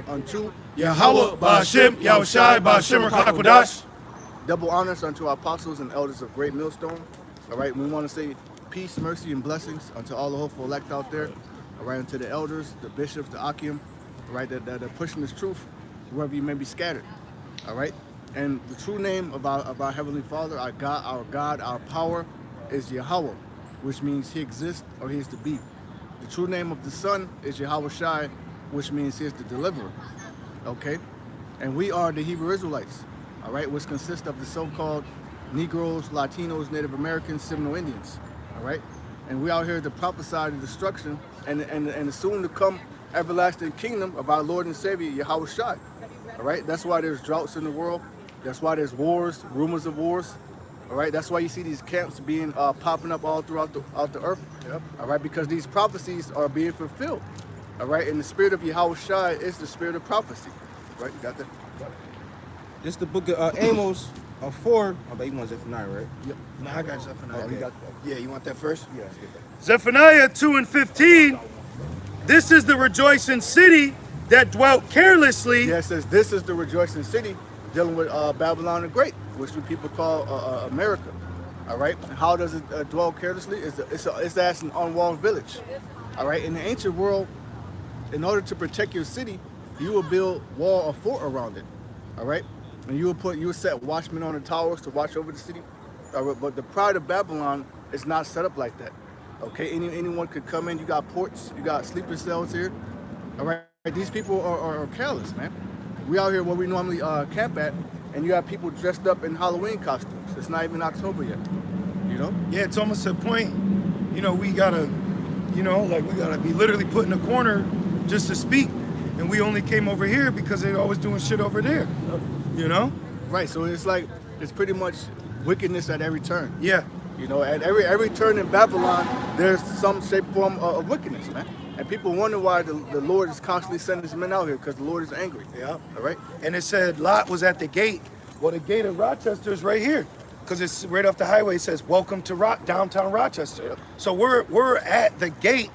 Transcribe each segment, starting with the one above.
unto Yahweh, Ba'Shem, Yahushai, Ba'Shem, Rakakwadash. Double honors unto our apostles and elders of Great Millstone. All right, we want to say peace, mercy, and blessings unto all the hopeful elect out there. All right, unto the elders, the bishops, the Akim, all right, that are pushing this truth wherever you may be scattered. All right, and the true name of our Heavenly Father, our God, our power, is Yahweh, which means He exists or He is to be. The true name of the Son is Yahushai, which means He is the deliverer. Okay, and we are the Hebrew Israelites. All right, which consists of the so-called Negroes, Latinos, Native Americans, Seminole Indians. All right, and we out here to prophesy the destruction and the soon to come everlasting kingdom of our Lord and Savior Yahushai. All right, that's why there's droughts in the world. That's why there's wars, rumors of wars. All right, that's why you see these camps being popping up all throughout the earth. Yep. All right, because these prophecies are being fulfilled. All right, and the spirit of Yahushai is the spirit of prophecy. Right, you got that? This is the book of Amos 4. I bet you want Zephaniah, right? Yep. No, I got Zephaniah. Oh, you got that. Yeah, you want that first? Yeah, let's get that. Zephaniah 2:15. This is the rejoicing city that dwelt carelessly. Yeah, it says this is the rejoicing city dealing with Babylon the Great, which we people call America. All right. And how does it dwell carelessly? It's as an unwalled village. All right. In the ancient world, in order to protect your city, you will build wall or fort around it. All right. And you will set watchmen on the towers to watch over the city. All right, but the pride of Babylon is not set up like that. Okay, anyone could come in. You got ports, you got sleeper cells here. All right, these people are careless, man. We out here where we normally camp at, and you have people dressed up in Halloween costumes. It's not even October yet, you know? Yeah, it's almost to a point, we gotta be literally put in a corner just to speak. And we only came over here because they're always doing shit over there, Right, so it's pretty much wickedness at every turn. Yeah. At every turn in Babylon, there's some shape, form of wickedness, man. And people wonder why the Lord is constantly sending his men out here, because the Lord is angry. Yeah. All right? And it said Lot was at the gate. Well, the gate of Rochester is right here, because it's right off the highway. It says, "Welcome to downtown Rochester." Yep. So we're at the gate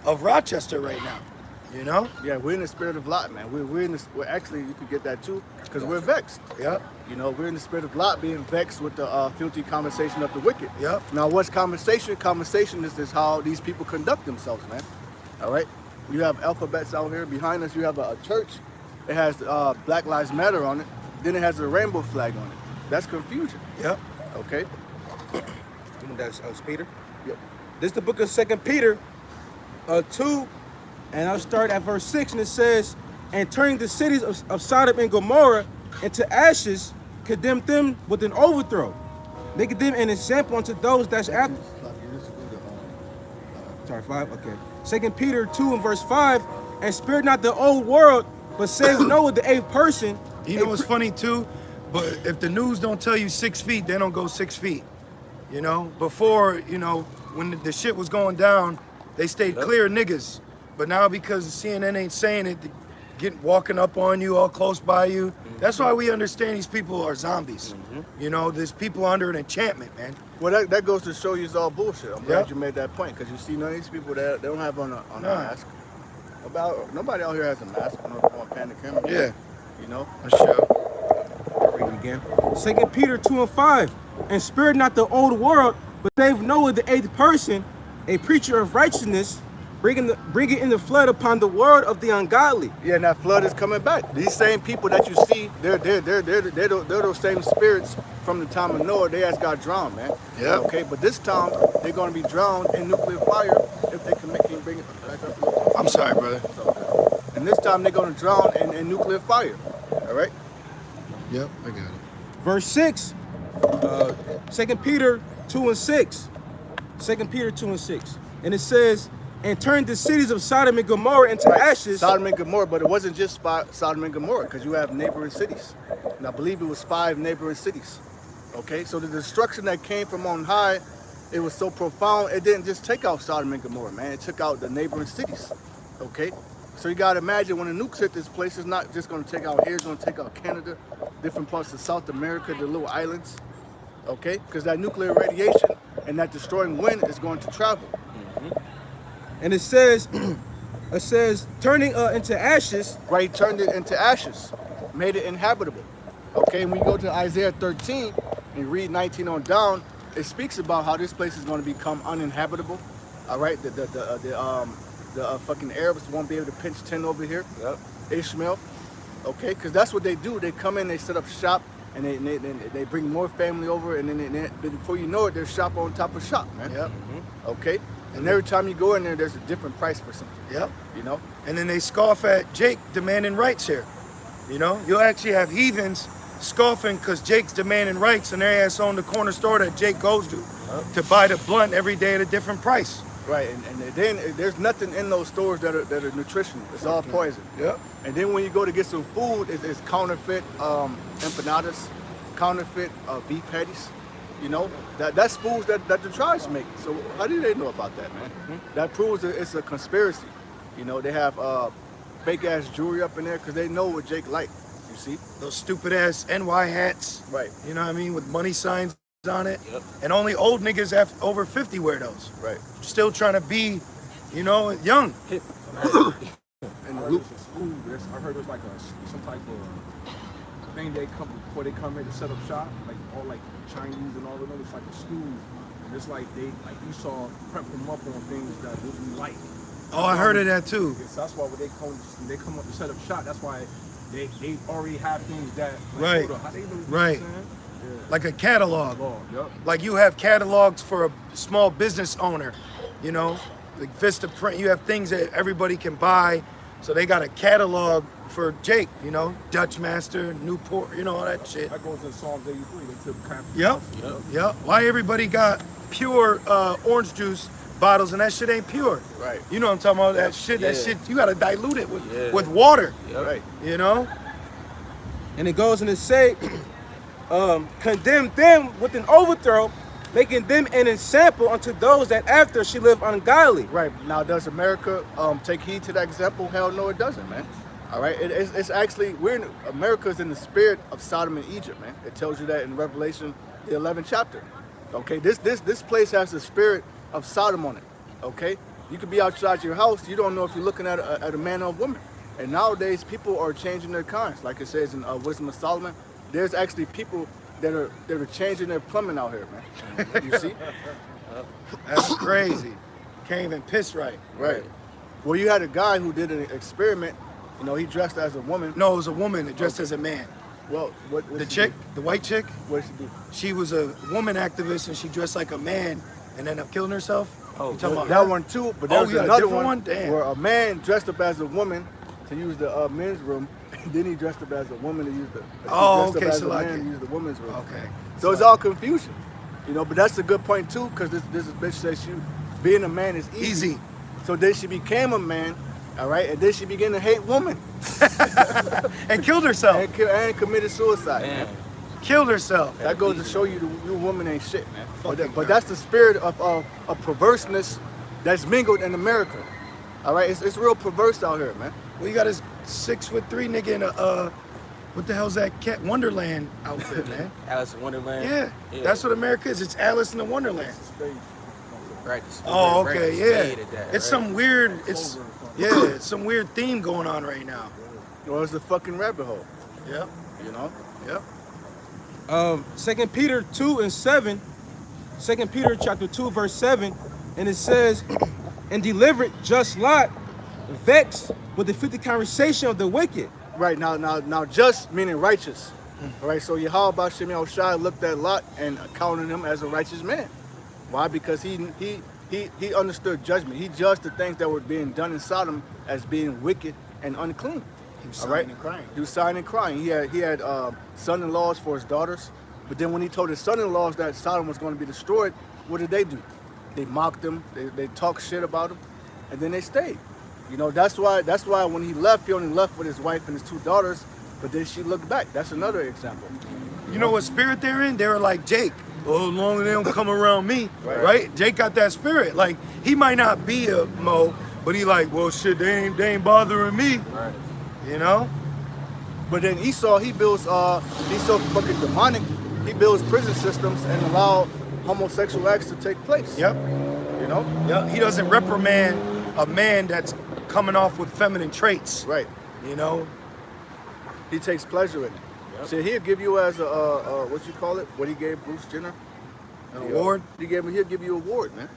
of Rochester right now, Yeah, we're in the spirit of Lot, man. We're actually, you could get that too, because we're vexed. Yep. We're in the spirit of Lot, being vexed with the filthy conversation of the wicked. Yep. Now, what's conversation? Conversation is how these people conduct themselves, man. All right? You have alphabets out here. Behind us, you have a church. It has Black Lives Matter on it. Then it has a rainbow flag on it. That's confusion. Yep. Okay? That's Peter. Yep. This is the book of 2 Peter 2, and I'll start at verse 6, and it says, "And turning the cities of Sodom and Gomorrah into ashes, condemned them with an overthrow, making them an example unto those that's after." Sorry, 5? Okay. 2 Peter 2 and verse 5, "And spared not the old world, but saved Noah the eighth person." You know what's funny too? But if the news don't tell you 6 feet, they don't go 6 feet. Before, when the shit was going down, they stayed clear of niggas. But now because CNN ain't saying it, they walking up on you, all close by you. That's why we understand these people are zombies. There's people under an enchantment, man. Well, that goes to show you it's all bullshit. I'm glad you made that point, because you see none of these people that they don't have on a mask. Nobody out here has a mask on pan the camera. Yeah. For sure. Read it again. 2 Peter 2 and 5, "And spared not the old world, but saved Noah the eighth person, a preacher of righteousness, bringing in the flood upon the world of the ungodly." Yeah, and that flood is coming back. These same people that you see, they're those same spirits from the time of Noah. They just got drowned, man. Yeah. Okay, but this time they're going to be drowned in nuclear fire if they can bring it back up. I'm sorry, brother. And this time they're going to drown in nuclear fire. All right. Yep, I got it. Verse 6, 2 Peter 2 and 6. 2 Peter 2 and 6. And it says, "And turned the cities of Sodom and Gomorrah into ashes." Sodom and Gomorrah, but it wasn't just Sodom and Gomorrah, because you have neighboring cities. And I believe it was 5 neighboring cities. Okay, so the destruction that came from on high, it was so profound, it didn't just take out Sodom and Gomorrah, man. It took out the neighboring cities. Okay, so you got to imagine when the nukes hit this place, it's not just going to take out here, it's going to take out Canada, different parts of South America, the little islands. Okay, because that nuclear radiation and that destroying wind is going to travel. And it says, It says turning into ashes. Right, he turned it into ashes, made it inhabitable. Okay, and when you go to Isaiah 13 and read 19 on down, it speaks about how this place is going to become uninhabitable. All right, the fucking Arabs won't be able to pitch tent over here. Yep. Ishmael. Okay, because that's what they do. They come in, they set up shop, and they bring more family over, and then before you know it, there's shop on top of shop, man. Yep. Okay, and every time you go in there, there's a different price for something. Yep. You know. And then they scoff at Jake demanding rights here. You know, you'll actually have heathens scoffing because Jake's demanding rights, and their ass on the corner store that Jake goes to buy the blunt every day at a different price. Right, and then there's nothing in those stores that are nutritional. It's all poison. Yep. And then when you go to get some food, it's counterfeit empanadas, counterfeit beef patties. You know, that's foods that the tribes make. So how do they know about that, man? That proves that it's a conspiracy. You know, they have fake ass jewelry up in there because they know what Jake like. You see, those stupid ass NY hats. Right. You know what I mean, with money signs on it. Yep. And only old niggas over 50 wear those. Right. Still trying to be, you know, young. Hip. And the loop. School, I heard there's like some type of thing they come before they come in to set up shop, like all like Chinese and all of them. It's like a school, and it's like they like Esau prep them up on things that we like. Oh, I heard of that too. So that's why when they come up to set up shop, that's why they already have things that like, Right. hold up, how they know, you know Right. what I'm saying? Like a catalog. Oh, yep. Like you have catalogs for a small business owner, you know, like Vista Print. You have things that everybody can buy. So they got a catalog for Jake, you know, Dutch Master, Newport, you know, all that shit. That goes in Psalms 83. They took half. Yep. Yep. Why everybody got pure orange juice bottles and that shit ain't pure? Right. You know what I'm talking about? That shit, Yeah. that shit, you gotta dilute it with water. Yep. Right. You know? And it goes on to say, condemn them with an overthrow, making them an example unto those that after she live ungodly. Right. Now, does America take heed to that example? Hell no, it doesn't, man. All right. It's actually, America's in the spirit of Sodom and Egypt, man. It tells you that in Revelation, the 11th chapter. Okay. This place has the spirit of Sodom on it. Okay. You could be outside your house. You don't know if you're looking at a man or a woman. And nowadays, people are changing their kinds. Like it says in Wisdom of Solomon, there's actually people that are changing their plumbing out here, man. You see? That's crazy. Can't even piss right. Right. Well, you had a guy who did an experiment. You know, he dressed as a woman. No, it was a woman that dressed as a man. Well, what The she chick, do? the white chick, What did she do? she was a woman activist and she dressed like a man and ended up killing herself. Oh, You talking about That her? one too, but Oh, there's you got a another different one? Damn. where a man dressed up as a woman to use the men's room, and then he dressed up as a woman to use the. Oh, dressed okay, up as so a like man it- to use the women's room. Okay. So it's all confusion, you know. But that's a good point too, because this bitch says being a man is easy. Easy. So then she became a man, all right, and then she began to hate women And killed herself. and committed suicide. Man. Killed herself. That goes to show you the woman ain't shit, man. Fucking But that's the spirit of perverseness that's mingled in America. All right, it's real perverse out here, man. Well, you got this 6'3" nigga in a what the hell's that cat Wonderland outfit, man? Alice in Wonderland. Yeah, that's what America is. It's Alice in the Wonderland. Right. Oh, right, okay, spade yeah. at that, It's right? some weird. It's some weird theme going on right now. Or it's a fucking rabbit hole, Yep. you know? Yep. 2 Peter 2 and 7. 2 Peter chapter 2 verse 7, and it says, and delivered just Lot, vexed with the filthy conversation of the wicked. Right, now just meaning righteous. All right, so Yahweh Shem Shai looked at Lot and counted him as a righteous man. Why? Because he understood judgment. He judged the things that were being done in Sodom as being wicked and unclean. He was All right? sighing and crying. He was sighing and crying. He had son-in-laws for his daughters, but then when he told his son-in-laws that Sodom was going to be destroyed, what did they do? They mocked him. They talked shit about him, and then they stayed. You know, that's why when he left, he only left with his wife and his two daughters. But then she looked back. That's another example. You know what spirit they're in? They were like Jake. Oh, as long as they don't come around me, Right. right? Jake got that spirit. Like he might not be a Mo, but he like, well, shit, they ain't bothering me. Right. You know? But then Esau, he builds, he's so fucking demonic. He builds prison systems and allow homosexual acts to take place. Yep. You know. Yep. He doesn't reprimand a man that's coming off with feminine traits. Right. You know? He takes pleasure in it. Yep. See, he'll give you as a what you call it? What he gave Bruce Jenner? An award? He'll give you an award, man.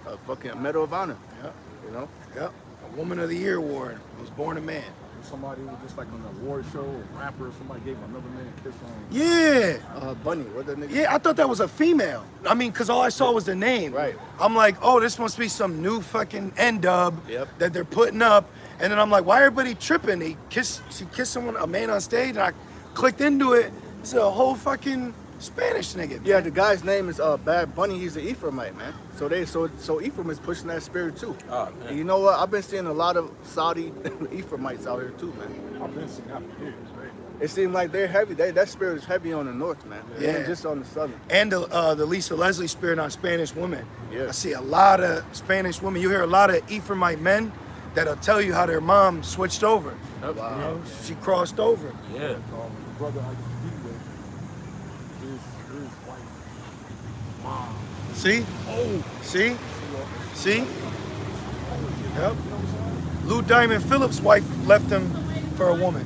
A fucking Medal of Honor. Yep. You know? Yep. A Woman of the Year award. Was born a man. Somebody was just like on an award show, a rapper, somebody gave another man a kiss on. Yeah. Bunny. What the nigga? Yeah, I thought that was a female. I mean, because all I saw was the name. Right. I'm like, oh, this must be some new fucking N-dub Yep. that they're putting up. And then I'm like, why everybody tripping? She kissed someone, a man on stage, and I clicked into it. It's a whole fucking Spanish nigga. Yeah, man. the guy's name is Bad Bunny. He's an Ephraimite, man. So Ephraim is pushing that spirit too. Oh, man. And you know what? I've been seeing a lot of Saudi Ephraimites out here too, man. I've been seeing that for years, right? It seems like they're heavy. That spirit is heavy on the north, man. It ain't Yeah. just on the southern. And the Lisa Leslie spirit on Spanish women. Yeah. I see a lot of Spanish women. You hear a lot of Ephraimite men that'll tell you how their mom switched over. Yep. Wow. You know, she crossed over. Yeah. The brother I used to be with, his wife, mom. See? Oh, See? See? Yep. you know what I'm saying? Lou Diamond Phillips' wife left him for a woman.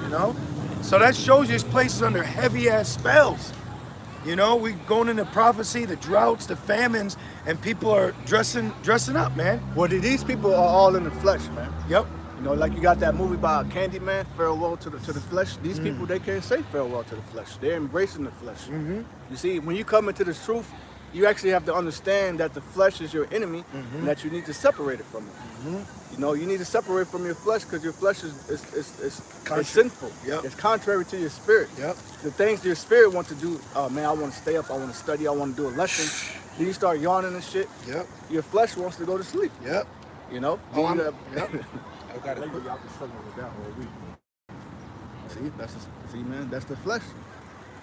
You know? So that shows you this place is under heavy ass spells. You know, we going into prophecy, the droughts, the famines, and people are dressing up, man. Well, these people are all in the flesh, man. Yep. You know, like you got that movie by Candyman, Farewell to the Flesh. These people, they can't say farewell to the flesh. They're embracing the flesh. Mm-hmm. You see, when you come into this truth, you actually have to understand that the flesh is your enemy and that you need to separate it from it. You know, you need to separate from your flesh because your flesh is sinful. Yep. It's contrary to your spirit. Yep. The things your spirit wants to do, oh man, I want to stay up, I want to study, I want to do a lesson. Then you start yawning and shit. Yep. Your flesh wants to go to sleep. Yep. You know? Oh, Then I'm- you have- yep. I got lately I've been struggling with that all week. See, man, that's the flesh.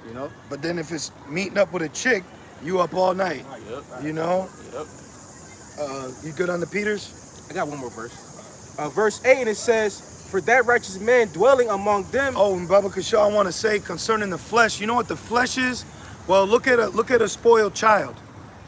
You know? But then if it's meeting up with a chick, you up all night. Yep. You know? Yep. You good on the Peters? I got one more verse. Verse 8, and it says, "For that righteous man dwelling among them." Oh, and Baba Kashaw, I want to say concerning the flesh. You know what the flesh is? Well, look at a spoiled child.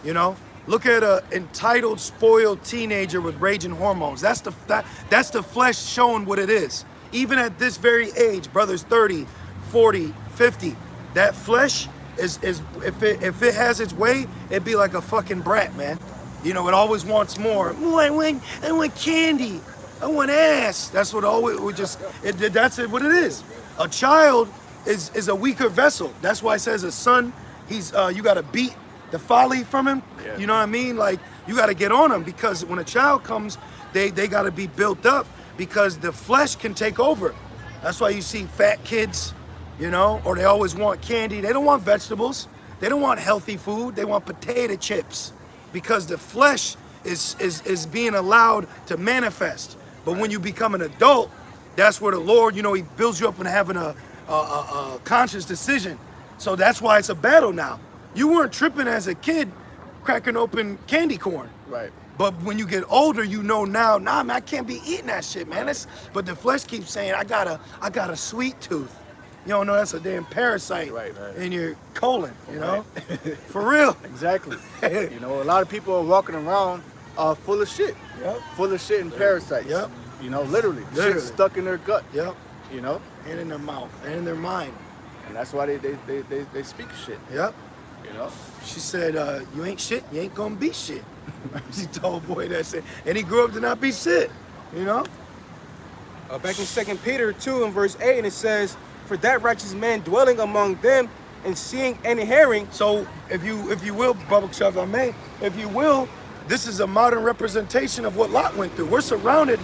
You know, look at a entitled, spoiled teenager with raging hormones. That's the flesh showing what it is. Even at this very age, brothers 30, 40, 50, that flesh is if it has its way, it'd be like a fucking brat, man. You know, it always wants more. Oh, I want candy. I want ass. That's what always that's what it is. A child is a weaker vessel. That's why it says a son, he's you gotta beat the folly from him. Yeah. You know what I mean? Like you gotta get on him because when a child comes, they gotta be built up because the flesh can take over. That's why you see fat kids, you know, or they always want candy. They don't want vegetables. They don't want healthy food. They want potato chips because the flesh is being allowed to manifest. But when you become an adult, that's where the Lord, you know, he builds you up in having a conscious decision. So that's why it's a battle now. You weren't tripping as a kid cracking open candy corn. Right. But when you get older, you know now, nah, man, I can't be eating that shit, man. But the flesh keeps saying, I got a sweet tooth. You don't know that's a damn parasite Right. in your colon, you know? For real. Exactly. You know, a lot of people are walking around full of shit. Yep. Full of shit and parasites. Yep. You know, literally. Literally. Shit stuck in their gut. Yep. You know? And in their mouth, and in their mind. And that's why they speak shit. Yep. You know? She said, you ain't shit, you ain't gonna be shit. She told boy that shit. And he grew up to not be shit, you know? Back in 2 Peter 2 and verse 8, and it says, "For that righteous man dwelling among them and seeing and hearing." So if you will, Bubba Chuff, I may, if you will, this is a modern representation of what Lot went through. We're surrounded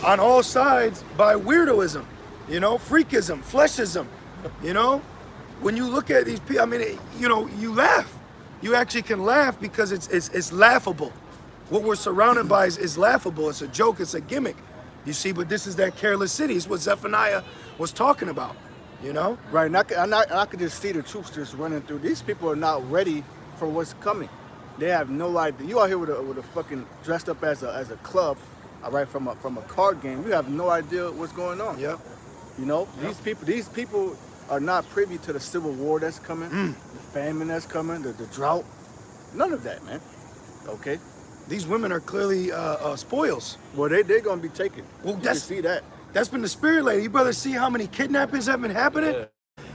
on all sides by weirdoism, you know, freakism, fleshism, you know? When you look at these people, I mean, you know, you laugh. You actually can laugh because it's laughable. What we're surrounded by is laughable. It's a joke, it's a gimmick. You see, but this is that careless city. It's what Zephaniah was talking about, you know? Right. And I could just see the troops just running through. These people are not ready for what's coming. They have no idea. You out here with a fucking dressed up as a club, all right, from a card game. You have no idea what's going on. Yep. You know, Yep. these people are not privy to the civil war that's coming, the famine that's coming, the drought. None of that, man. Okay. These women are clearly spoils. Well, they're gonna be taken. Well, You can that's- see that. That's been the spirit lady. You brother see how many kidnappings have been happening?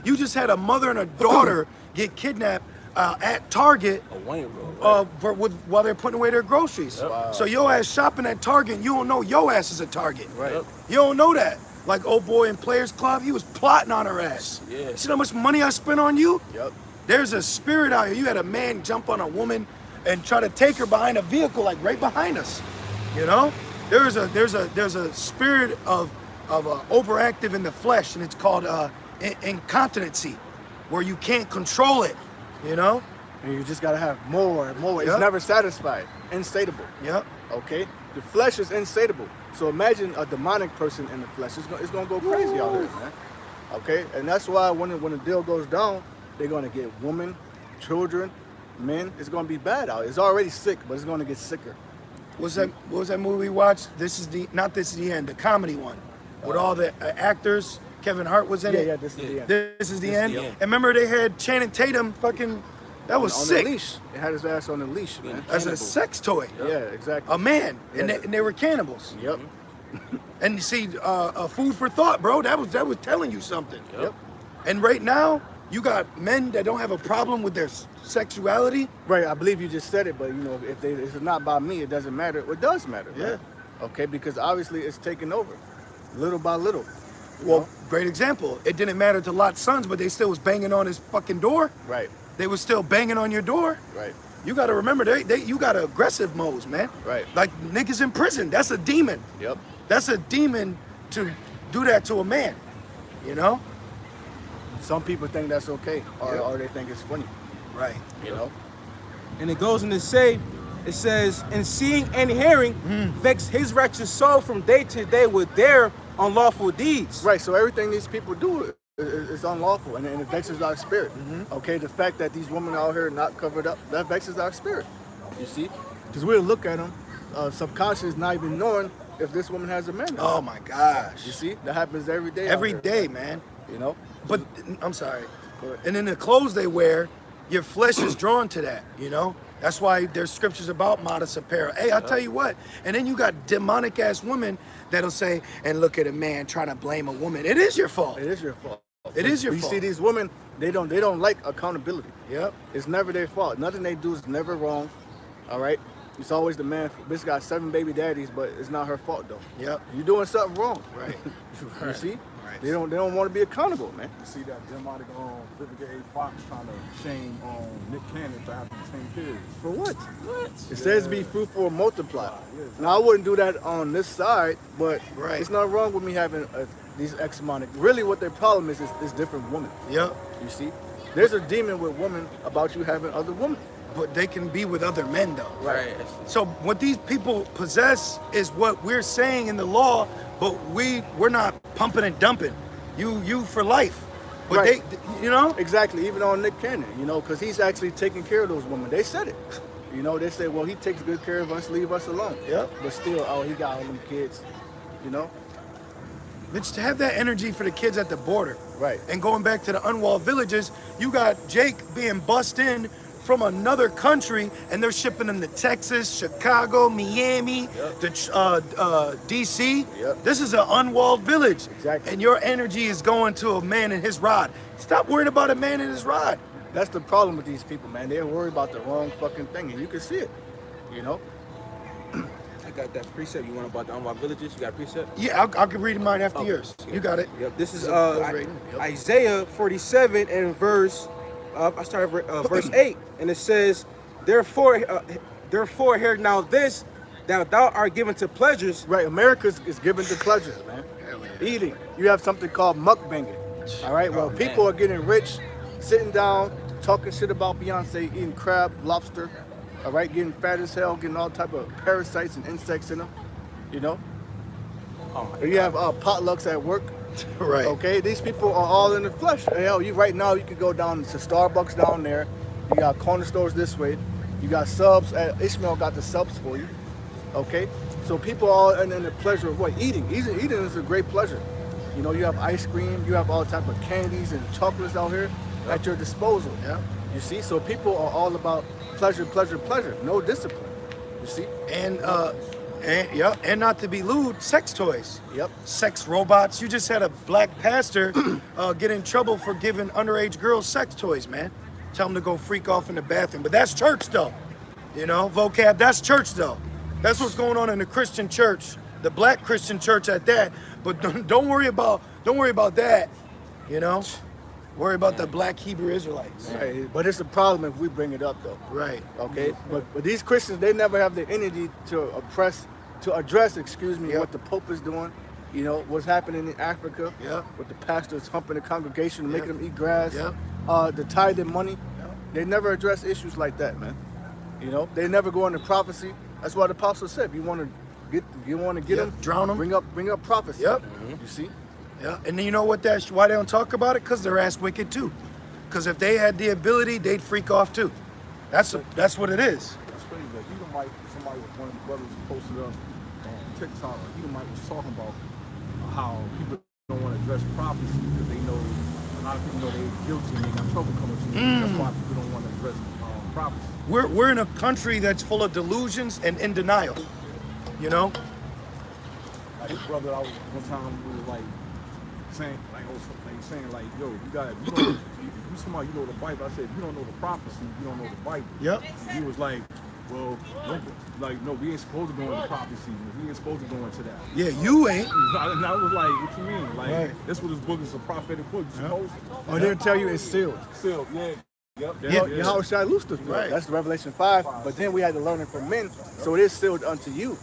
You just had a mother and a daughter get kidnapped at Target while they're putting away their groceries. Wow. So your ass shopping at Target, and you don't know your ass is a Target. Right. You don't know that. Like old boy in Players Club, he was plotting on her ass. Yeah. See how much money I spent on you? Yep. There's a spirit out here. You had a man jump on a woman and try to take her behind a vehicle, like right behind us. You know, there's a spirit of overactive in the flesh, and it's called incontinency, where you can't control it. You know. And you just gotta have more and more. Yep. It's never satisfied. Insatiable. Yep. Okay? The flesh is insatiable. So imagine a demonic person in the flesh. It's gonna go crazy out there, man. Okay? And that's why when the deal goes down, they're gonna get women, children, men. It's gonna be bad out. It's already sick, but it's gonna get sicker. What was that movie we watched? This is the end, the comedy one, with all the actors. Kevin Hart was in it. Yeah, this is the end. This is the end. And remember they had Channing Tatum fucking. That was on sick. the leash. It had his ass on the leash, man. As a Cannibal. sex toy. Yeah, exactly. A man, and, Yeah. they were cannibals. Yep. And you see, food for thought, bro. That was telling you something. Yep. And right now, you got men that don't have a problem with their sexuality. Right, I believe you just said it, but you know, if it's not by me, it doesn't matter. It does matter. Yeah. Man. Okay, because obviously it's taking over, little by little. you Well, know? great example. It didn't matter to Lot's sons, but they still was banging on his fucking door. Right, They was still banging on your door. right, You got to remember, you got aggressive modes, man. Right. Like niggas in prison. That's a demon. yep. That's a demon to do that to a man. You know? Some people think that's okay, or they think it's funny. Right. You know. And it goes on to say, it says, and seeing and hearing vex his wretched soul from day to day with their unlawful deeds. Right. So everything these people do is unlawful, and it vexes our spirit. Okay. The fact that these women out here not covered up, that vexes our spirit. You see, because we'll look at them, subconscious, not even knowing if this woman has a man. Oh my gosh. You see, that happens every day. Every out here. day, man. You know. But I'm sorry. Go ahead. And then the clothes they wear, your flesh is drawn to that, you know? That's why there's scriptures about modest apparel. Hey, I'll tell you what. And then you got demonic ass women that'll say, and look at a man trying to blame a woman. It is your fault. It is your fault. It is your You fault. see, these women, they don't like accountability. Yep. It's never their fault. Nothing they do is never wrong. All right. It's always the man. Bitch got 7 baby daddies, but it's not her fault though. Yep. You're doing something wrong. Right. You see? Right. They don't want to be accountable, man. You see that demonic Vivica A. Fox trying to shame Nick Cannon for having 10 kids. For what? It says be fruitful and multiply. Now I wouldn't do that on this side, but Right. it's not wrong with me having these ex-demonic. Really, what their problem is different women. Yep. You see? There's a demon with women about you having other women. But they can be with other men though. Right. So what these people possess is what we're saying in the law, but we're not pumping and dumping. You for life. But Right. they, you know? Exactly, even on Nick Cannon, you know, because he's actually taking care of those women. They said it. You know, they say, well, he takes good care of us, leave us alone. Yep. But still, oh, he got all them kids, you know? It's to have that energy for the kids at the border. Right. And going back to the unwalled villages, you got Jake being bussed in from another country, and they're shipping them to Texas, Chicago, Miami, to DC. Yep. This is an unwalled village. Exactly. And your energy is going to a man in his rod. Stop worrying about a man in his rod. That's the problem with these people, man. They're worried about the wrong fucking thing, and you can see it, you know? I got that precept. You want about the unwalled villages? You got a precept? Yeah, I can read mine after yours. You got it. Yep. This is Goes right in. Yep. Isaiah 47 and verse. I started verse 8, and it says, "Therefore, hear now this, that thou art given to pleasures." Right, America is given to pleasures, man. Eating. You have something called mukbanging. All right, well, people are getting rich, sitting down, talking shit about Beyonce, eating crab, lobster, all right, getting fat as hell, getting all type of parasites and insects in them, you know? You have potlucks at work. Right. Okay, these people are all in the flesh. Hell, you right now you could go down to Starbucks down there. You got corner stores this way. You got subs. Ishmael got the subs for you. Okay, so people are all in the pleasure of what eating. Eating is a great pleasure. You know, you have ice cream. You have all type of candies and chocolates out here at your disposal. Yeah. You see, so people are all about pleasure, pleasure, pleasure. No discipline. You see? And and not to be lewd, sex toys. Yep. Sex robots. You just had a black pastor get in trouble for giving underage girls sex toys, man. Tell them to go freak off in the bathroom. But that's church though. You know, vocab, that's church though. That's what's going on in the Christian church, the black Christian church at that. But don't worry about that, you know? Worry about the black Hebrew Israelites. Right. But it's a problem if we bring it up though. Right. Okay. But these Christians, they never have the energy to address, Yep. what the Pope is doing. You know, what's happening in Africa. Yep. With the pastors humping the congregation, making them eat grass. Yep. The tithing money. Yep. They never address issues like that, man. You know, they never go into prophecy. That's why the apostle said, if you want to get Yep. them, Drown 'em. bring up prophecy. Yep. You see? Yeah, and then you know what? That's why they don't talk about it, because they're ass wicked too. Because if they had the ability, they'd freak off too. That's what it is. That's crazy. Like, Edomite, somebody, one of the brothers posted up on TikTok, Edomite was talking about how people don't want to address prophecy because they know, a lot of people know they're guilty and they got trouble coming to them. That's why people don't want to address prophecy. We're in a country that's full of delusions and in denial. You know? Like his brother, one time we was like saying, yo, you got, if you somebody, you know the Bible. I said, if you don't know the prophecy, you don't know the Bible. Yep. And he was like, well, no, we ain't supposed to go into prophecy. We ain't supposed to go into that. Yeah, you ain't. And I was like, what you mean? Like, Right. this what this book is, a prophetic book. You supposed to. Or they'll tell you it's sealed. Still, yeah. Yep. Yeah. How shall I loose the field? Right. That's Revelation 5. But then we had to learn it from men, so it is sealed unto you.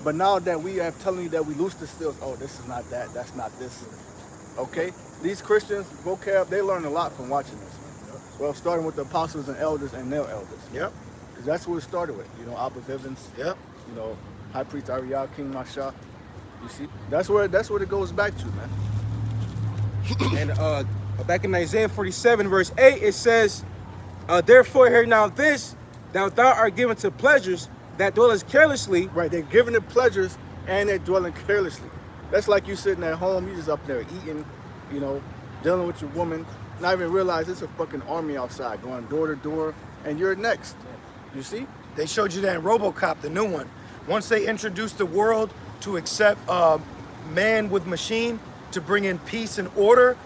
But now that we have telling you that we loose the seals, oh, this is not that, that's not this. Okay? These Christians, vocab, they learn a lot from watching this. Well, starting with the apostles and elders and their elders. Yep. Because that's what it started with. You know, Abba Vivens, Yep. you know, High Priest Ariel, King Masha. You see? That's where it goes back to, man. And back in Isaiah 47, verse 8, it says, therefore hear now this, that thou art given to pleasures that dwellest carelessly. Right, they're giving it pleasures and they're dwelling carelessly. That's like you sitting at home, you just up there eating, you know, dealing with your woman, not even realize it's a fucking army outside going door to door, and you're next. You see? They showed you that in RoboCop, the new one. Once they introduced the world to accept man with machine to bring in peace and order,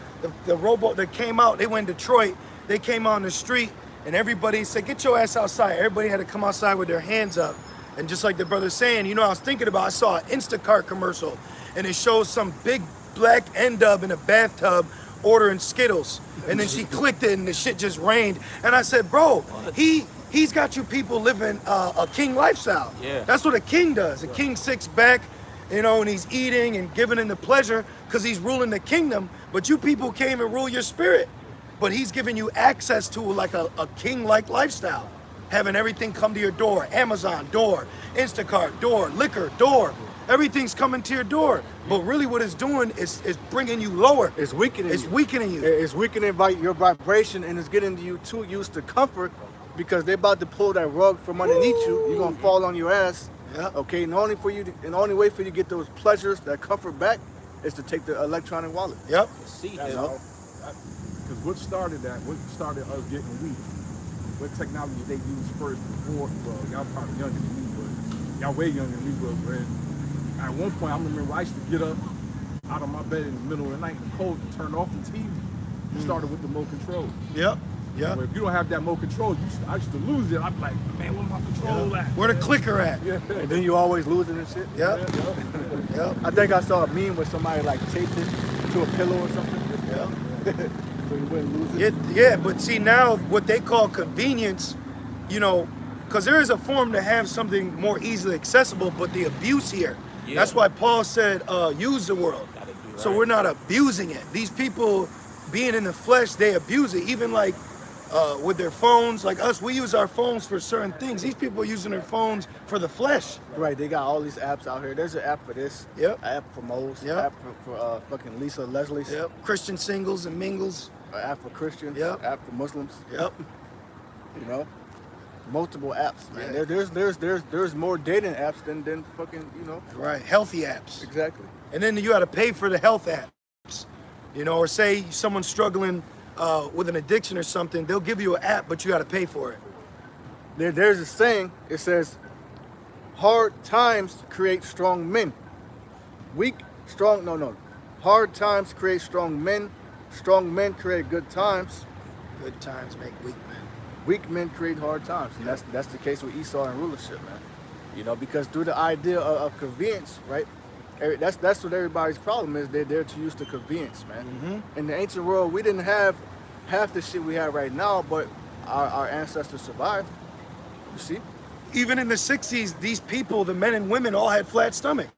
the robot that came out, they went in Detroit, they came on the street, and everybody said, get your ass outside. Everybody had to come outside with their hands up. And just like the brother's saying, you know, I was thinking about, I saw an Instacart commercial, and it shows some big black N-dub in a bathtub ordering Skittles. And then she clicked it and the shit just rained. And I said, bro, he's got you people living a king lifestyle. Yeah. That's what a king does. A king sits back, you know, and he's eating and giving in the pleasure because he's ruling the kingdom. But you people came and rule your spirit. But he's giving you access to like a king-like lifestyle. Having everything come to your door. Amazon, door. Instacart, door. Liquor, door. Everything's coming to your door. But really what it's doing is bringing you lower. It's weakening It's you. weakening you. It's weakening your vibration, and it's getting you too used to comfort because they're about to pull that rug from underneath you. You're gonna fall on your ass. Yeah. Okay, and the only way for you to get those pleasures, that comfort back, is to take the electronic wallet. Yep. See, You know? Because what started us getting weak? What technology they used first before? Well, y'all probably younger than me, but y'all way younger than me. But when, at one point, I remember I used to get up out of my bed in the middle of the night in the cold to turn off the TV. It started with the remote control. Yep. Yep. But if you don't have that remote control, I used to lose it. I'd be like, man, where my control at? Where the clicker at? Yeah. And then you always losing and shit. Yep. Yep. I think I saw a meme where somebody like taped it to a pillow or something. Yep. So you wouldn't lose it. Yeah, but see now what they call convenience, you know, because there is a form to have something more easily accessible, but the abuse here. Yeah. That's why Paul said, use the world. So we're not abusing it. These people being in the flesh, they abuse it. Even like with their phones, like us, we use our phones for certain things. These people are using their phones for the flesh. Right, they got all these apps out here. There's an app for this. Yep. An app for Mo's. Yep. App for fucking Lisa Leslie's. Yep. Christian singles and mingles. An app for Christians. Yep. App for Muslims. Yep. You know, multiple apps, man. Yeah. There's more dating apps than fucking, you know. Right. Healthy apps. Exactly. And then you got to pay for the health apps, you know, or say someone's struggling with an addiction or something, they'll give you an app, but you got to pay for it. There's a saying. It says, Hard times create strong men. Hard times create strong men. Strong men create good times. Good times make weak men. Weak men create hard times. And that's the case with Esau and rulership, man. You know, because through the idea of convenience, right? That's what everybody's problem is. They're too used to convenience, man. Mm-hmm. In the ancient world, we didn't have half the shit we have right now, but our ancestors survived. You see? Even in the 60s, these people, the men and women, all had flat stomachs.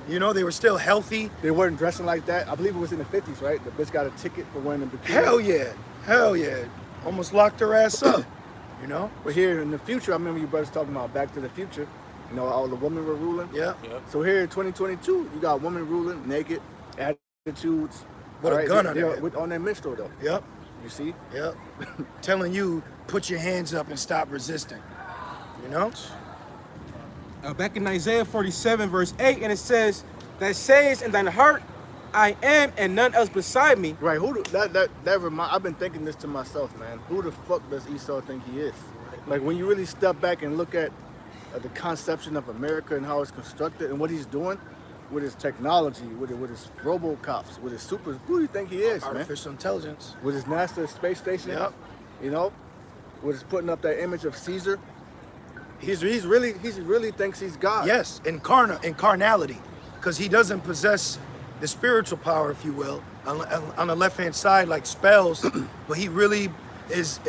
You know, they were still healthy. They weren't dressing like that. I believe it was in the 50s, right? The bitch got a ticket for wearing a bikini. Hell yeah. Almost locked her ass up, you know? But here in the future, I remember you brothers talking about Back to the Future. You know, all the women were ruling. Yeah. So here in 2022, you got women ruling, naked, attitudes. With a gun on their head. On their menstrual, though. Yep. You see? Yep. Telling you, put your hands up and stop resisting. You know? Back in Isaiah 47, verse 8, and it says, that says in thine heart, I am and none else beside me. Right, I've been thinking this to myself, man. Who the fuck does Esau think he is? Like, when you really step back and look at the conception of America and how it's constructed and what he's doing with his technology, with his robocops, with his supers, who do you think he is, Artificial intelligence. With his NASA space station, Yep. You know, with his putting up that image of Caesar. He really thinks he's God. Yes, incarnality, because he doesn't possess the spiritual power, if you will, on the left-hand side, like spells, but he really is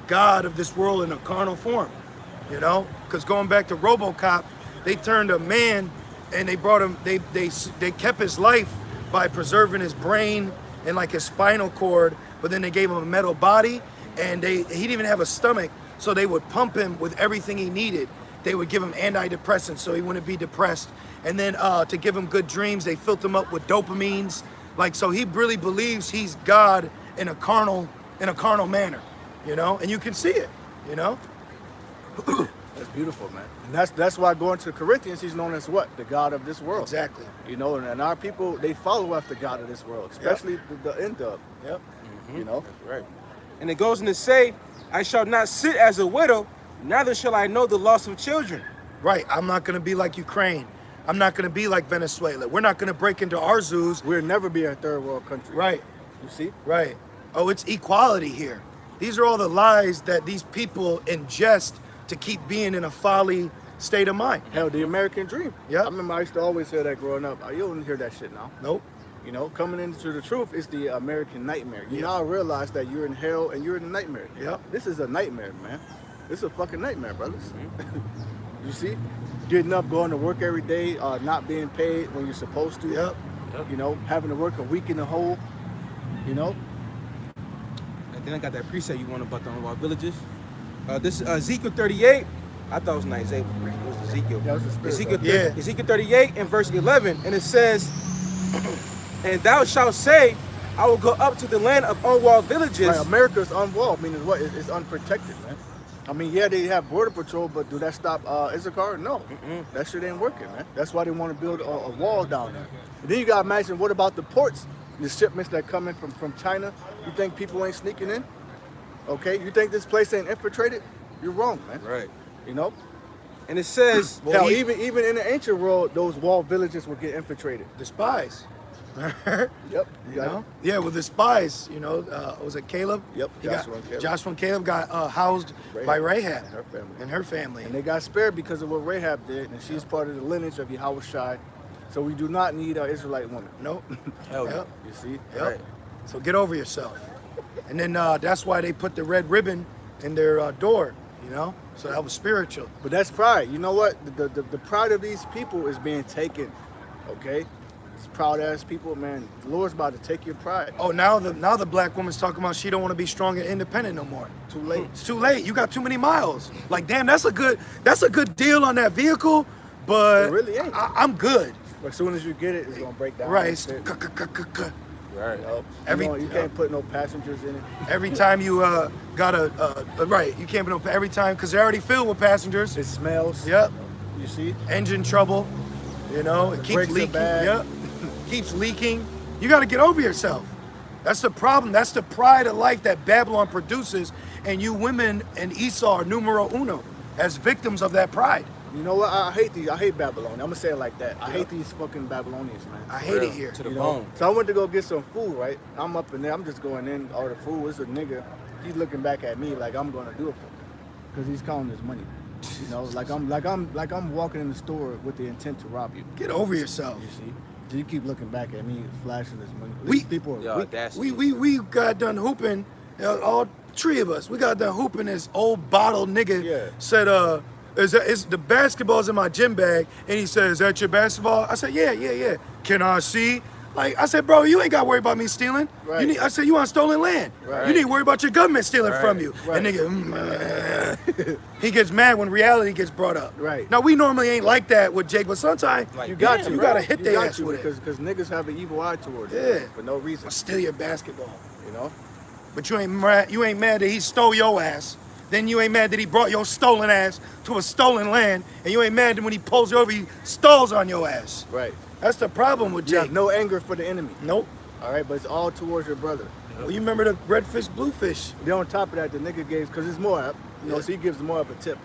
God of this world in a carnal form, you know? Because going back to RoboCop, they turned a man and they brought him, they kept his life by preserving his brain and like his spinal cord, but then they gave him a metal body, and he didn't even have a stomach, so they would pump him with everything he needed. They would give him antidepressants so he wouldn't be depressed. And then to give him good dreams, they filled him up with dopamines. Like, so he really believes he's God in a carnal manner, you know? And you can see it, you know? That's beautiful, man. And that's why going to Corinthians, he's known as what? The God of this world. Exactly. You know, and our people, they follow after God of this world, especially the end of. Yep. Mm-hmm. You know? That's right. And it goes on to say, I shall not sit as a widow, neither shall I know the loss of children. Right. I'm not going to be like Ukraine. I'm not going to be like Venezuela. We're not going to break into our zoos. We'll never be a third world country. Right. You see? Right. Oh, it's equality here. These are all the lies that these people ingest to keep being in a folly state of mind. Hell, the American dream. Yeah. I remember I used to always hear that growing up. You don't hear that shit now. Nope. You know, coming into the truth is the American nightmare. You now realize that you're in hell and you're in a nightmare. Yep. This is a nightmare, man. This is a fucking nightmare, brothers. You see? Getting up, going to work every day, not being paid when you're supposed to. Yep. You know, having to work a week in a hole. You know? And then I got that preset you want about the unwalled villages. This is Ezekiel 38. I thought it was in Isaiah. It was Ezekiel. That was the spirit, Ezekiel, yeah. Ezekiel 38 and verse 11. And it says, and thou shalt say, I will go up to the land of unwalled villages. Like America's unwalled, meaning what? It's unprotected, man. I mean, yeah, they have border patrol, but do that stop Issachar? No. That shit ain't working, man. That's why they want to build a wall down there. And then you gotta imagine, what about the ports? The shipments that come in from China? You think people ain't sneaking in? Okay, you think this place ain't infiltrated? You're wrong, man. Right. You know? And it says, Hell, even in the ancient world, those walled villages would get infiltrated. The spies. Yep. You know? Yeah, well, the spies, you know, was it Caleb? Yep, Joshua and Caleb got housed by Rahab and her family. and her family. And they got spared because of what Rahab did, and she's part of the lineage of Yahushua. So we do not need an Israelite woman. Nope. hell no. Yep. You see? Yep. Right. So get over yourself. And then that's why they put the red ribbon in their door, you know? So that was spiritual. But that's pride. You know what? The pride of these people is being taken. Okay? These proud ass people, man. The Lord's about to take your pride. Oh, now the black woman's talking about she don't want to be strong and independent no more. Too late. It's too late. You got too many miles. Like, damn, that's a good deal on that vehicle, but It really ain't. I'm good. But as soon as you get it, it's gonna break down. Right. It's That's it. Right. You know, Every- you can't put no passengers in it. Every time you got right, you can't put no every time because they're already filled with passengers. It smells. Yep. You see? Engine trouble. You know, it keeps brakes are leaking. bad. Yep. Keeps leaking. You got to get over yourself. That's the problem. That's the pride of life that Babylon produces, and you women and Esau are numero uno as victims of that pride. You know what? I hate these. I hate Babylon. I'm gonna say it like that. I hate these fucking Babylonians, man. I hate it here. To the You bone. know? So I went to go get some food, right? I'm up in there. I'm just going in, order food. It's a nigga. He's looking back at me like I'm gonna do it for him, cause he's counting his money. You know, like I'm walking in the store with the intent to rob you. Get over yourself. You see? So you keep looking back at me, flashing this money. We- These people are Yo, weak. that's We got done hooping, all three of us. We got done hooping. This old bottle nigga Yeah. said, is the basketball's in my gym bag, and he said, is that your basketball? I said, yeah. Can I see? Like, I said, bro, you ain't got to worry about me stealing. Right. I said, you on stolen land. Right. You need to worry about your government stealing Right. from you. Right. And nigga, he gets mad when reality gets brought up. Right. Now, we normally ain't like that with Jake, but sometimes Like, You got damn, to. you bro. gotta hit You their got ass to, with it. because niggas have an evil eye towards Yeah. it for no reason. I'll steal your basketball. You know? But you ain't mad that he stole your ass. Then you ain't mad that he brought your stolen ass to a stolen land. And you ain't mad that when he pulls you over, he stalls on your ass. Right. That's the problem with You Jake. have no anger for the enemy. Nope. All right, but it's all towards your brother. Well, you remember the red fish, blue fish? Then on top of that, the nigga gave, because it's Moab, you know, Yeah. so he gives Moab a tip.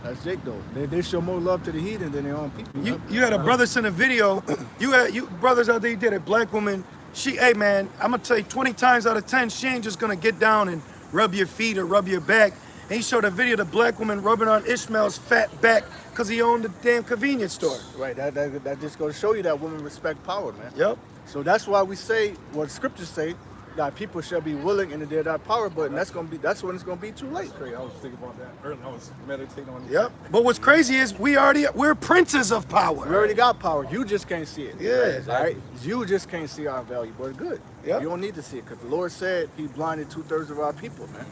That's Jake though. They show more love to the heathen than their own people. You had a brother send a video. You brothers out there, you did a black woman. Hey man, I'm gonna tell you 20 times out of 10, she ain't just gonna get down and rub your feet or rub your back. And he showed a video of the black woman rubbing on Ishmael's fat back because he owned the damn convenience store. Right, that just goes to show you that women respect power, man. Yep. So that's why we say what scriptures say, that people shall be willing and they're that power, but that's when it's gonna be too late. Crazy. I was thinking about that earlier. I was meditating on it. Yep. But what's crazy is we're princes of power. We already got power. You just can't see it. Yeah. All right. You just can't see our value, but good. Yep. You don't need to see it because the Lord said He blinded 2/3 of our people, man.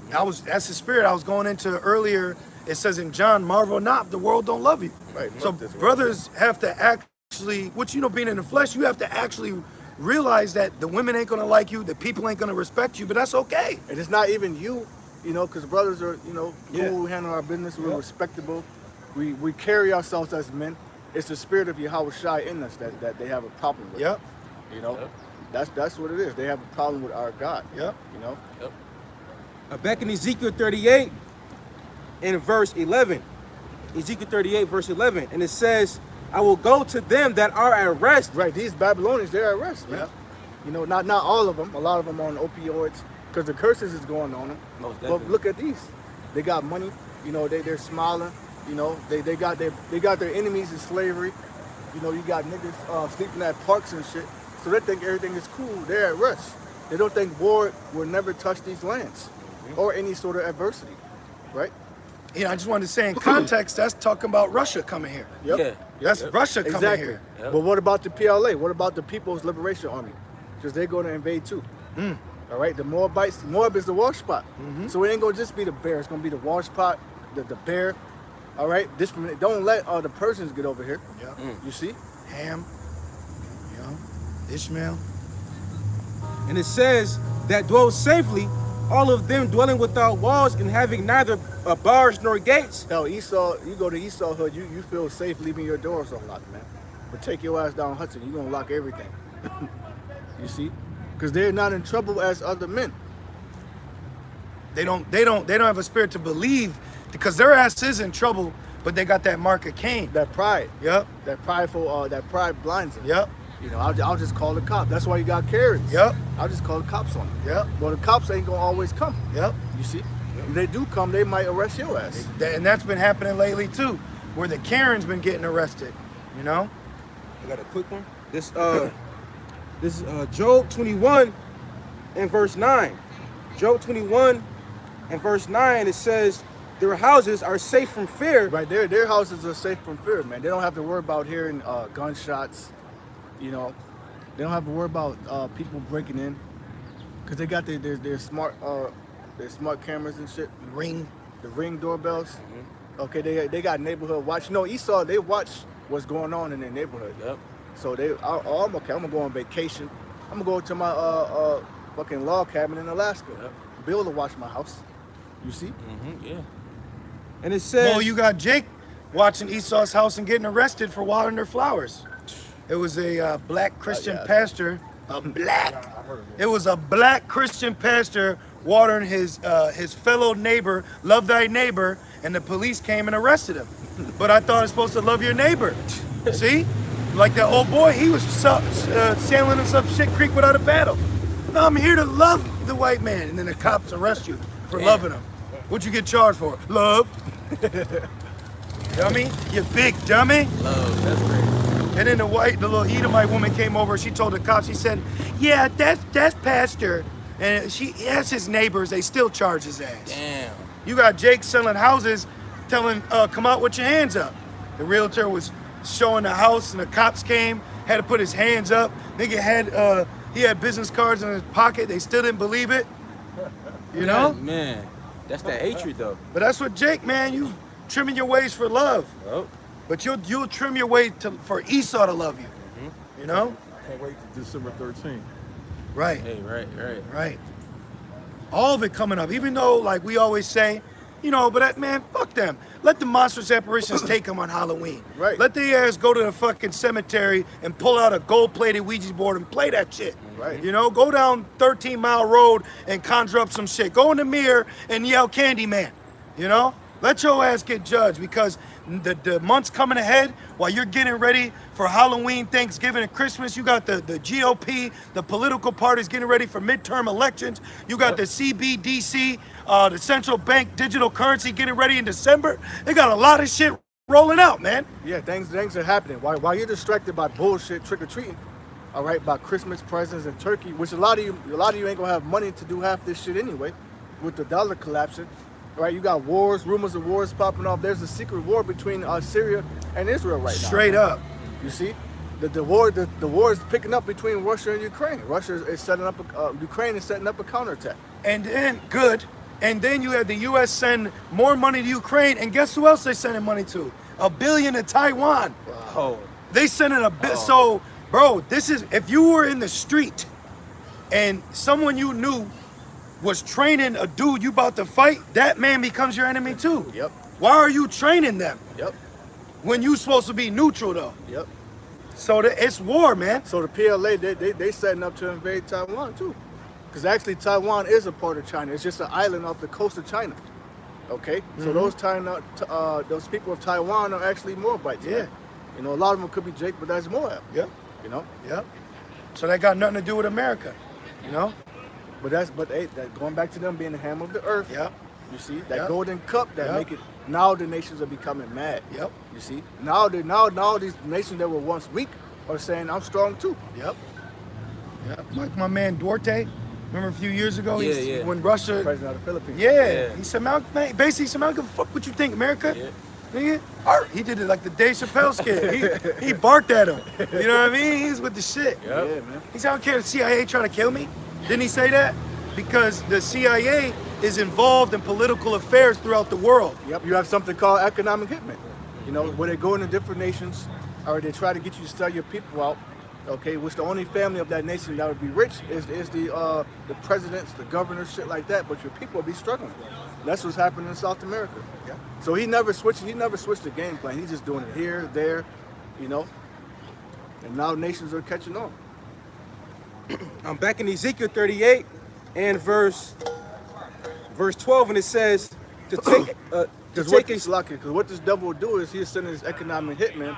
That's the spirit I was going into earlier. It says in John, marvel not if the world don't love you. Right, So fuck this world. brothers have to actually, being in the flesh, you have to actually realize that the women ain't gonna like you, the people ain't gonna respect you, but that's okay. And it's not even you, you know, because brothers are, you know, cool, Yeah. we handle our business, we're Yep. respectable, we carry ourselves as men. It's the spirit of Yahweh Shai in us that they have a problem with. Yep. You know, that's what it is. They have a problem with our God. Yep. You know, Back in Ezekiel 38, in verse 11, Ezekiel 38, verse 11, and it says, I will go to them that are at rest. right? These Babylonians, they're at rest, man. Yep. You know, not all of them. A lot of them on opioids because the curses is going on them. Most But definitely. look at these. They got money. You know, they're smiling. You know, they got their enemies in slavery. You know, you got niggas sleeping at parks and shit. So they think everything is cool. They're at rest. They don't think war will never touch these lands or any sort of adversity, right? I just wanted to say in context, that's talking about Russia coming here. Yep. Yeah. That's Russia coming Exactly. here. Yep. But what about the PLA? What about the People's Liberation Army? Because they're going to invade too. All right, the Moabites. Moab is the wash spot. So it ain't gonna just be the bear. It's gonna be the wash spot, the bear. All right, don't let the Persians get over here. Yep. You see? Ham, Ishmael. And it says that dwell safely, all of them dwelling without walls and having neither bars nor gates. Hell, Esau. You go to Esau hood, you feel safe leaving your doors unlocked, man. But take your ass down Hudson, you gonna lock everything. You see? Because they're not in trouble as other men. They don't have a spirit to believe because their ass is in trouble, but they got that mark of Cain. That pride. Yep. That pride blinds them. Yep. You know, I'll just call the cops. That's why you got Karens. Yep. I'll just call the cops on them. Yep. Well, the cops ain't gonna always come. Yep. You see? If they do come, they might arrest your ass. And that's been happening lately too, where the Karen's been getting arrested. You know? I got a quick one. This is Job 21 and verse 9. Job 21 and verse 9, it says, their houses are safe from fear. Right, their houses are safe from fear, man. They don't have to worry about hearing gunshots. You know, they don't have to worry about people breaking in, cause they got their smart cameras and shit. The ring doorbells. Okay, they got neighborhood watch. No, Esau, they watch what's going on in their neighborhood. Yep. So I'm okay. I'm gonna go on vacation. I'm gonna go to my fucking log cabin in Alaska. Yep. Bill to watch my house. You see? Yeah. And it says, Well, you got Jake watching Esau's house and getting arrested for watering their flowers. It was a black Christian yeah. pastor. It was a black Christian pastor watering his fellow neighbor, love thy neighbor, and the police came and arrested him. but I thought it's supposed to love your neighbor. See? Like that old boy, he was sailing in some shit creek without a paddle. No, I'm here to love the white man. And then the cops arrest you for loving him. What'd you get charged for? Love. Dummy, you big dummy. Love, that's great. And then the little Edomite woman came over. She told the cops, she said, yeah, that's Pastor. And that's his neighbors. They still charge his ass. Damn. You got Jake selling houses, telling, come out with your hands up. The realtor was showing the house and the cops came, had to put his hands up. Nigga he had business cards in his pocket. They still didn't believe it. You know? Man, that's that hatred though. But that's what Jake, man, you trimming your ways for love. Oh. But you'll trim your way for Esau to love you. You know? Can't wait to December 13th. Right. Hey, Right. All of it coming up. Even though, like we always say, you know, but man, fuck them. Let the monstrous apparitions take them on Halloween. Right. Let the ass go to the fucking cemetery and pull out a gold-plated Ouija board and play that shit. Right. You know, go down 13 Mile Road and conjure up some shit. Go in the mirror and yell Candyman. You know? Let your ass get judged, because the months coming ahead, while you're getting ready for Halloween, Thanksgiving, and Christmas, you got the GOP, the political parties getting ready for midterm elections. You got the CBDC, the central bank digital currency getting ready in December. They got a lot of shit rolling out, man. Yeah, things are happening. While you're distracted by bullshit trick-or-treating, all right, by Christmas presents and turkey, which a lot of you ain't gonna have money to do half this shit anyway, with the dollar collapsing. Right, you got wars, rumors of wars popping off. There's a secret war between Syria and Israel right now. Straight up. You see, the war is picking up between Russia and Ukraine. Russia is setting up Ukraine is setting up a counterattack. And then And then you have the U.S. send more money to Ukraine, and guess who else they sending money to? $1 billion to Taiwan. Oh. They sending a bit. So, bro, this is, if you were in the street and someone you knew was training a dude you about to fight, that man becomes your enemy too. Yep. Why are you training them? Yep. When you supposed to be neutral though. Yep. So it's war, man. So the PLA, they setting up to invade Taiwan too. Because actually Taiwan is a part of China. It's just an island off the coast of China. Okay? So those people of Taiwan are actually Moabites. Yeah. Man. You know, a lot of them could be Jake, but that's Moab. Yep. You know? Yep. So that got nothing to do with America. You know? But that going back to them being the ham of the earth. Yep. You see that Yep. golden cup that Yep. make it. Now the nations are becoming mad. Yep. You see now these nations that were once weak are saying I'm strong too. Yep. Yep. Like my man Duarte. Remember a few years ago? Yeah. When Russia. President of the Philippines. Yeah. He said, man, basically, he said, man, I don't give a fuck what you think, America. Yeah. Nigga, he did it like the Dave Chappelle skit. He barked at him. You know what I mean? He's with the shit. Yeah, man. He said, I don't care if the CIA trying to kill me. Didn't he say that? Because the CIA is involved in political affairs throughout the world. Yep. You have something called economic hitmen. You know, where they go into different nations, or they try to get you to sell your people out. Okay, which the only family of that nation that would be rich is the presidents, the governors, shit like that. But your people will be struggling. That's what's happening in South America. Yeah. So he never switched the game plan. He's just doing it here, there, you know. And now nations are catching on. I'm back in Ezekiel 38 and verse 12, and it says to take Because what this devil will do is he'll send his economic hitman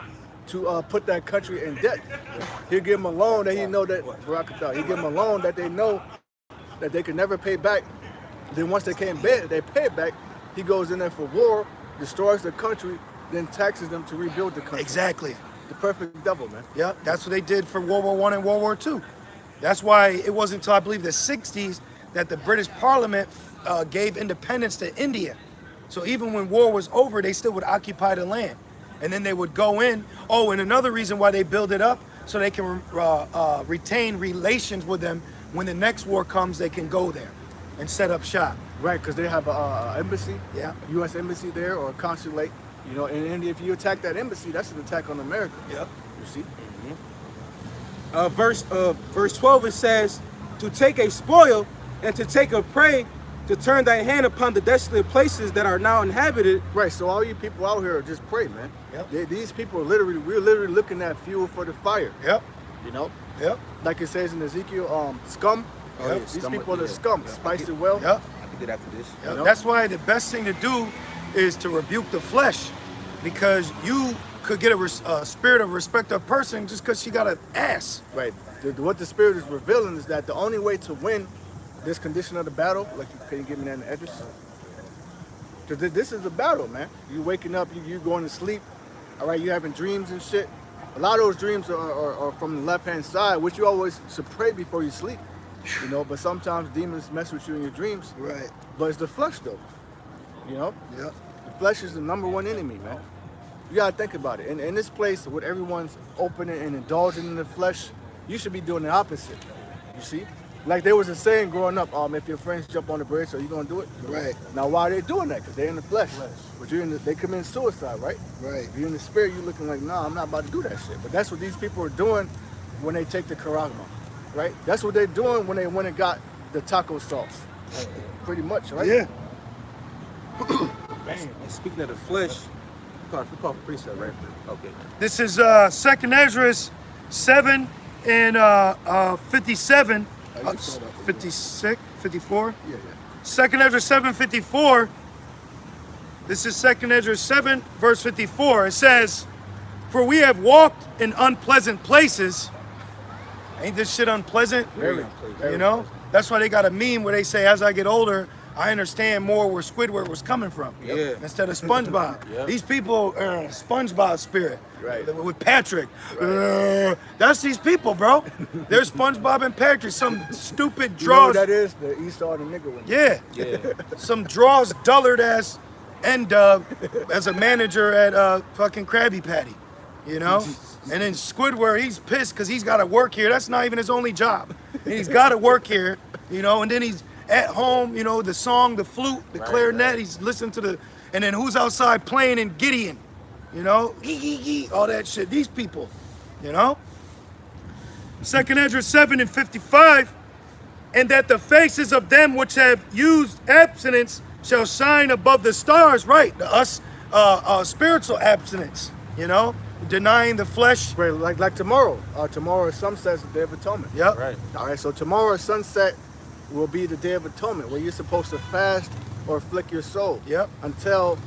to put that country in debt. He'll give them a loan that he know that he'll give them a loan that they know that they can never pay back. Then once they pay it back, he goes in there for war, destroys the country, then taxes them to rebuild the country. Exactly. The perfect devil, man. Yeah, that's what they did for World War I and World War II. That's why it wasn't until I believe the 60s that the British Parliament gave independence to India. So even when war was over, they still would occupy the land. And then they would go in. Oh, and another reason why they build it up, so they can retain relations with them. When the next war comes, they can go there and set up shop. Right, because they have an embassy, Yeah. U.S. embassy there, or a consulate. You know, and India, if you attack that embassy, that's an attack on America. Yep. You see? verse 12, it says to take a spoil and to take a prey, to turn thy hand upon the desolate places that are now inhabited. Right, so all you people out here just pray, man. Yep. These people are we're literally looking at fuel for the fire. Yep. You know? Yep. Like it says in Ezekiel, scum. Oh, yeah, These scum, people are the yeah. scum, Yeah. spiced it well. Yep. I can do that after this. Yep. know? That's why the best thing to do is to rebuke the flesh. because you could get a spirit of respect of person just because she got an ass. Right. What the spirit is revealing is that the only way to win this condition of the battle, like can you give me that in the address? Because this is a battle, man. You waking up, you going to sleep, all right, you having dreams and shit. A lot of those dreams are from the left-hand side, which you always should pray before you sleep. You know, but sometimes demons mess with you in your dreams. Right. But it's the flesh, though. You know? Yep. The flesh is the #1 enemy, man. You gotta think about it. In this place, where everyone's opening and indulging in the flesh, you should be doing the opposite. You see? Like there was a saying growing up, if your friends jump on the bridge, are you gonna do it? Right. Now, why are they doing that? Because they're in the flesh. But they commit suicide, right? Right. If you're in the spirit, you're looking like, nah, I'm not about to do that shit. But that's what these people are doing when they take the karagma, right? That's what they're doing when they went and got the taco sauce. Pretty much, right? Yeah. And speaking of the flesh, we call for precept, right? Okay. This is 2nd Ezra 7 and 57. 56, 54. Yeah. 2nd Ezra 7:54. This is 2nd Ezra 7, verse 54. It says, "For we have walked in unpleasant places." Ain't this shit unpleasant? Very You know? That's why they got a meme where they say, as I get older, I understand more where Squidward was coming from. Yeah. Instead of SpongeBob. Yep. These people are in a SpongeBob spirit. Right. With Patrick. That's these people, bro. They're SpongeBob and Patrick. Some stupid You know what draws. that is? The Esau and the nigga one. Yeah. Yeah. Some draws dullard ass N-Dub as a manager at fucking Krabby Patty. You know? And then Squidward, he's pissed because he's got to work here. That's not even his only job. And he's got to work here, you know, and then he's at home, you know, the song, the flute, the clarinet, he's listening to the, and then who's outside playing in Gideon, you know, all that shit. These people, you know. 2nd Ezra 7 and 55, and that the faces of them which have used abstinence shall shine above the stars, right? Us spiritual abstinence, you know, denying the flesh. Right, like tomorrow. Tomorrow is sunset, the Day of Atonement. Yep. Right. All right, so tomorrow sunset will be the Day of Atonement, where you're supposed to fast or afflict your soul. Yep. Until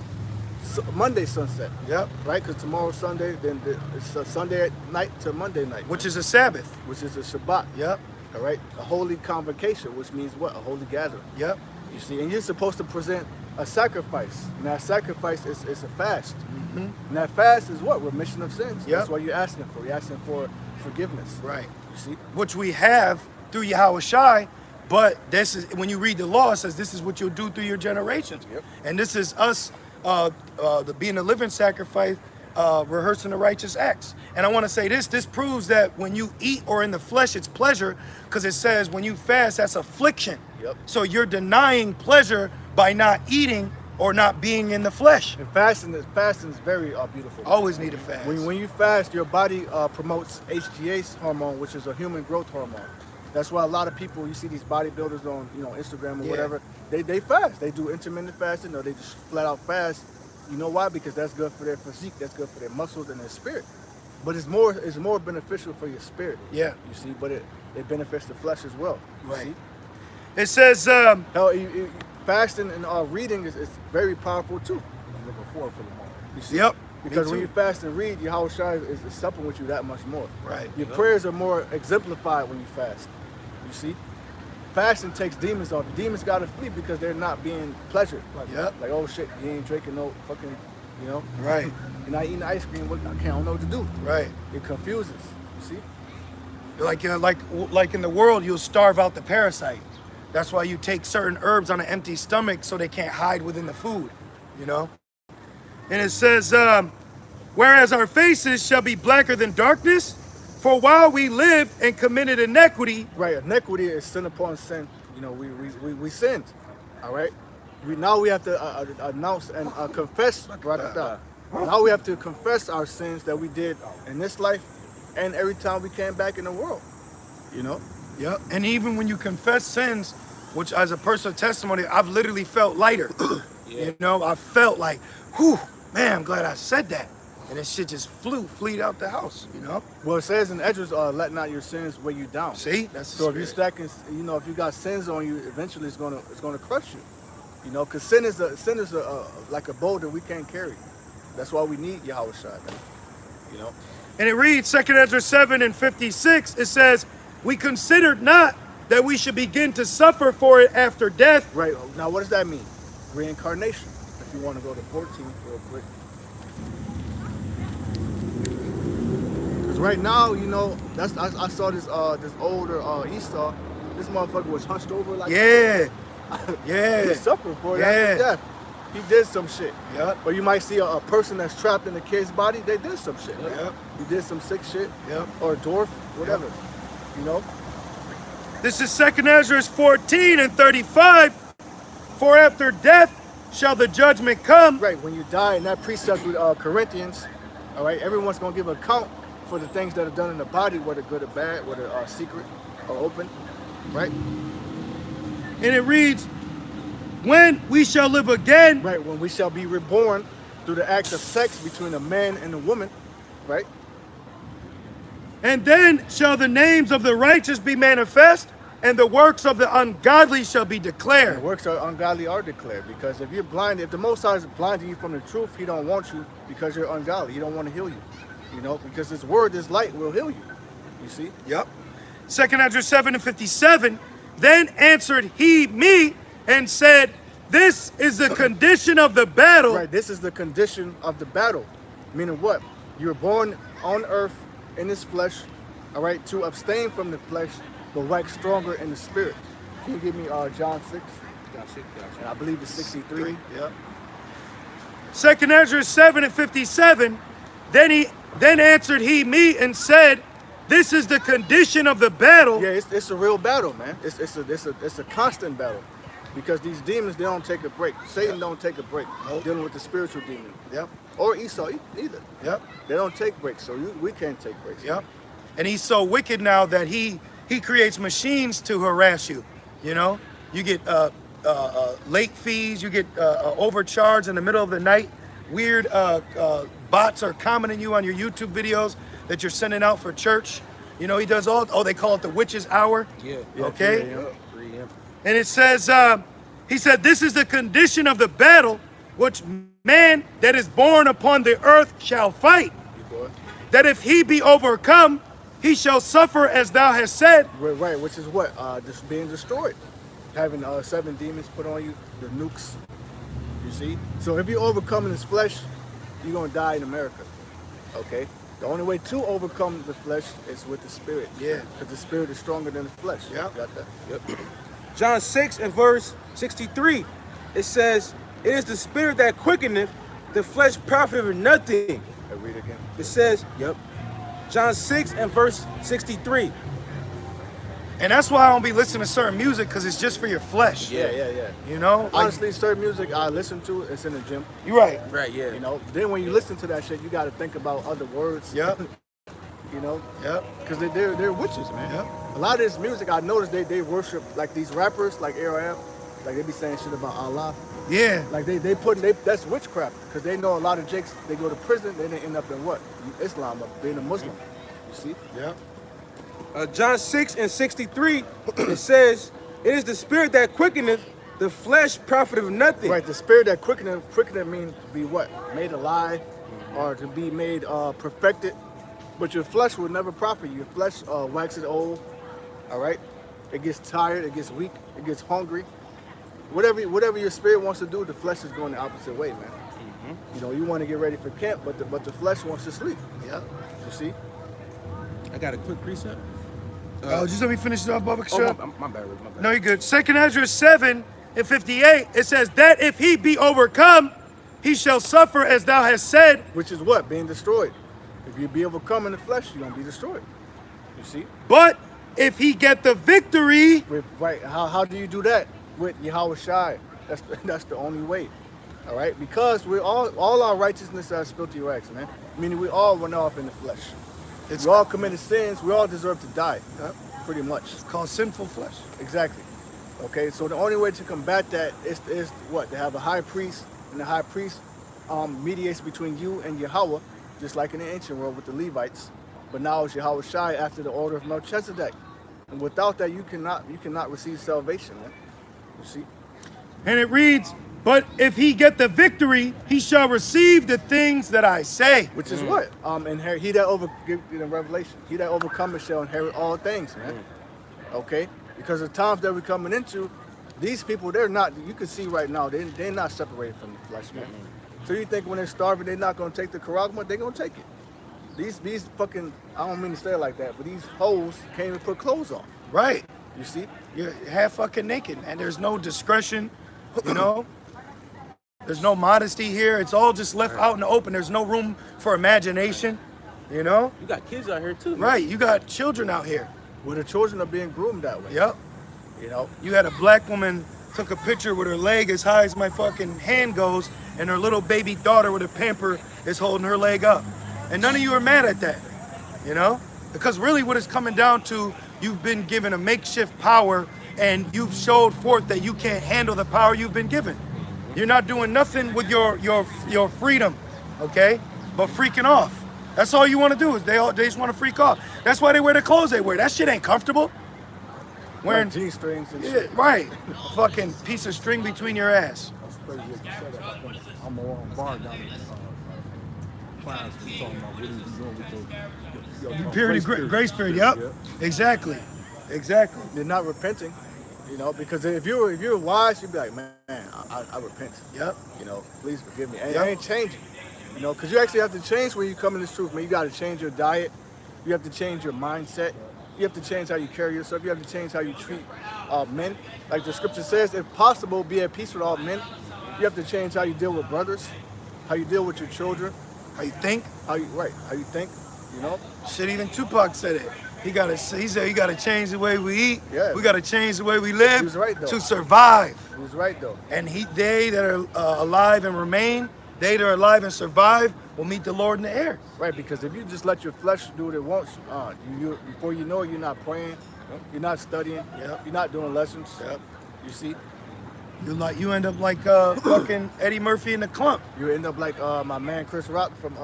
Monday sunset. Yep. Right, because tomorrow's Sunday, then it's Sunday at night to Monday night, Which is a Sabbath. which is a Shabbat. Yep. All right, a holy convocation, which means what? A holy gathering. Yep. You see, and you're supposed to present a sacrifice. And that sacrifice is a fast. Mm-hmm. And that fast is what? Remission of sins. Yep. That's what you're asking for. You're asking for forgiveness. Right. You see? Which we have through Yahweh Shai, but this is when you read the law, it says this is what you'll do through your generations. Yep. And this is us being a living sacrifice, rehearsing the righteous acts. And I want to say this proves that when you eat or in the flesh, it's pleasure, because it says when you fast, that's affliction. Yep. So you're denying pleasure by not eating or not being in the flesh. And fasting is very beautiful. Always need to fast. When you fast, your body promotes HGH hormone, which is a human growth hormone. That's why a lot of people, you see these bodybuilders on Instagram or Yeah. whatever, they fast. They do intermittent fasting, or they just flat out fast. You know why? Because that's good for their physique, that's good for their muscles and their spirit. But it's more beneficial for your spirit. Yeah. You see, but it benefits the flesh as well. You Right. see? It says, Hell, fasting and reading is very powerful too. I'm looking forward for tomorrow. You see? yep. Because me when too. you fast and read, Yahweh Shai is supping with you that much more. Right. Your prayers are more exemplified when you fast. You see? Fasting takes demons off. The demons gotta flee because they're not being pleasured. Yep. Like, oh shit, you ain't drinking no fucking, Right. You're not eating ice cream. I don't know what to do. Right. It confuses. You see? Like in the world, you'll starve out the parasite. That's why you take certain herbs on an empty stomach so they can't hide within the food, you know? And it says, whereas our faces shall be blacker than darkness, for while we lived and committed iniquity. Right. Iniquity is sin upon sin. We sinned. All right. Now we have to announce and confess. Now we have to confess our sins that we did in this life, and every time we came back in the world. You know. Yep. And even when you confess sins, which as a personal testimony, I've literally felt lighter. You know, I felt like, whew, man, I'm glad I said that. And this shit just fleed out the house, you know? Well, it says in Esdras, let not your sins weigh you down. See? That's the So if you're spirit. stacking, if you got sins on you, eventually it's gonna crush you. Because sin is like a boulder we can't carry. That's why we need Yahweh Shai, man. You know? And it reads, 2 Ezra 7:56, it says, we considered not that we should begin to suffer for it after death. Right. Now, what does that mean? Reincarnation. If you want to go to 14 real quick. Because right now, you know, I saw this older Esau. This motherfucker was hunched over like Yeah. Yeah. He's suffering for it Yeah. after death. He did some shit. Yep. Or you might see a person that's trapped in a kid's body. They did some shit. Right? Yep. He did some sick shit. Yep. Or a dwarf, whatever. Yep. You know. This is 2 Ezra 14:35. For after death shall the judgment come. Right. When you die, and that precept with Corinthians, all right, everyone's gonna give an account for the things that are done in the body, whether good or bad, whether secret or open. Right. And it reads, when we shall live again. Right. When we shall be reborn through the act of sex between a man and a woman. Right. And then shall the names of the righteous be manifest, and the works of the ungodly shall be The declared. works are ungodly are declared, because if you're blind, if the Most High is blinding you from the truth, He don't want you because you're ungodly. He don't want to heal you, you know, because His word, His light will heal you. You see? Yep. 2 Ezra 7:57. Then answered he me and said, this is the condition of the battle. Right. This is the condition of the battle, meaning what? You're born on earth in this flesh, all right, to abstain from the flesh, but wax stronger in the spirit. Can you give me John 6? And I believe it's 63. Yep. 2 Ezra 7:57. Then answered he me and said, this is the condition of the battle. Yeah, it's a real battle, man. It's a constant battle, because these demons, they don't take a break. Satan don't take a break. Nope. Dealing with the spiritual demon. Yep. Or Esau either. Yep. They don't take breaks, so we can't take breaks. Yep. And he's so wicked now that he creates machines to harass you. You know, you get late fees, you get overcharged in the middle of the night. Weird bots are commenting you on your YouTube videos that you're sending out for church. You know, he does they call it the witch's hour. Yeah. Okay. 3 a.m. 3 a.m. And it says, he said, this is the condition of the battle which man that is born upon the earth shall fight. You go. That if he be overcome, he shall suffer as thou hast said. Right, which is what? Just being destroyed. Having 7 demons put on you, the nukes. You see? So if you overcome in this flesh, you're going to die in America. Okay? The only way to overcome the flesh is with the spirit. Yeah. Because the spirit is stronger than the flesh. Yeah. Got that? Yep. John 6 and verse 63, it says, it is the spirit that quickeneth, the flesh profiteth nothing. I read again. It says, John 6 and verse 63. And that's why I don't be listening to certain music, because it's just for your flesh. Yeah. You know? Like, Honestly, certain music I listen to, it's in the gym. you're right. Right, yeah. You know, then when you listen to that shit, you got to think about other words. Yep. You know, Yep. because they're witches, man. Yep. A lot of this music, I noticed they worship, like these rappers, like Arab, like they be saying shit about Allah. Yeah. Like that's witchcraft, because they know a lot of jakes, they go to prison, then they end up in what? Islam, being a Muslim. You see? Yep. John 6 and 63, it says, it is the spirit that quickeneth, the flesh profiteth nothing. Right, the spirit that quickeneth means to be what? Made alive, or to be made perfected. But your flesh will never profit you. Your flesh waxes old, all right? It gets tired, it gets weak, it gets hungry. Whatever your spirit wants to do, the flesh is going the opposite way, man. You know, you want to get ready for camp, but the flesh wants to sleep. Yep. You see? I got a quick precept. Just let me finish it off, Bubba. Oh, my bad, Rick, my bad. No, you're good. 2 Ezra 7 and 58, it says, that if he be overcome, he shall suffer as thou hast said. Which is what? Being destroyed. If you be overcome in the flesh, you're going to be destroyed. You see? But if he get the victory, Right. How do you do that? With Yahweh Shai. That's the only way. All right? Because we're all our righteousness as filthy rags, man. Meaning we all went off in the flesh. We all committed sins. We all deserve to die. Pretty much. it's called sinful flesh. Exactly. Okay, so the only way to combat that is what? To have a high priest, and the high priest mediates between you and Yahweh, just like in the ancient world with the Levites. But now it's Yahweh Shai after the order of Melchizedek. And without that, you cannot receive salvation, man. You see? And it reads, But if he get the victory, he shall receive the things that I say. Which is what? Inherit. He that in Revelation, he that overcometh shall inherit all things, man. Okay? Because the times that we're coming into, these people, they're not, you can see right now, they're not separated from the flesh, man. So you think when they're starving, they're not going to take the charagma? They're going to take it. These fucking, I don't mean to say it like that, but these hoes can't even put clothes on. Right. You see? You're half fucking naked, man. There's no discretion, you know? There's no modesty here. It's all just left out in the open. There's no room for imagination, you know? You got kids out here too. Man. Right. You got children out here. Well, the children are being groomed that way. Yep. You know? You had a black woman took a picture with her leg as high as my fucking hand goes, and her little baby daughter with a pamper is holding her leg up. And none of you are mad at that, you know? Because really what it's coming down to, you've been given a makeshift power and you've showed forth that you can't handle the power you've been given. You're not doing nothing with your freedom, okay? But freaking off. That's all you want to do is they just want to freak off. That's why they wear the clothes they wear. That shit ain't comfortable. Wearing G strings and yeah, shit. right. A fucking piece of string between your ass. That's crazy that you said that. I'm on bar down in class. We're talking about what he's doing with the Grace period. Yep. Yeah. Exactly. Exactly. They're not repenting, you know, because if you're wise, you'd be like, man, I repent. Yep. You know, please forgive me. And Yep. it ain't changing. You know, because you actually have to change when you come in this truth, man. You got to change your diet. You have to change your mindset. You have to change how you carry yourself. You have to change how you treat men. Like the scripture says, if possible, be at peace with all men. You have to change how you deal with brothers, how you deal with your children, How you think? how you think, you know? Shit, even Tupac said it. He said you gotta change the way we eat. Yeah. We gotta change the way we live He was right, though. to survive. He was right, though. And they that are alive and remain, they that are alive and survive, will meet the Lord in the air. Right, because if you just let your flesh do what it wants, you before you know it, you're not praying, you're not studying, Yep. you're not doing lessons. Yep. You see, You end up like fucking Eddie Murphy in the clump. you end up like my man Chris Rock from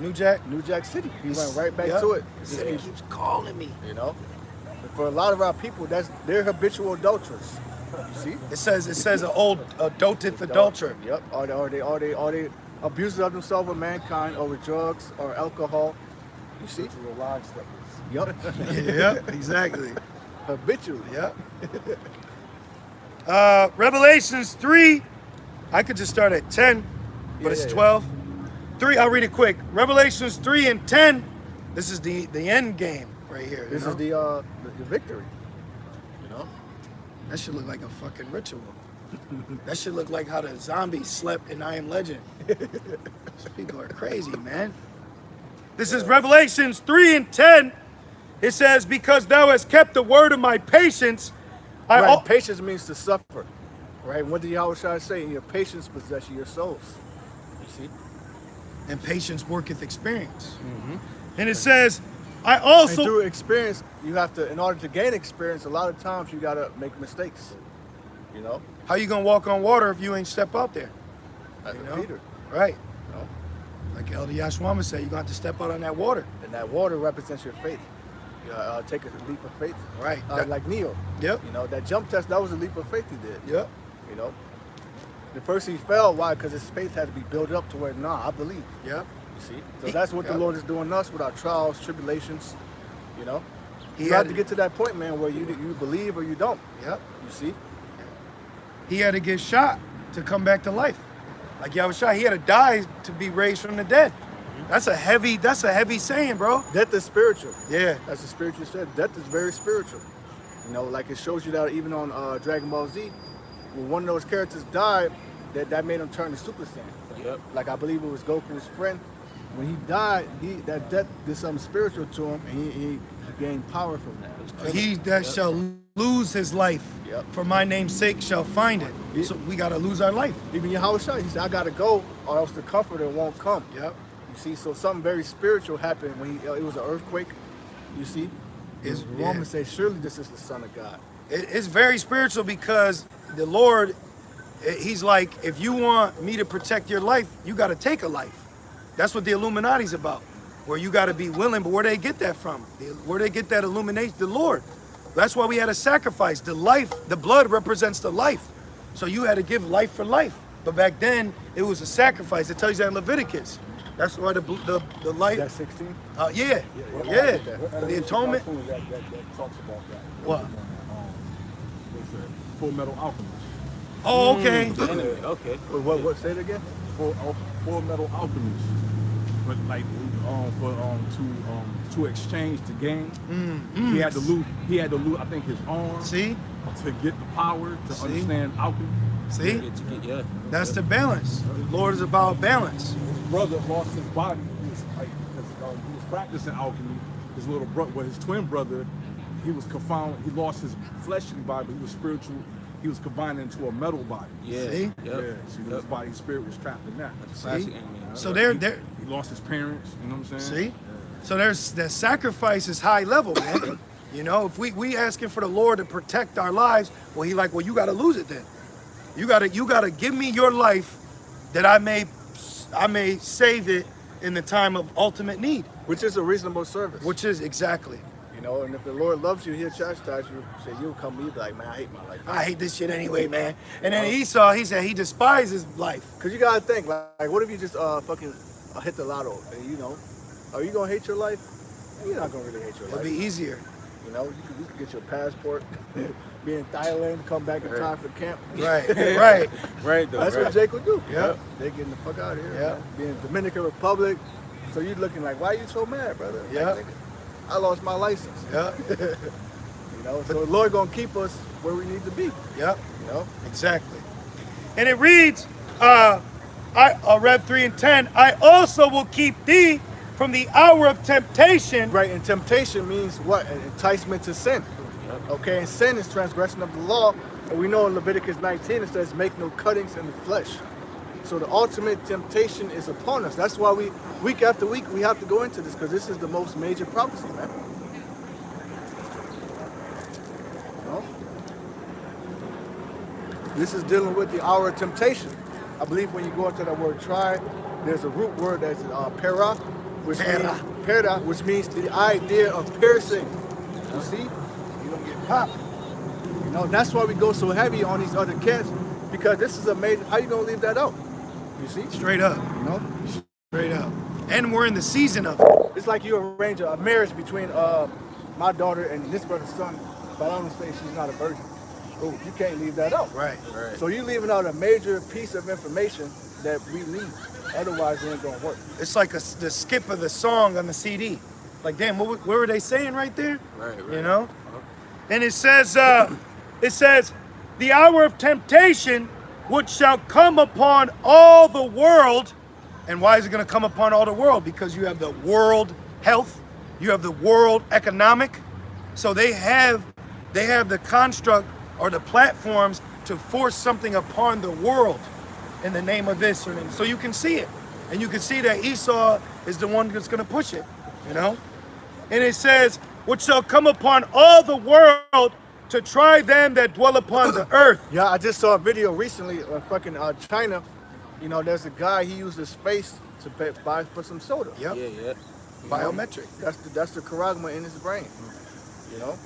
New Jack. New Jack City. He went right back Yep. to it. He said he keeps calling me. You know, but for a lot of our people, they're habitual adulterers. You see, It says an old adulteth adulterer. Yep. Are they abusers of themselves with mankind or with drugs or alcohol? You see, Habitual line steppers. yep, Yeah, exactly. habitually. Yep. Revelations 3. I could just start at 10, but it's Yeah. 12. 3, I'll read it quick. Revelations 3 and 10. This is the end game right here. This you is know? the victory. You know. That should look like a fucking ritual. That should look like how the zombies slept in I Am Legend. These people are crazy, man. This is Revelations 3 and 10. It says, because thou hast kept the word of my patience. Right, patience means to suffer. Right? What did Yahweh say? In your patience possess your souls. You see? And patience worketh experience. And it says, I also... And through experience, you have to, in order to gain experience, a lot of times you gotta make mistakes. You know? How you gonna walk on water if you ain't step out there? As You a know? Peter. Right. You know? Like Elder Yashwama said, you're gonna have to step out on that water. And that water represents your faith. Take a leap of faith. Right. Like Neo. Yep. You know, that jump test, that was a leap of faith he did. Yep. You know? The first he fell, why? Because his faith had to be built up to where, I believe. Yep. You see? So that's what the Yep. Lord is doing us with our trials, tribulations, you know? He You had have to get to that point, man, where you believe or you don't. Yep. You see? He had to get shot to come back to life. Like Yahweh Shai, he had to die to be raised from the dead. That's a heavy saying, bro. Death is spiritual. Yeah. That's the spiritual said. Death is very spiritual. You know, like it shows you that even on Dragon Ball Z, when one of those characters died, that made him turn to Super Saiyan. Yep. Like I believe it was Goku's friend. When he died, that death did something spiritual to him, and he gained power from that. He that shall lose his life Yep. for my name's sake shall find it. Yeah. So we gotta lose our life. Even Yahweh Shai, he said, I gotta go, or else the comforter won't come. Yep. You see, so something very spiritual happened when it was an earthquake. You see, Romans say, surely this is the Son of God. It's very spiritual because the Lord, he's like, if you want me to protect your life, you got to take a life. That's what the Illuminati's about, where you got to be willing. But where they get that from? Where they get that illumination? The Lord. That's why we had a sacrifice. The life, the blood represents the life. So you had to give life for life. But back then, it was a sacrifice. It tells you that in Leviticus. That's why the life. That's 16. Yeah. The atonement. That talks about that. What? What's that? Full Metal Alchemist. Oh, okay. Okay. What? Say it again. Full Metal Alchemist. But like to exchange the game, he had to lose. I think his arm. See? To get the power to understand alchemy. See? Yeah. That's the balance. The Lord is about balance. His brother lost his body. He was like, because he was practicing alchemy. His little brother, well, his twin brother, he was confounded. He lost his fleshly body, but he was spiritual. He was combined into a metal body. Yeah. See? Yep. Yeah. So his body, his spirit was trapped in that. Classic anime. So there. He lost his parents. You know what I'm saying? See? So there's that sacrifice is high level, man. You know, if we asking for the Lord to protect our lives, well, you got to lose it then. You got to give me your life that I may save it in the time of ultimate need. Which is a reasonable service. Which is exactly. You know, and if the Lord loves you, he'll chastise you. Say you'll come to you, be like, man, I hate my life. I hate this shit anyway, man. And then Esau, he said he despises life. Cause you gotta think, like what if you just fucking hit the lotto? And you know, are you gonna hate your life? You're not gonna really hate your It'll life. be easier. You know, you could get your passport, be in Thailand, come back in time for camp. Right. Right, though. That's what Jake would do. Yeah. They getting the fuck out of here. Yeah. Man. Be in Dominican Republic. So you looking like, why are you so mad, brother? Yeah. Like, nigga, I lost my license. Yeah. You know, so the Lord gonna keep us where we need to be. Yep. You know. Exactly. And it reads, Rev 3 and 10, I also will keep thee from the hour of temptation. Right, and temptation means what? An enticement to sin. Okay, and sin is transgression of the law. And we know in Leviticus 19 it says, make no cuttings in the flesh. So the ultimate temptation is upon us. That's why we, week after week, we have to go into this, because this is the most major prophecy, man. You know? This is dealing with the hour of temptation. I believe when you go into that word try, there's a root word that's para, which means the idea of piercing. You see? You don't get popped. You know, that's why we go so heavy on these other cats, because this is a major, how you gonna leave that out? You see? Straight up. You know? Straight up. And we're in the season of it. It's like you arrange a marriage between my daughter and this brother's son, but I don't say she's not a virgin. Oh, you can't leave that out. Right. So you're leaving out a major piece of information that we need. Otherwise, it ain't gonna work. It's like the skip of the song on the CD. Like, damn, what were they saying right there? Right. You know? And it says, the hour of temptation which shall come upon all the world. And why is it going to come upon all the world? Because you have the world health, you have the world economic. So they have the construct or the platforms to force something upon the world in the name of this. So you can see it. And you can see that Esau is the one that's going to push it, you know? And it says, which shall come upon all the world to try them that dwell upon the earth. Yeah, I just saw a video recently of fucking China. You know, there's a guy, he used his face to buy for some soda. Yep. Yeah. Biometric. That's the charagma in his brain. You know?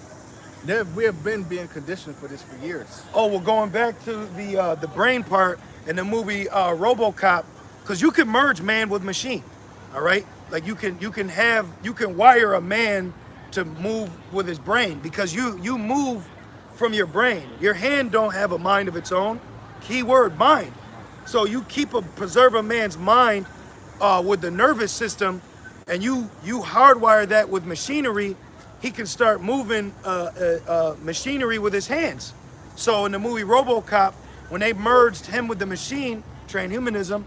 We have been being conditioned for this for years. Oh, well, going back to the brain part in the movie RoboCop, because you can merge man with machine, all right? Like you can wire a man to move with his brain, because you move from your brain. Your hand don't have a mind of its own. Keyword mind. So you preserve a man's mind with the nervous system, and you hardwire that with machinery. He can start moving machinery with his hands. So in the movie RoboCop, when they merged him with the machine, transhumanism,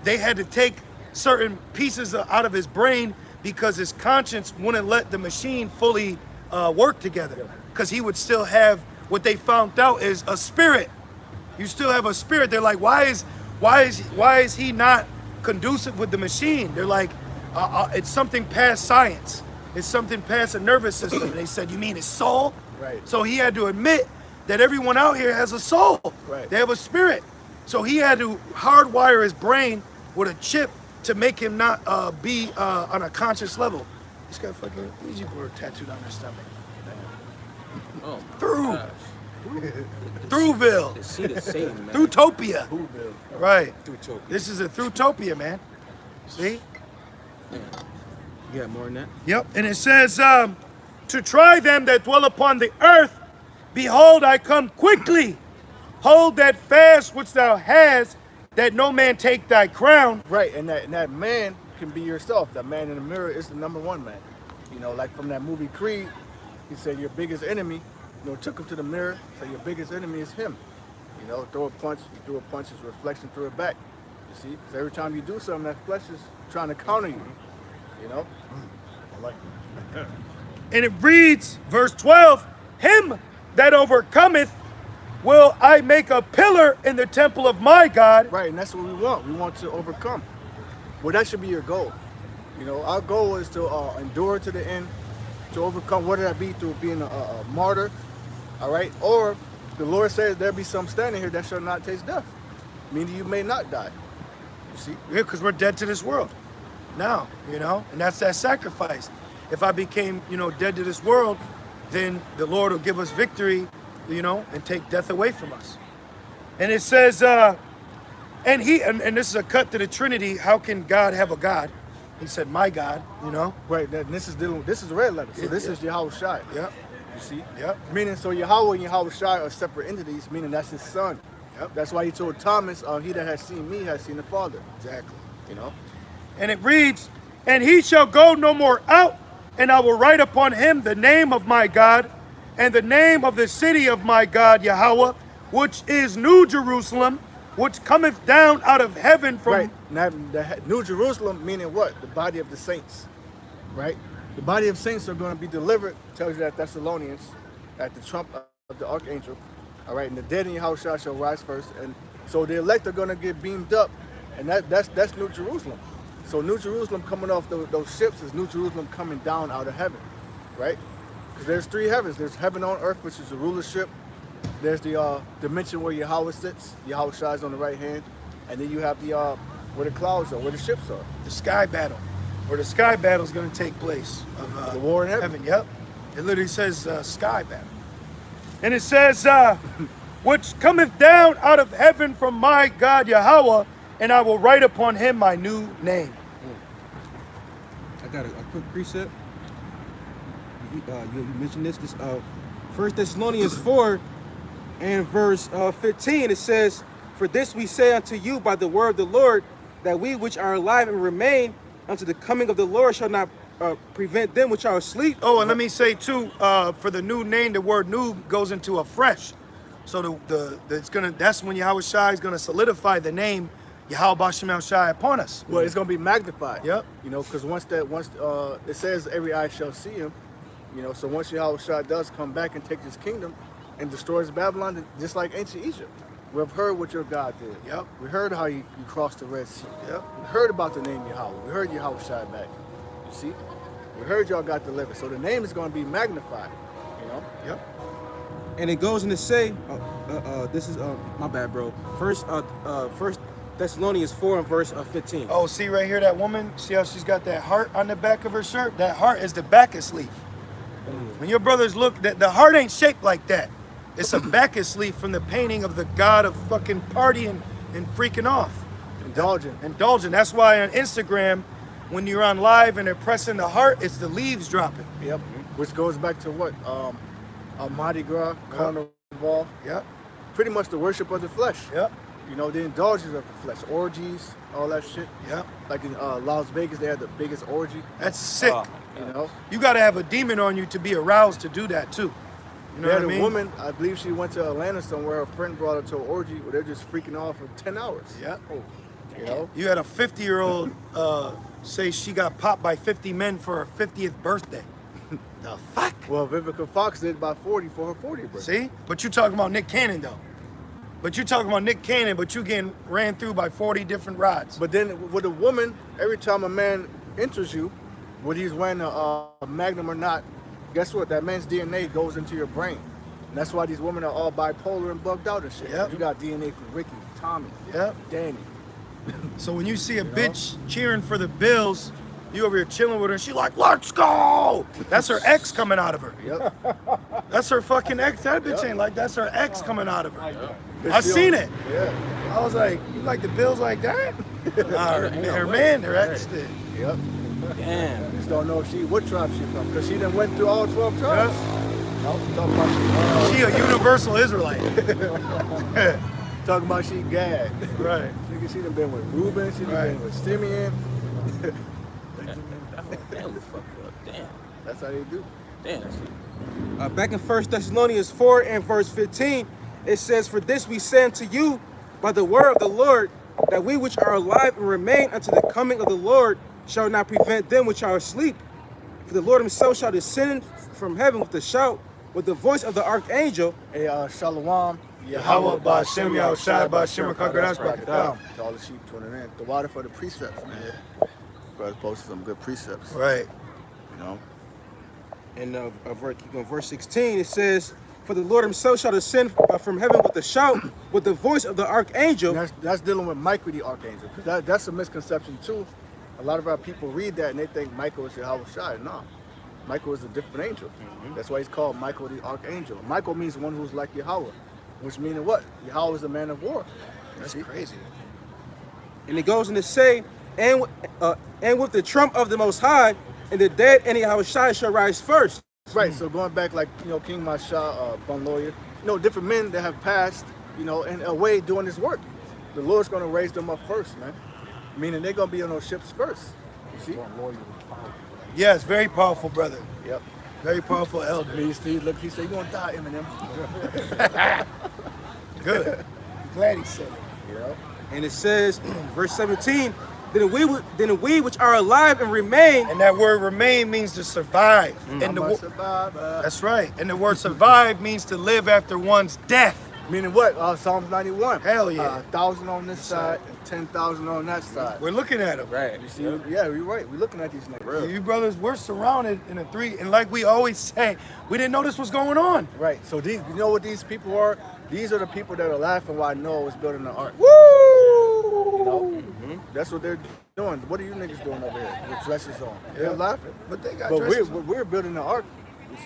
they had to take certain pieces out of his brain because his conscience wouldn't let the machine fully work together. Because he would still have what they found out is a spirit. You still have a spirit. They're like, why is he not conducive with the machine? They're like, it's something past science. It's something past a nervous system. And they said, you mean his soul? Right. So he had to admit that everyone out here has a soul. Right. They have a spirit. So he had to hardwire his brain with a chip to make him not be on a conscious level. He's got fucking Ouija board tattooed on his stomach. Oh, Through. gosh. Throughville. The seed of Satan, man. Throughtopia. Whoville. Right. Through This is a Throughtopia, man. See? You got more than that? Yep. And it says, to try them that dwell upon the earth, behold, I come quickly. Hold that fast which thou hast, that no man take thy crown. Right, and that man can be yourself. That man in the mirror is the number one man. You know, like from that movie Creed, he said your biggest enemy, you know, took him to the mirror, said your biggest enemy is him. You know, throw a punch, you throw a punch, his reflection through it back. You see? So every time you do something, that flesh is trying to counter you. You know? I like that. And it reads, verse 12, him that overcometh will I make a pillar in the temple of my God. Right, and that's what we want. We want to overcome. Well, that should be your goal. You know, our goal is to endure to the end, to overcome, whether that be through being a martyr, all right? Or the Lord says there be some standing here that shall not taste death, meaning you may not die. You see? Yeah, because we're dead to this world now, you know, and that's that sacrifice. If I became, you know, dead to this world, then the Lord will give us victory, you know, and take death away from us. And it says, and this is a cut to the Trinity. How can God have a God? He said, my God, you know. Right, this is the red letter. So this is Yahweh Shai. Yep. You see? Yep. Meaning, so Yahweh and Yahweh Shai are separate entities, meaning that's his son. Yep. That's why he told Thomas, he that has seen me has seen the Father. Exactly. You know? And it reads, and he shall go no more out, and I will write upon him the name of my God, and the name of the city of my God, Yahweh, which is New Jerusalem, which cometh down out of heaven from... Right. Now, the New Jerusalem, meaning what? The body of the saints. Right? The body of saints are going to be delivered, tells you that Thessalonians, at the trump of the archangel. All right, and the dead in Yahweh shall rise first. And so the elect are going to get beamed up, and that's New Jerusalem. So New Jerusalem coming off those ships is New Jerusalem coming down out of heaven, right? Because there's three heavens. There's heaven on earth, which is the rulership. There's the dimension where Yahweh sits. Yahweh shines on the right hand. And then you have the where the clouds are, where the ships are. the sky battle, where the sky battle is going to take place. Of, The war in heaven. Yep. It literally says sky battle. And it says, which cometh down out of heaven from my God Yahweh, and I will write upon him my new name. I got a quick precept. You mentioned this 1 Thessalonians 4 and verse 15. It says, for this we say unto you by the word of the Lord, that we which are alive and remain unto the coming of the Lord shall not prevent them which are asleep. Oh, and let me say too, for the new name, the word new goes into a fresh. So that's when Yahweh Shai is gonna solidify the name Yahweh Bashim Shai upon us. Well, it's going to be magnified. Yep. You know, because once it says every eye shall see him, you know, so once Yahweh Shai does come back and take his kingdom and destroys Babylon, just like ancient Egypt. We've heard what your God did. Yep. We heard how you crossed the Red Sea. Yep. We heard about the name Yahweh. We heard Yahweh Shai back. You see? We heard y'all got delivered. So the name is going to be magnified. You know? Yep. And it goes in to say, this is my bad, bro. First Thessalonians 4 and verse 15. Oh, see right here, that woman, see how she's got that heart on the back of her shirt? That heart is the Bacchus leaf. When your brothers look, the heart ain't shaped like that. It's a Bacchus leaf from the painting of the god of fucking partying and freaking off. Indulgent. That's why on Instagram, when you're on live and they're pressing the heart, it's the leaves dropping. Yep. Which goes back to what? Mardi Gras, Carnival. Yep. Pretty much the worship of the flesh. Yep. You know, the indulgence of the flesh. Orgies, all that shit. Yep. Like in Las Vegas, they had the biggest orgy. That's sick. You know? You got to have a demon on you to be aroused to do that too. You know They what had I mean? a woman, I believe she went to Atlanta somewhere, her friend brought her to an orgy where they're just freaking off for 10 hours. Yep. You know? You had a 50-year-old say she got popped by 50 men for her 50th birthday. The fuck? Well, Vivica Fox did by 40 for her 40th birthday. See? But you talking about Nick Cannon though. But you getting ran through by 40 different rods. But then with a woman, every time a man enters you, whether he's wearing a Magnum or not, guess what? That man's DNA goes into your brain. And that's why these women are all bipolar and bugged out and shit. Yep. You got DNA from Ricky, Tommy, Yep. Danny. So when you see a bitch cheering for the Bills You over here chilling with her, and she like, let's go. That's her ex coming out of her. Yep. That's her fucking ex. That bitch Yep. ain't like, that's her ex coming out of her. But I she seen don't- it. Yeah. I was like, you like the Bills like that? Nah, her ex did. Yep. Damn. Just don't know if she what tribe she from, because she done went through all 12 tribes. No, talking about She a universal Israelite. talking about she Gad. Right. She done been with Reuben, she done Right. been with Simeon. That whole family fucked up. Damn. That's how they do. Damn. Back in 1 Thessalonians 4 and verse 15, it says, "For this we say unto you by the word of the Lord, that we which are alive and remain unto the coming of the Lord shall not prevent them which are asleep. For the Lord himself shall descend from heaven with a shout, with the voice of the archangel." Hey, Shalom. Yahweh Ba'Shem Yahushai Ba'Shem HaKadosh Baruch. To all the sheep tuning in. The water for the precepts, man. Brothers posted some good precepts. Right. You know? And verse 16, it says, "For the Lord himself shall descend from heaven with a shout, with the voice of the archangel." And that's dealing with Michael the archangel. Because that's a misconception too. A lot of our people read that and they think Michael is Yahweh Shai. No. Michael is a different angel. That's why he's called Michael the archangel. Michael means one who's like Yahweh. Which meaning what? Yahweh is a man of war. That's crazy. And it goes on to say, and with the trump of the Most High, and the dead and Yahushua shall rise first. Right, so going back like, King Masha, Bun Lawyer, different men that have passed, in a way doing this work. The Lord's going to raise them up first, man. Meaning they're going to be on those ships first. You see? Yes, very powerful, brother. Yep. Very powerful elder. He said, you're going to die, Eminem. Good. Glad he said it. Yeah. And it says, verse 17, then we which are alive and remain. And that word remain means to survive. And I'm the a survivor. that's right. And the word survive means to live after one's death. Meaning what? Psalms 91. Hell yeah. 1,000 on this side and 10,000 on that side. We're looking at them. Right. You see? Yeah, you're right. We're looking at these niggas. You brothers, we're surrounded in a three. And like we always say, we didn't know this was going on. Right. So you know what these people are? These are the people that are laughing while Noah was building the ark. Woo! You know? That's what they're doing. What are you niggas doing over here with dresses on? They're laughing. But they got But dresses we're building the ark.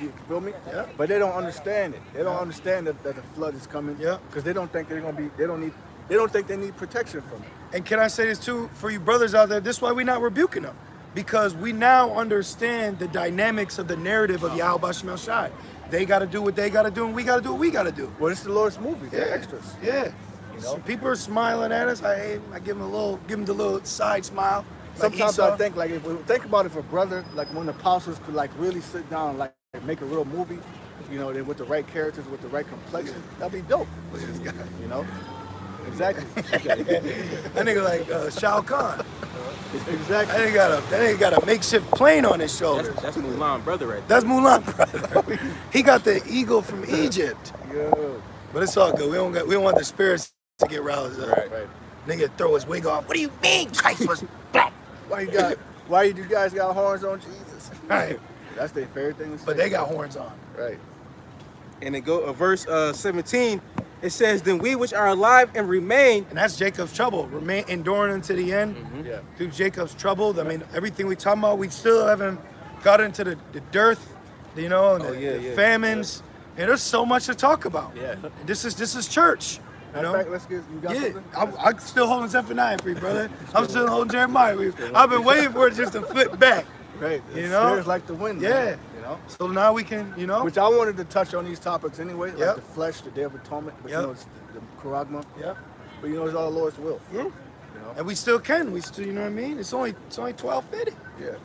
You feel me? Yeah. But they don't understand it. They don't understand that the flood is coming. Yeah. Because they don't think they're gonna be. They don't think they need protection from it. And can I say this too, for you brothers out there, this is why we're not rebuking them. Because we now understand the dynamics of the narrative of Yahweh Ba'Shem Shai. They got to do what they got to do, and we got to do what we got to do. Well, it's the Lord's movie. They're Yeah. extras. Yeah. You know? So people are smiling at us. I give them the little side smile. Like Sometimes Esau. I think think about if a brother, like when the apostles could really sit down and make a real movie, with the right characters, with the right complexion, that'd be dope. Look at this guy. Exactly. That nigga like Shao Kahn. Exactly. That nigga got a makeshift plane on his shoulders. That's Mulan brother right there. That's Mulan, brother. He got the eagle from Egypt. Yo. But it's all good. We don't want the spirits to get roused up. Right. Nigga throw his wig off. What do you mean Christ was black? Why you guys got horns on Jesus? Right. That's their favorite thing to say. But they got horns on. Right. And it go verse 17, it says, "Then we which are alive and remain." And that's Jacob's trouble. Remain enduring unto the end. Yeah. Through Jacob's trouble. I mean, everything we talking about, we still haven't got into the dearth, and the famines. And there's so much to talk about. Yeah. This is church. You Matter know? of fact, you got Yeah, something? I'm still holding Zephaniah for you, brother. I'm still holding Jeremiah. I've been waiting for it just to flip back. Right. You know? Spirits like the wind. Yeah. Man, So now we can, Which I wanted to touch on these topics anyway, like Yep. the flesh, the Day of Atonement, but Yep. it's the Charagma. Yeah. But it's all the Lord's will. Yeah. And we still can. We still, you know what I mean? It's only 12:50. Yeah. You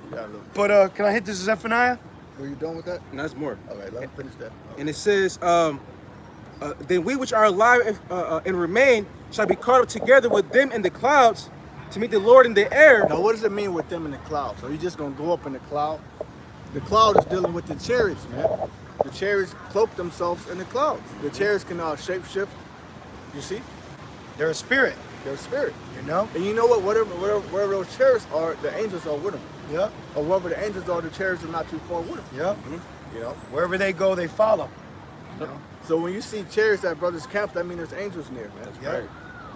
got a little. But can I hit this Zephaniah? Were you done with that? And that's more. All right, let me finish that. And it says, "Then we which are alive and remain shall be caught up together with them in the clouds to meet the Lord in the air." Now, what does it mean with them in the clouds? Are you just going to go up in the cloud? The cloud is dealing with the chariots, man. The chariots cloak themselves in the clouds. The chariots can shapeshift. You see? They're a spirit, They're a spirit. you know? And you know what? Wherever those chariots are, the angels are with them. Yeah. Or wherever the angels are, the chariots are not too far with them. Yeah. You know? Wherever they go, they follow. You know? So when you see chariots at brothers' camp, that means there's angels near, man. Yeah.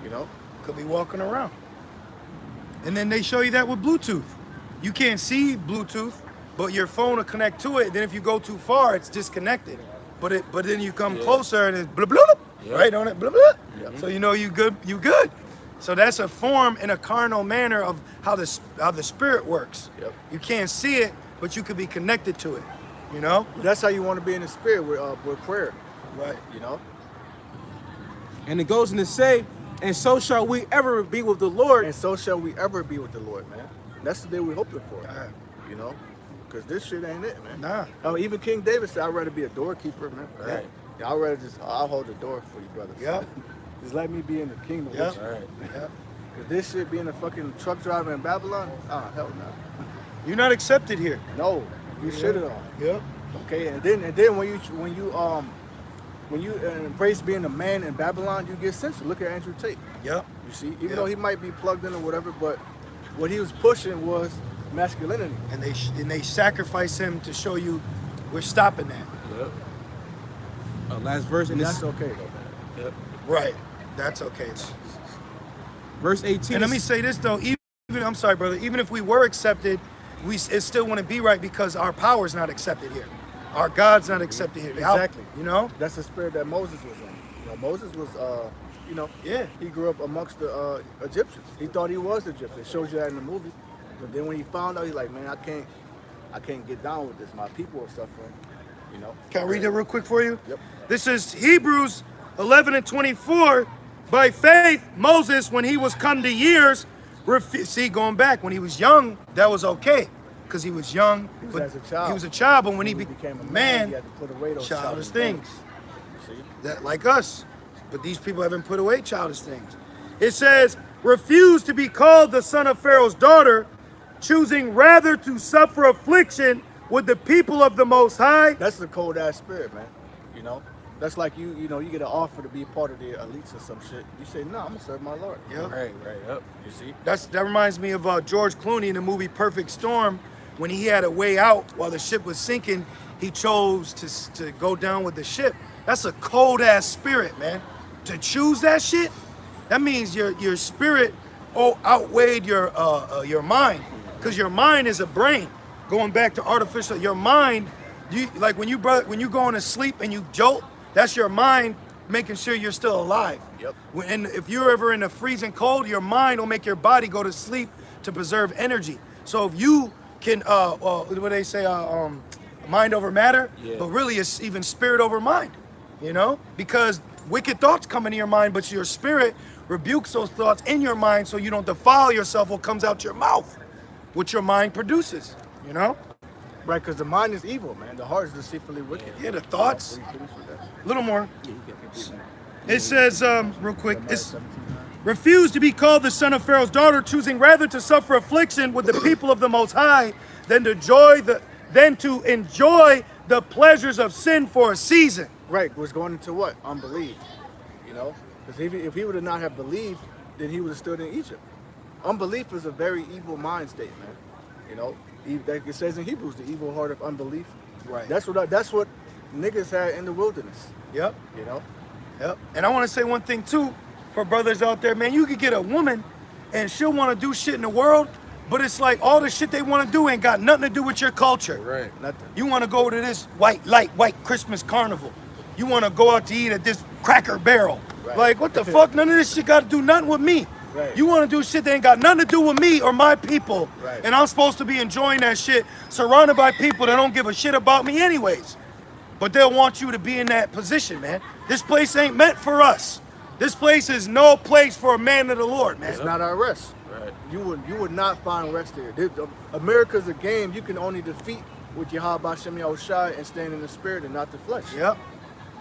You know? Could be walking around. And then they show you that with Bluetooth. You can't see Bluetooth, but your phone will connect to it. Then if you go too far, it's disconnected. But then you come closer and it's blah blah, right on it, blah blah. So you know you good. So that's a form in a carnal manner of how the spirit works. Yep. You can't see it, but you could be connected to it. You know. That's how you want to be in the spirit with prayer. Right. You know. And it goes on to say, and so shall we ever be with the Lord. And so shall we ever be with the Lord, man. That's the day we're hoping for. You know. Because this shit ain't it, man. Nah. Oh, even King David said, I'd rather be a doorkeeper, man. Right. Yeah, I'd rather I'll hold the door for you, brother. Yep. Just let me be in the kingdom Yep. with you. Right. Yep. Because this shit being a fucking truck driver in Babylon, hell no. You're not accepted here. No, you should have. Yep. Okay, and then when you embrace being a man in Babylon, you get censored. Look at Andrew Tate. Yep. You see, even though he might be plugged in or whatever, but what he was pushing was masculinity. And they sacrifice him to show you we're stopping that. Yep. Last verse, And and that's this okay though. Yep. Right. That's okay. verse 18. And let me say this though, even I'm sorry, brother, even if we were accepted, it still wouldn't be right because our power is not accepted here. Our God's not accepted here. Exactly. You know? That's the spirit that Moses was in. You know, Moses was, he grew up amongst the Egyptians. He thought he was Egyptian. It shows you that in the movie. But then when he found out, he's like, man, I can't get down with this. My people are suffering. You know. Can I read that real quick for you? Yep. This is Hebrews 11:24. By faith, Moses, when he was come to years, going back, when he was young, that was okay. Because he was young. He was but as a child. He was a child, but when he became a man, he had to put away those childish things. You see? That like us. But these people haven't put away childish things. It says, refuse to be called the son of Pharaoh's daughter, choosing rather to suffer affliction with the people of the Most High. That's the cold ass spirit, man. You know? That's like you get an offer to be part of the elites or some shit. You say, no, I'm gonna serve my Lord. Yep. Right. Yep. You see? That reminds me of George Clooney in the movie Perfect Storm. When he had a way out while the ship was sinking, he chose to go down with the ship. That's a cold ass spirit, man. To choose that shit, that means your spirit outweighed your mind, because your mind is a brain. Going back to artificial, your mind, like when you go to sleep and you jolt, that's your mind making sure you're still alive. Yep. And if you're ever in a freezing cold, your mind will make your body go to sleep to preserve energy. So if you can, what do they say, mind over matter, but really it's even spirit over mind, you know? Because wicked thoughts come into your mind, but your spirit rebukes those thoughts in your mind so you don't defile yourself what comes out your mouth, what your mind produces, you know? Right, because the mind is evil, man. The heart is deceitfully wicked. Yeah, the thoughts. A little more. It says, real quick, it's refuse to be called the son of Pharaoh's daughter, choosing rather to suffer affliction with the people of the Most High than to enjoy the pleasures of sin for a season. Right, was going into what? Unbelief. You know? Because if he would have not have believed, then he would have stood in Egypt. Unbelief is a very evil mind state, man. You know? Like it says in Hebrews, the evil heart of unbelief. Right. That's what niggas had in the wilderness. Yep. You know? Yep. And I want to say one thing too, for brothers out there, man. You could get a woman, and she'll want to do shit in the world, but it's like all the shit they want to do ain't got nothing to do with your culture. Right. Nothing. You want to go to this white Christmas carnival. You want to go out to eat at this Cracker Barrel. Right. Like, what the fuck? None of this shit got to do nothing with me. Right. You want to do shit that ain't got nothing to do with me or my people. Right. And I'm supposed to be enjoying that shit, surrounded by people that don't give a shit about me anyways. But they'll want you to be in that position, man. This place ain't meant for us. This place is no place for a man of the Lord, man. It's not our rest. Right. You would not find rest there. America's a game you can only defeat with Yahweh Shem Yahushai and stand in the spirit and not the flesh. Yep.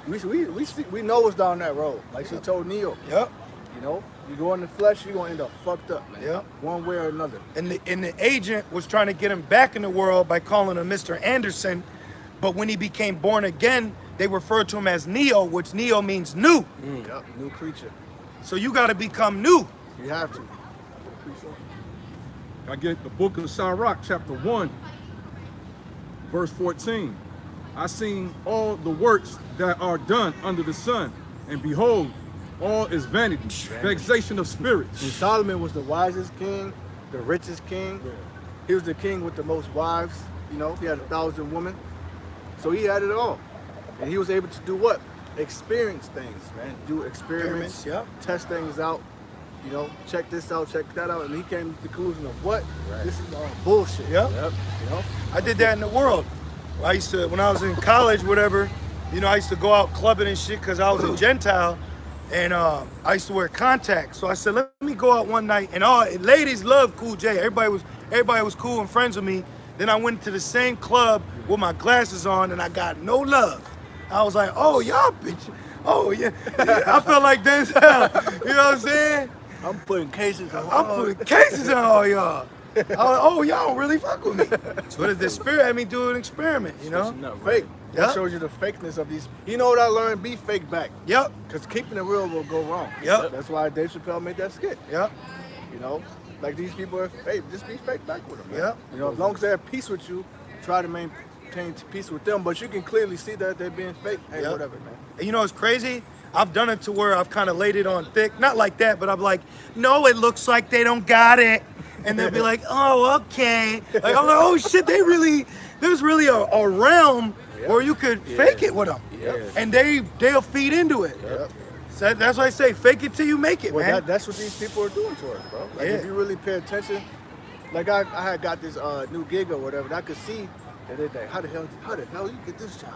We know what's down that road. Like she told Neo. Yep. You know, you go in the flesh, you're gonna end up fucked up, man. Yep. One way or another. And the agent was trying to get him back in the world by calling him Mr. Anderson. But when he became born again, they referred to him as Neo, which Neo means new. Yep. New creature. So you got to become new. You have to. I get the book of Sirach, chapter 1, verse 14. I seen all the works that are done under the sun, and behold, all is vanity, vexation of spirits. And Solomon was the wisest king, the richest king, He was the king with the most wives. You know, he had 1,000 women. So he had it all. And he was able to do what? Experience things, man. Do experiments, Yep. test things out. You know, check this out, check that out. And he came to the conclusion of what? Right. This is all bullshit. Yep. You know? I did that in the world. I used to, when I was in college, whatever, you know, I used to go out clubbing and shit because I was a Gentile, and I used to wear contacts. So I said, let me go out one night, and all ladies love Cool J. Everybody was cool and friends with me. Then I went to the same club with my glasses on, and I got no love. I was like, oh, y'all bitch. Oh, yeah. I felt like Denzel. You know what I'm saying? I'm putting cases on. I'm putting cases on all y'all. I was like, oh, y'all don't really fuck with me. But the spirit had me do an experiment, you know? Fake. Yep. That shows you the fakeness of these. You know what I learned? Be fake back. Yep. Because keeping it real will go wrong. Yep. That's why Dave Chappelle made that skit. Yep. You know? Like these people are fake. Just be fake back with them. Man. Yep. You know, as long as they're at peace with you, try to maintain peace with them. But you can clearly see that they're being fake. Hey, Yep. whatever, man. And you know what's crazy? I've done it to where I've kind of laid it on thick. Not like that, but I'm like, no, it looks like they don't got it. And they'll be like, oh, okay. Like, I'm like, oh shit, there's really a realm where you could fake it with them. Yeah. And they'll feed into it. Yep. So that's why I say, fake it till you make it, Well, man. that's what these people are doing to us, bro. Like, Yeah. if you really pay attention, like I had got this new gig or whatever, and I could see that they're like, how the hell you get this job?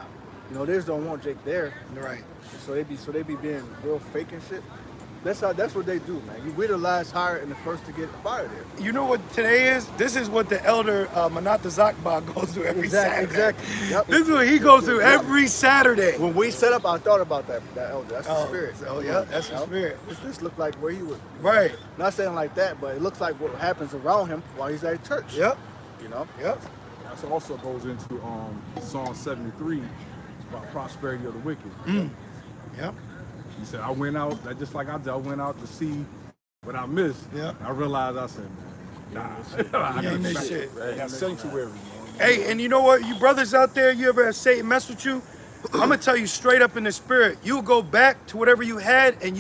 You know, they just don't want Jake there. Right. So they be being real fake and shit. That's what they do, man. We're the last hired and the first to get fired there. You know what today is? This is what the elder Manata Zakba goes through every Saturday. Exactly. Yep. This is what he goes through every Saturday. When we set up, I thought about that elder. That's the Oh, spirit. so, yeah, that's the You know? spirit. This looked like where he would. Right. Not saying like that, but it looks like what happens around him while he's at church. Yep. You know. Yep. That also goes into Psalm 73 about prosperity of the wicked. Yep. He said, I went out, just like I did, I went out to see what I missed. Yeah. I realized, I said, nah, You ain't this shit. I got sanctuary. Man. Hey, and you know what? You brothers out there, you ever have Satan mess with you? I'm gonna tell you straight up in the spirit. You'll go back to whatever you had, and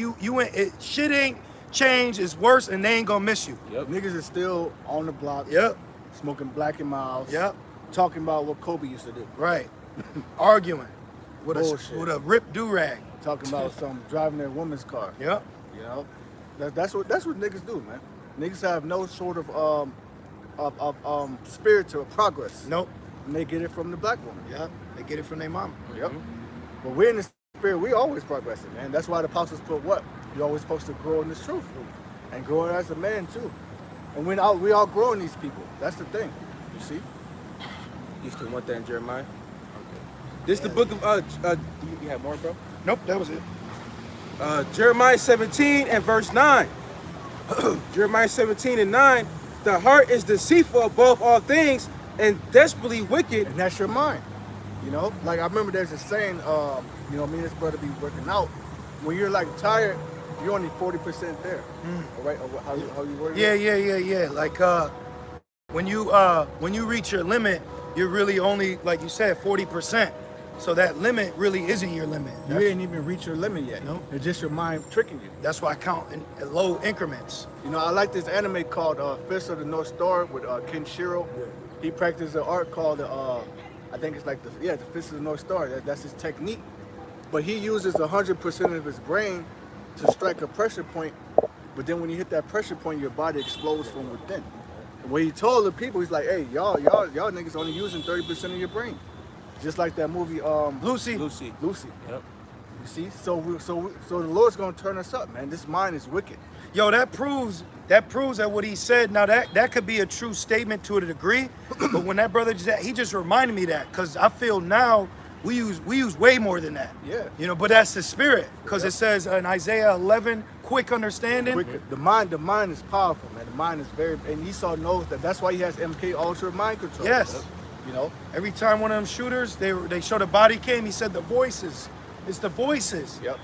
shit ain't changed. It's worse, and they ain't gonna miss you. Yep. Niggas is still on the block. Yep. Smoking Black and Miles. Yep. Talking about what Kobe used to do. Right. Arguing with Bullshit. a ripped do-rag. Talking about some driving their woman's car. Yep. You know, that's what niggas do, man. Niggas have no sort of spirit to progress. Nope. And they get it from the black woman. Yep. They get it from their mama. Yep. But we're in the spirit. We always progressing, man. That's why the apostles put what? You're always supposed to grow in this truth, and grow as a man too. And we all growing these people. That's the thing. You see? You still want that in Jeremiah? Okay. This is the book of you have more, bro? Nope, that was it. Jeremiah 17 and verse 9. Jeremiah 17 and 9. The heart is deceitful above all things and desperately wicked. And that's your mind. You know, like I remember there's a saying, you know, me and this brother be working out. When you're like tired, you're only 40% there. All right? Or how you word it? Yeah. Like when you reach your limit, you're really only, like you said, 40%. So that limit really isn't your limit. You ain't even reached your limit yet. No. It's just your mind tricking you. That's why I count in low increments. You know, I like this anime called Fist of the North Star with Kenshiro. He practiced an art called, I think it's like the Fist of the North Star. That's his technique. But he uses 100% of his brain to strike a pressure point. But then when you hit that pressure point, your body explodes from within. And when he told the people, he's like, hey, y'all niggas only using 30% of your brain. Just like that movie, Lucy. Lucy. Yep. You see, so the Lord's gonna turn us up, man. This mind is wicked. Yo, that proves that what he said. Now that could be a true statement to a degree, but when that brother he just reminded me that, because I feel now we use way more than that. Yeah. You know, but that's the spirit, because it says in Isaiah 11, quick understanding. The mind is powerful, man. The mind is and Esau knows that. That's why he has MK Ultra mind control. Yes. You know. Every time one of them shooters, they showed a body cam, he said the voices. It's the voices. Yep.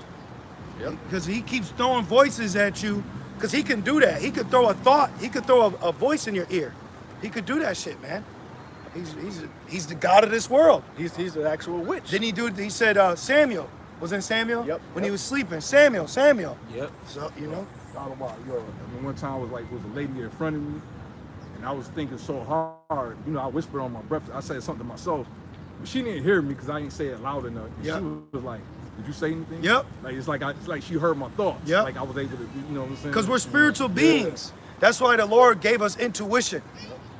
Because he keeps throwing voices at you, because he can do that. He could throw a thought. He could throw a voice in your ear. He could do that shit, man. He's the God of this world. He's an actual witch. Didn't he do? He said Samuel. Wasn't Samuel? Yep. When he was sleeping, Samuel. Yep. So you know. Thought about, yo, one time was a lady in front of me, And I was thinking so hard, you know, I whispered on my breath. I said something to myself, but she didn't hear me because I didn't say it loud enough. And Yep. she was like, "Did you say anything?" Yep. Like it's like she heard my thoughts. Yep. Like I was able to, you know what I'm saying? Because we're spiritual beings. That's why the Lord gave us intuition.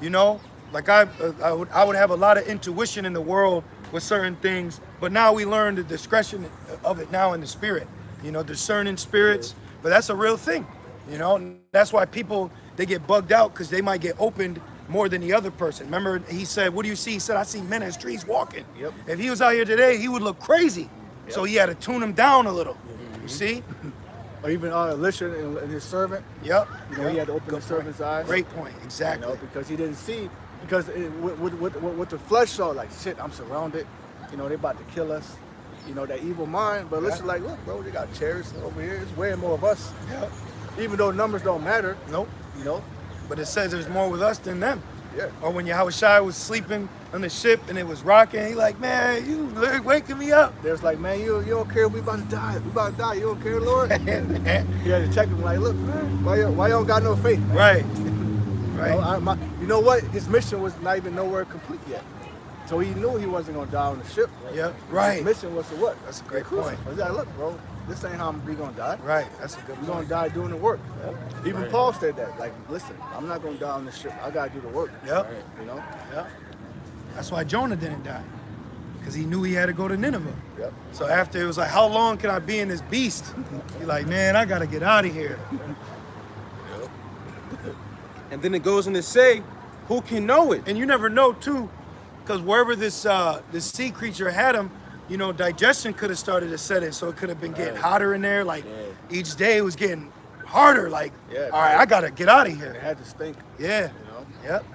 You know, like I would have a lot of intuition in the world with certain things, but now we learn the discretion of it now in the spirit. You know, discerning spirits. But that's a real thing. You know, and that's why people, they get bugged out because they might get opened more than the other person. Remember, he said, "What do you see?" He said, "I see men in the streets walking." Yep. If he was out here today, he would look crazy. So he had to tune him down a little. You see? Or even Elisha and his servant. Yep. You know, he had to open the servant's eyes. Great point. You Exactly. know, because he didn't see, because with the flesh saw, like, shit, I'm surrounded. You know, they about to kill us. You know, that evil mind. But listen, like, look, bro, they got chairs over here. It's way more of us. Yep. Even though numbers don't matter. Nope. You know. But it says there's more with us than them. Yeah. Or when Yahushua was sleeping on the ship and it was rocking, he like, "Man, you waking me up." There's like, man, you don't care. We about to die. We about to die. You don't care, Lord. He had to check him, like, look, man, why you don't got no faith, man? Right. You Right. know, you know what? His mission was not even nowhere complete yet. So he knew he wasn't gonna die on the ship. Yep. Right. His mission was to what? That's a great Crucify. point. He's like, look, bro, this ain't how we gonna die. Right. That's a good We're gonna point. die doing the work. Even Paul said that. Like, listen, I'm not gonna die on the ship. I gotta do the work. Yep. You know? Yep. That's why Jonah didn't die, because he knew he had to go to Nineveh. Yep. So after it was like, how long can I be in this beast? He's like, man, I gotta get out of here. And then it goes on to say, who can know it? And you never know too, because wherever this sea creature had him, you know, digestion could have started to set in, so it could have been getting hotter in there. Like each day it was getting harder. Like, Yeah, all right, I gotta get out of It here. had to stink. Yeah. You know? Yep.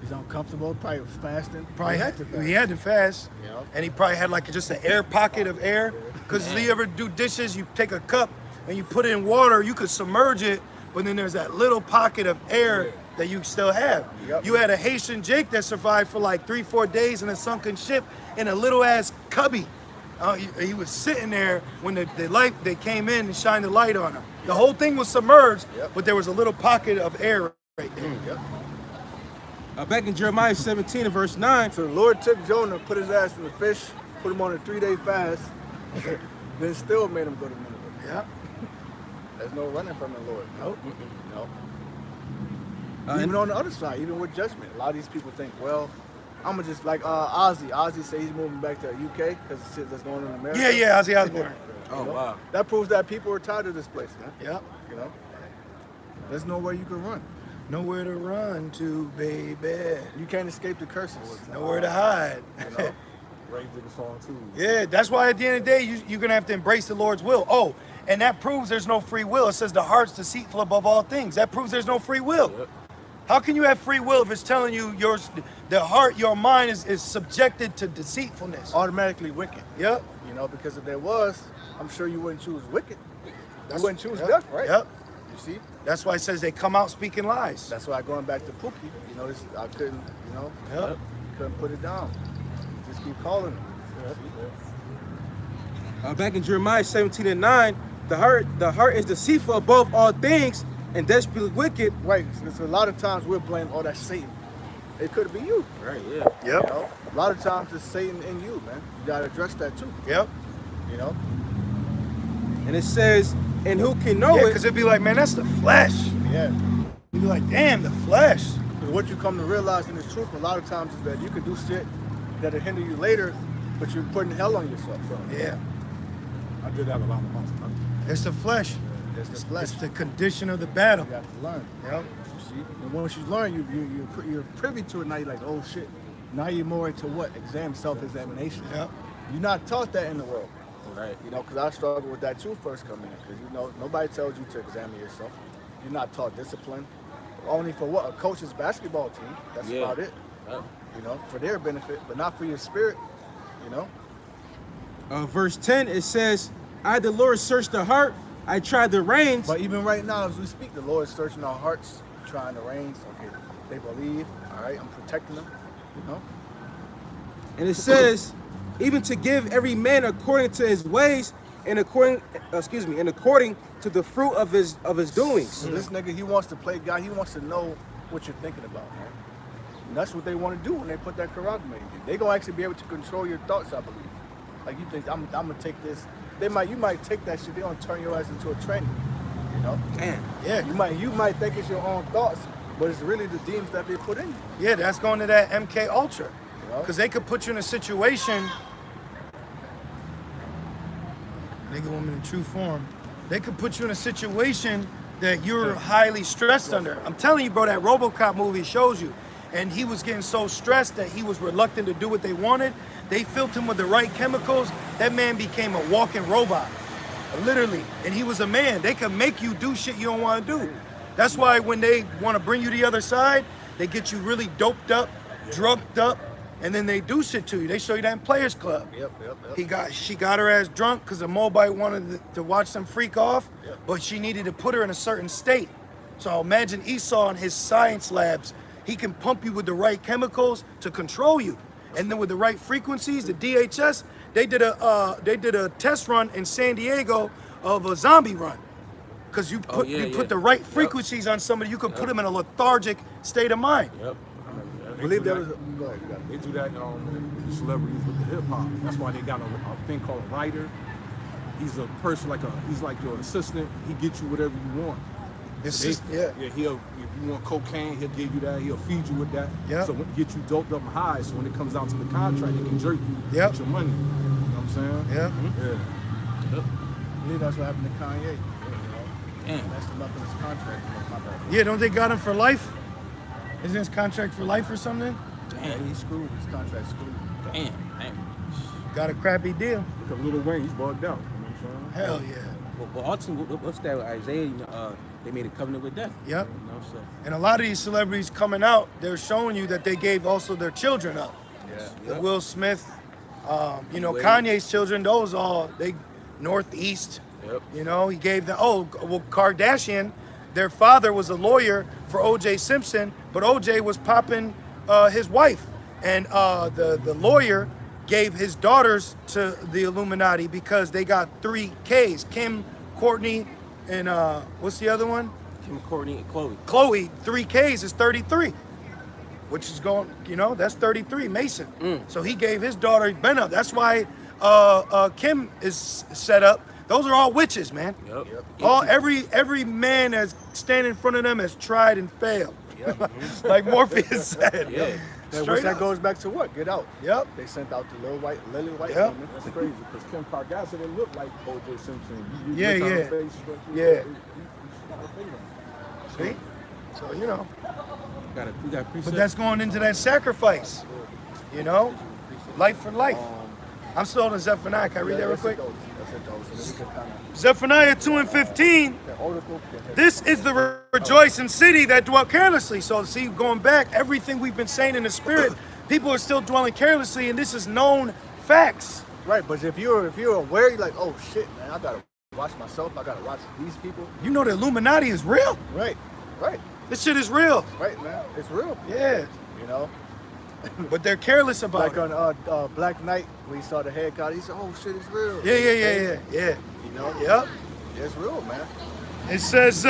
He's uncomfortable. Probably was fasting. Probably He had to fast. He had to fast. You know? And he probably had like just an air pocket of air. Because you ever do dishes, you take a cup and you put it in water, you could submerge it, but then there's that little pocket of air that you still have. Yep. You had a Haitian Jake that survived for like 3-4 days in a sunken ship in a little ass cubby. He was sitting there when they came in and shined the light on him. The whole thing was submerged, Yep. but there was a little pocket of air right there. Yep. Back in Jeremiah 17 and verse 9, So the Lord took Jonah, put his ass in the fish, put him on a 3-day fast, then still made him go to Nineveh. Yeah. There's no running from the Lord. Nope. You know? and- Even on the other side, even with judgment, a lot of these people think, well, I'm gonna just like Ozzy. Ozzy say he's moving back to UK because the shit that's going on in America. Yeah, Ozzy Osbourne. oh wow. That proves that people are tired of this place, man. Yeah. You know? There's nowhere you can run. Nowhere to run to, baby. You can't escape the curses. Nowhere to hide. You know? Ray did a song too. Yeah, that's why at the end of the day, you're going to have to embrace the Lord's will. Oh, and that proves there's no free will. It says the heart's deceitful above all things. That proves there's no free will. Yep. How can you have free will if it's telling you the heart, your mind is subjected to deceitfulness? Automatically wicked. Yep. You know, because if there was, I'm sure you wouldn't choose wicked. You wouldn't choose Yep. death, right? Yep. You see? That's why it says they come out speaking lies. That's why going back to Pookie, you know, this, I couldn't, you know, Yep. couldn't put it down. Just keep calling him. Back in Jeremiah 17 and 9, the heart is deceitful above all things and desperately wicked. Right, because a lot of times we'll blame, oh, that's Satan. It could be you. Right, yeah. Yep. You know? A lot of times it's Satan in you, man. You gotta address that too. Yep. You know? And it says, and who can know Yeah, it? because it'd be like, man, that's the flesh. Yeah. You'd be like, damn, the flesh. Because what you come to realize in the truth a lot of times is that you can do shit that'll hinder you later, but you're putting hell on yourself. So Yeah. I did that a lot of times. It's the flesh. it's the flesh. It's the condition of the battle. You have to learn. Yep. You see? And once you learn, you're privy to it. Now you're like, oh shit. Now you're more into what? Self-examination. Yep. You're not taught that in the world. Right. You know, because I struggled with that too first coming in. Because, you know, nobody tells you to examine yourself. You're not taught discipline. Only for what? A coach's basketball team. That's Yeah. about it. Yep. You know, for their benefit, but not for your spirit. You know? Verse 10, it says, I, the Lord, search the heart. I tried the reins. But even right now, as we speak, the Lord is searching our hearts, trying to reins. Okay, they believe. All right, I'm protecting them. You know? And it says, even to give every man according to his ways and according to the fruit of his doings. So this nigga, he wants to play God. He wants to know what you're thinking about, man. And that's what they want to do when they put that karate in you. They gonna actually be able to control your thoughts, I believe. Like you think I'm gonna take this. You might take that shit. They gonna turn your ass into a trainer. You know? Damn. Yeah. You might think it's your own thoughts, but it's really the demons that they put in you. Yeah, that's going to that MK Ultra. You know? Because they could put you in a situation, nigga woman in true form, they could put you in a situation that you're highly stressed under. I'm telling you, bro, that RoboCop movie shows you. And he was getting so stressed that he was reluctant to do what they wanted. They filled him with the right chemicals. That man became a walking robot, literally. And he was a man. They could make you do shit you don't want to do. That's why when they want to bring you to the other side, they get you really doped up, drugged up, and then they do shit to you. They show you that in Players Club. Yep. She got her ass drunk because the Mobite wanted to watch them freak off, but she needed to put her in a certain state. So imagine Esau in his science labs. He can pump you with the right chemicals to control you, and then with the right frequencies, the DHS. They did a test run in San Diego of a zombie run, because you put the right frequencies on somebody, you could put them in a lethargic state of mind. Yep. I believe there was. Go ahead, you got it. They do that with the celebrities with the hip hop. That's why they got a thing called a writer. He's a person he's like your assistant. He gets you whatever you want. It's So just, if you want cocaine, he'll give you that. He'll feed you with that. Yeah. So get you doped up and high. So when it comes out to the contract, they can jerk you Yep. with your money. You know what I'm saying? Yeah. Yeah. I believe that's what happened to Kanye. Damn. Messed him up in his contract. My bad. Yeah, don't they got him for life? Isn't his contract for life or something? Yeah, he's screwed. His contract's screwed. Damn. Got a crappy deal. Because Lil Wayne, he's bugged out. You know what I'm saying? Hell yeah. Well, ultimately, what's that? Isaiah, they made a covenant with death. Yep. You know, so. And a lot of these celebrities coming out, they're showing you that they gave also their children up. Yeah. The Will Smith, Wade. Kanye's children, those all, they Northeast. Yep. You know, he gave them, Kardashian, their father was a lawyer for O.J. Simpson, but O.J. was popping his wife. And the lawyer gave his daughters to the Illuminati because they got 3 Ks, Kim, Courtney, and what's the other one? Kim, Courtney, and Chloe. Chloe, 3 Ks is 33, which is going, that's 33, Mason. So he gave his daughter Ben up. That's why Kim is set up. Those are all witches, man. Yep. Every man that's standing in front of them has tried and failed. Like Morpheus said. Yeah. Which Straight that up. goes back to what? Get out. Yep. They sent out the Lily White Yep. woman. That's crazy because Kim Kardashian didn't look like O.J. Simpson. You Yeah, look at her yeah. face, Yeah. he got her finger. See? So, We got precepts. but that's going into that sacrifice. Life for life. I'm still on Zephaniah. Can I read that real quick? That's it, though. So then we can kind of Zephaniah 2:15. that article. This is the rejoicing city that dwelt carelessly. So see, going back, everything we've been saying in the spirit, people are still dwelling carelessly, and this is known facts. Right, but if you're aware, you're like, oh shit, man, I gotta watch myself. I gotta watch these people. You know the Illuminati is real. Right, This shit is real. right, man. It's real. Yeah. You know, But they're careless about like it. on Black Knight when he saw the head count, he said, oh shit, it's real. Yeah. You know. Yep. It's real, man. It says,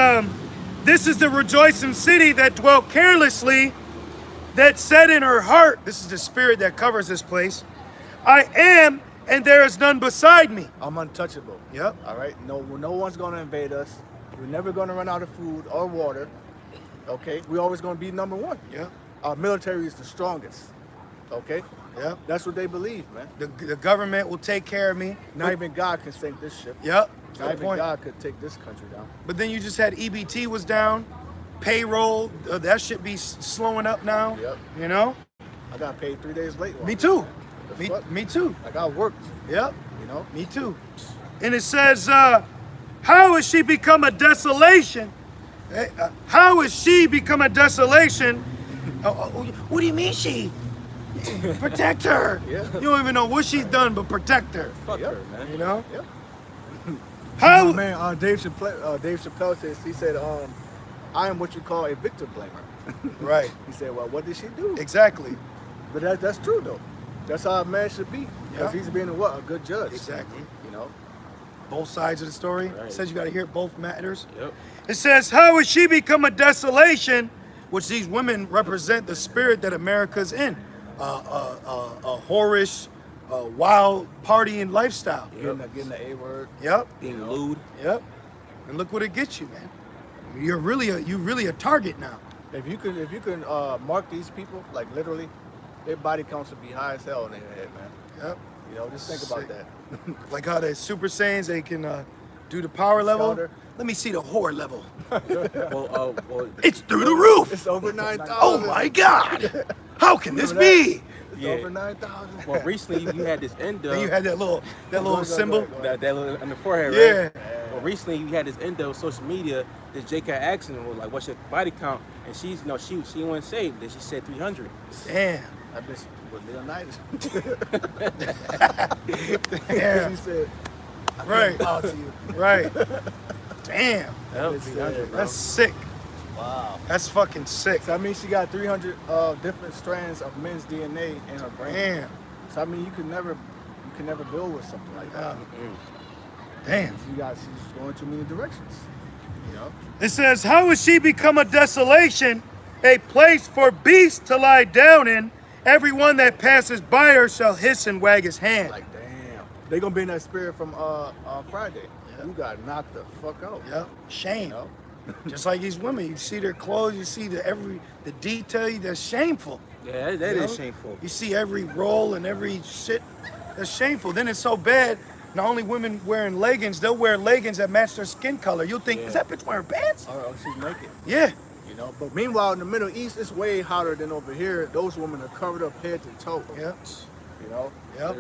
this is the rejoicing city that dwelt carelessly, that said in her heart, this is the spirit that covers this place, I am, and there is none beside me. I'm untouchable. Yep. All right. No one's gonna invade us. We're never gonna run out of food or water. Okay. We're always gonna be number one. Yep. Our military is the strongest. Okay. Yep. That's what they believe, man. The government will take care of me. Not even God can sink this ship. Yep. Not Good even point. God could take this country down. But then you just had EBT was down, payroll, that should be slowing up now. Yep. You know? I got paid 3 days late. Me too. The fuck? Me too. I got worked. Yep. You know. Me too. And it says, how has she become a desolation? How has she become a desolation? What do you mean she? Protect her. Yeah. You don't even know what she's done, but protect her. Fuck Yep. her, man. You know? Yep. How? Oh, man, Dave Chappelle says, he said, I am what you call a victim blamer. Right. He said, well, what did she do? Exactly. But that's true, though. That's how a man should be. Because Yeah. he's being a good judge. Exactly. You know? Both sides of the story. Right. It says you got to hear both matters. Yep. It says, how has she become a desolation which these women represent the spirit that America's in, a whorish, wild partying lifestyle. Getting the A word. Yep. Being lewd. Yep. And look what it gets you, man. You're really a target now. If you can mark these people, like literally, their body counts would be high as hell in their head, man. Yep. You know, just think about Sick. that. Like how the Super Saiyans, they can do the power level. Scouter. Let me see the whore level. Well, It's through the roof. It's over 9,000. Oh my God. How can this be? It's Yeah. over 9,000. well, recently you had this endo. And you had that little symbol. that little on the forehead, Yeah. right? Well, recently you had this endo social media. This J.K. asked him, well, like, what's your body count? And she's, she wouldn't say it. Then she said 300. Damn. I bitch with Leonidas. Damn. He said, Right. out to you. Right. Damn. Yep, It's 300, bro. That's sick. Wow. That's fucking sick. So I mean, she got 300 different strands of men's DNA in her brain. Damn. So I mean, you can never build with something like that. Damn. She's going too many directions. You know. It says, how has she become a desolation, a place for beasts to lie down in? Everyone that passes by her shall hiss and wag his hand. Like, damn. They gonna be in that spirit from Friday. Yeah. You got knocked the fuck out. Yep. Shame. You know? Just like these women, you see their clothes, you see the detail. That's shameful. Yeah, that You is know? shameful. You see every roll and every shit. That's shameful. Then it's so bad. Not only women wearing leggings, they'll wear leggings that match their skin color. You'll think, is that bitch wearing pants? Or she's naked. Yeah. You know. But meanwhile, in the Middle East, it's way hotter than over here. Those women are covered up head to toe. Yep. You know. Yep.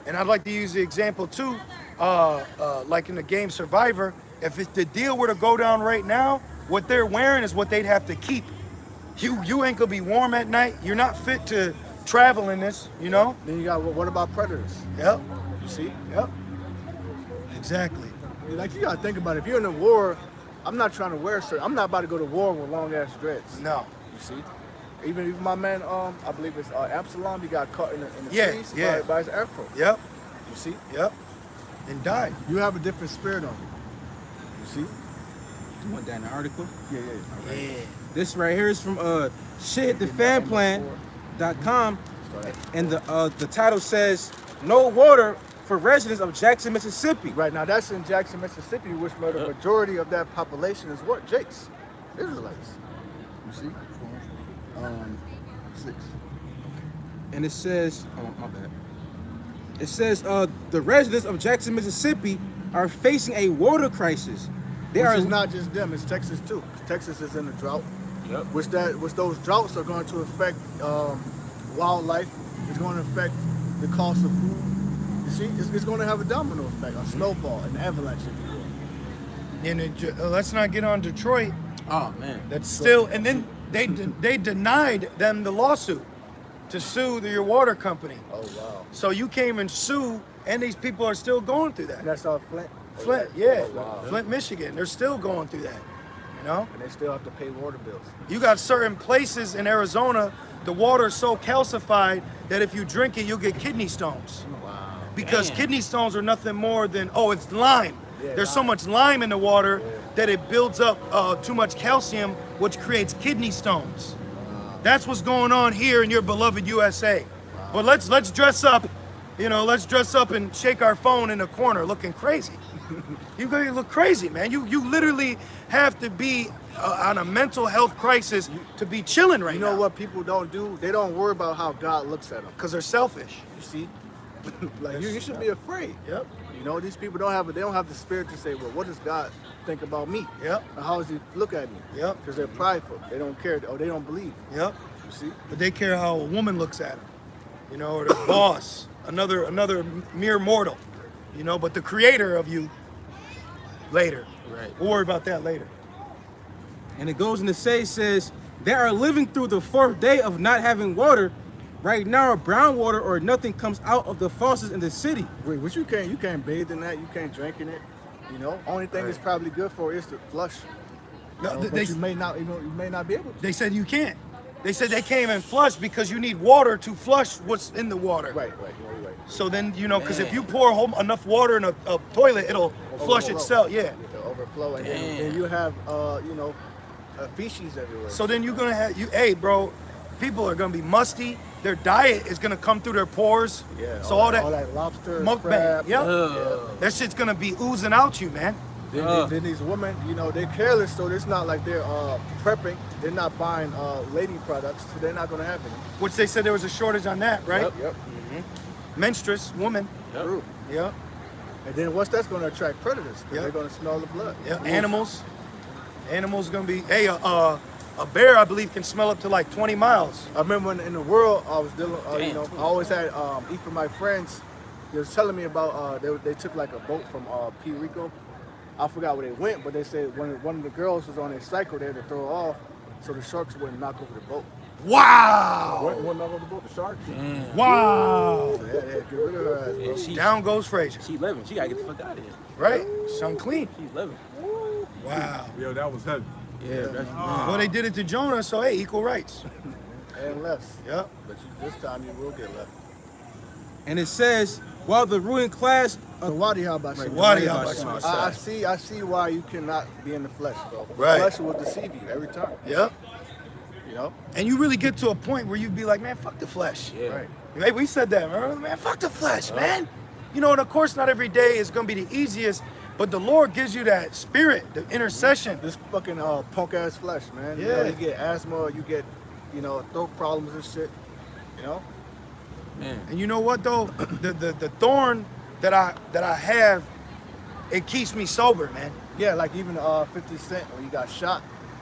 And I'd like to use the example too, like in the game Survivor. If the deal were to go down right now, what they're wearing is what they'd have to keep. You ain't gonna be warm at night. You're not fit to travel in this, you know? Then you got what about predators? Yep. You see? Yep. Exactly. Like you gotta think about it. If you're in a war, I'm not trying to wear certain. I'm not about to go to war with long ass dreads. No. You see? Even my man, I believe it's Absalom. He got caught in the Yeah, trees yeah. by his afro. Yep. You see? Yep. And died. You have a different spirit on you. You see? You want that in the article? Yeah. Yeah. This right here is from shitthefanplan.com, and the title says no water for residents of Jackson, Mississippi. Right now, that's in Jackson, Mississippi, which where the majority of that population is what? Jakes, Israelites. You see? 6. And it says, oh my bad. It says the residents of Jackson, Mississippi are facing a water crisis. They Which are is not just them; it's Texas too. Texas is in a drought. Yep. Which those droughts are going to affect wildlife. It's going to affect the cost of food. You see, it's going to have a domino effect, a snowball, an avalanche, if you will. And let's not get on Detroit. Oh man. That's still, and then they denied them the lawsuit to sue your water company. Oh wow! So you came and sue, and these people are still going through that. And that's all Flint. Flint, yeah, Oh, wow. Flint, Michigan. They're still going through that. You know, And they still have to pay water bills. you got certain places in Arizona, the water is so calcified that if you drink it, you'll get kidney stones. Wow. Because Damn. kidney stones are nothing more than, it's lime. Yeah, There's so lime. much lime in the water that it builds up too much calcium, which creates kidney stones. That's what's going on here in your beloved USA. But let's dress up, let's dress up and shake our phone in a corner looking crazy. You gonna look crazy, man. You literally have to be on a mental health crisis to be chilling right You now. know what people don't do? They don't worry about how God looks at them. Because they're selfish. You see? Like you should be afraid. Yep. You know, these people don't have the spirit to say, well, what does God think about me? Yep. Or how does he look at me? Yep. Because they're prideful. They don't care, or they don't believe. Yep. You see? But they care how a woman looks at them, or the boss, another mere mortal, but the creator of you later. Right. We'll worry about that later. And it goes on to say, says, they are living through the 4th day of not having water. Right now, brown water or nothing comes out of the faucets in the city. Wait, which you can't bathe in that, you can't drink in it. Only thing it's probably good for is to flush. No, But you may not be able to. They said you can't. They said they can't even flush because you need water to flush what's in the water. Right. So then, because if you pour enough water in a toilet, it'll flush Overflow. itself. Yeah. It'll overflow, and Damn. then you have feces everywhere. So then you're gonna have hey, bro, people are gonna be musty. Their diet is gonna come through their pores. yeah, So all that lobster, mukbang, crab. yep. That shit's gonna be oozing out you, man. Then these women, you know, they're careless, so it's not like they're prepping. They're not buying lady products, so they're not gonna have any. Which they said there was a shortage on that, right? Yep. Menstruous woman. True. Yeah. And then what's that's gonna attract predators? 'Cause Yep. they're gonna smell the blood. Yeah. Animals. Animals gonna be. Hey, a bear, I believe, can smell up to like 20 miles. I remember when in the world I was dealing, you know, I always had eat from my friends. They was telling me about they took like a boat from Puerto Rico. I forgot where they went, but they said one of the girls was on a cycle there to throw her off, so the sharks wouldn't knock over the boat. Wow. What knock over the boat? The shark? Wow. So yeah, get rid of her ass, bro. She, Down goes Frazier. she living. She gotta get the fuck out of here. Right? It's unclean. She's living. Wow. Yo, that was heavy. Yeah, that's Well, they did it to Jonah, so hey, equal rights. And less. Yep. But this time you will get left. And it says, while the ruling class So Wadi Habashim. Wadi Habashim. I see why you cannot be in the flesh, bro. Right. The flesh will deceive you every time. Yep. You know? And you really get to a point where you'd be like, man, fuck the flesh. Yeah. Right. Hey, we said that, remember? Man, fuck the flesh, man. You know, and of course, not every day is gonna be the easiest, but the Lord gives you that spirit, the intercession. This fucking punk ass flesh, man. You Yeah. know, you get asthma, you get, you know, throat problems and shit. You know? man. And you know what though? The thorn that I have, it keeps me sober, man. Yeah, like even 50 Cent when he got shot,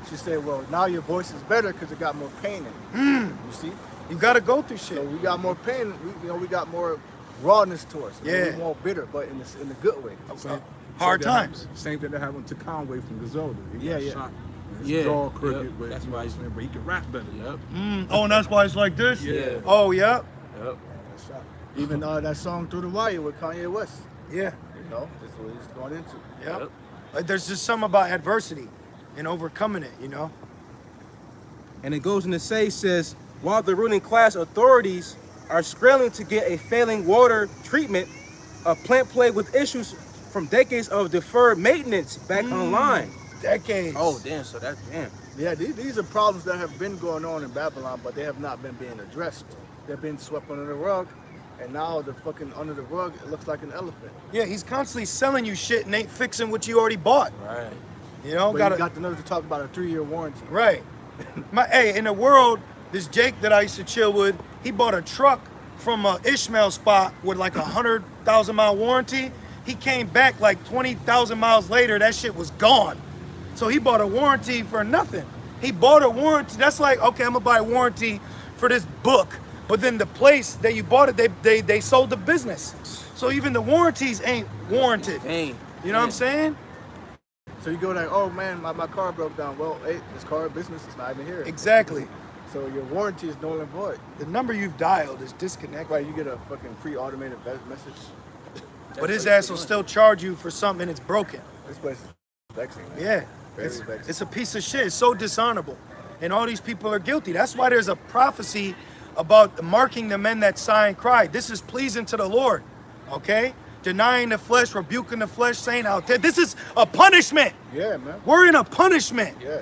she said, well, now your voice is better because it got more pain in it. You see? You gotta go through So shit. we got more pain, we got more rawness to us. Yeah. We're more bitter, but in the good way. Hard times. Same thing that happened to Conway from Griselda. He Yeah, got yeah. shot. His Yeah, jaw yep. crooked, but That's you know why what I'm saying, but he can rap better. Yep. Oh, and that's why it's like this? Yeah. Oh, yep. Yep. Shot. Even that song Through the Wire with Kanye West. Yeah. You know, that's what he's going into. Yep. Yep. Like, there's just something about adversity and overcoming it, you know? And it goes on to say, says, while the ruling class authorities are scrambling to get a failing water treatment, a plant plagued with issues from decades of deferred maintenance back online. Decades. Oh, damn. So that's, damn. Yeah, these are problems that have been going on in Babylon, but they have not been being addressed. They've been swept under the rug, and now the fucking under the rug, it looks like an elephant. Yeah, he's constantly selling you shit and ain't fixing what you already bought. Right. You know, But he got the nerve to talk about a 3-year warranty. Right. Hey, in the world, this Jake that I used to chill with, he bought a truck from a Ishmael spot with like 100,000 mile warranty. He came back like 20,000 miles later, that shit was gone. So he bought a warranty for nothing. He bought a warranty. That's like, okay, I'm gonna buy a warranty for this book. But then the place that you bought it, they sold the business. So even the warranties ain't warranted. Dang. You know what I'm saying? So you go like, oh man, my car broke down. Well, hey, this car business is not even here. Exactly. So your warranty is null and void. The number you've dialed is disconnected. Right, you get a fucking pre-automated message. But his ass will still charge you for something that's broken. This place is vexing, man. Yeah. Very It's, vexing. it's a piece of shit. It's so dishonorable. And all these people are guilty. That's why there's a prophecy about marking the men that sigh and cry. This is pleasing to the Lord. Okay? Denying the flesh, rebuking the flesh, saying out there, this is a punishment. Yeah, man. We're in a punishment. Yeah.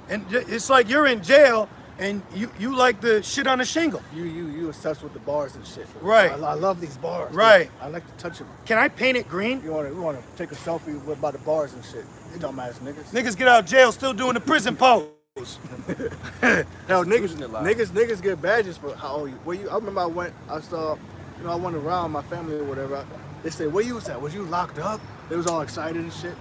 And it's like you're in jail and you like the shit on the shingle. You obsessed with the bars and shit. Right. I love these bars. Right. I like to touch them. Can I paint it green? We want to take a selfie with by the bars and shit. You dumbass niggas. Niggas get out of jail still doing the prison pose. Hell, Cruising it live. niggas get badges for how old you. Where you? I remember I went around my family or whatever. They said, where you was at? Was you locked up? They was all excited and shit.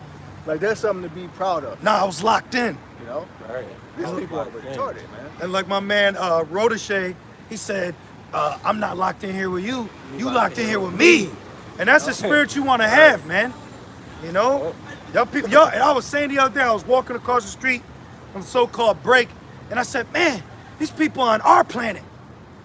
Like that's something to be proud of. Nah, I was locked in. You know? Right. These Oh, people are damn. retarded, man. And like my man Rodashay, he said, I'm not locked in here with you. You locked in here with me. And that's the spirit you want to have, man. You know? Y'all people, I was saying the other day, I was walking across the street on the so-called break, and I said, man, these people on our planet.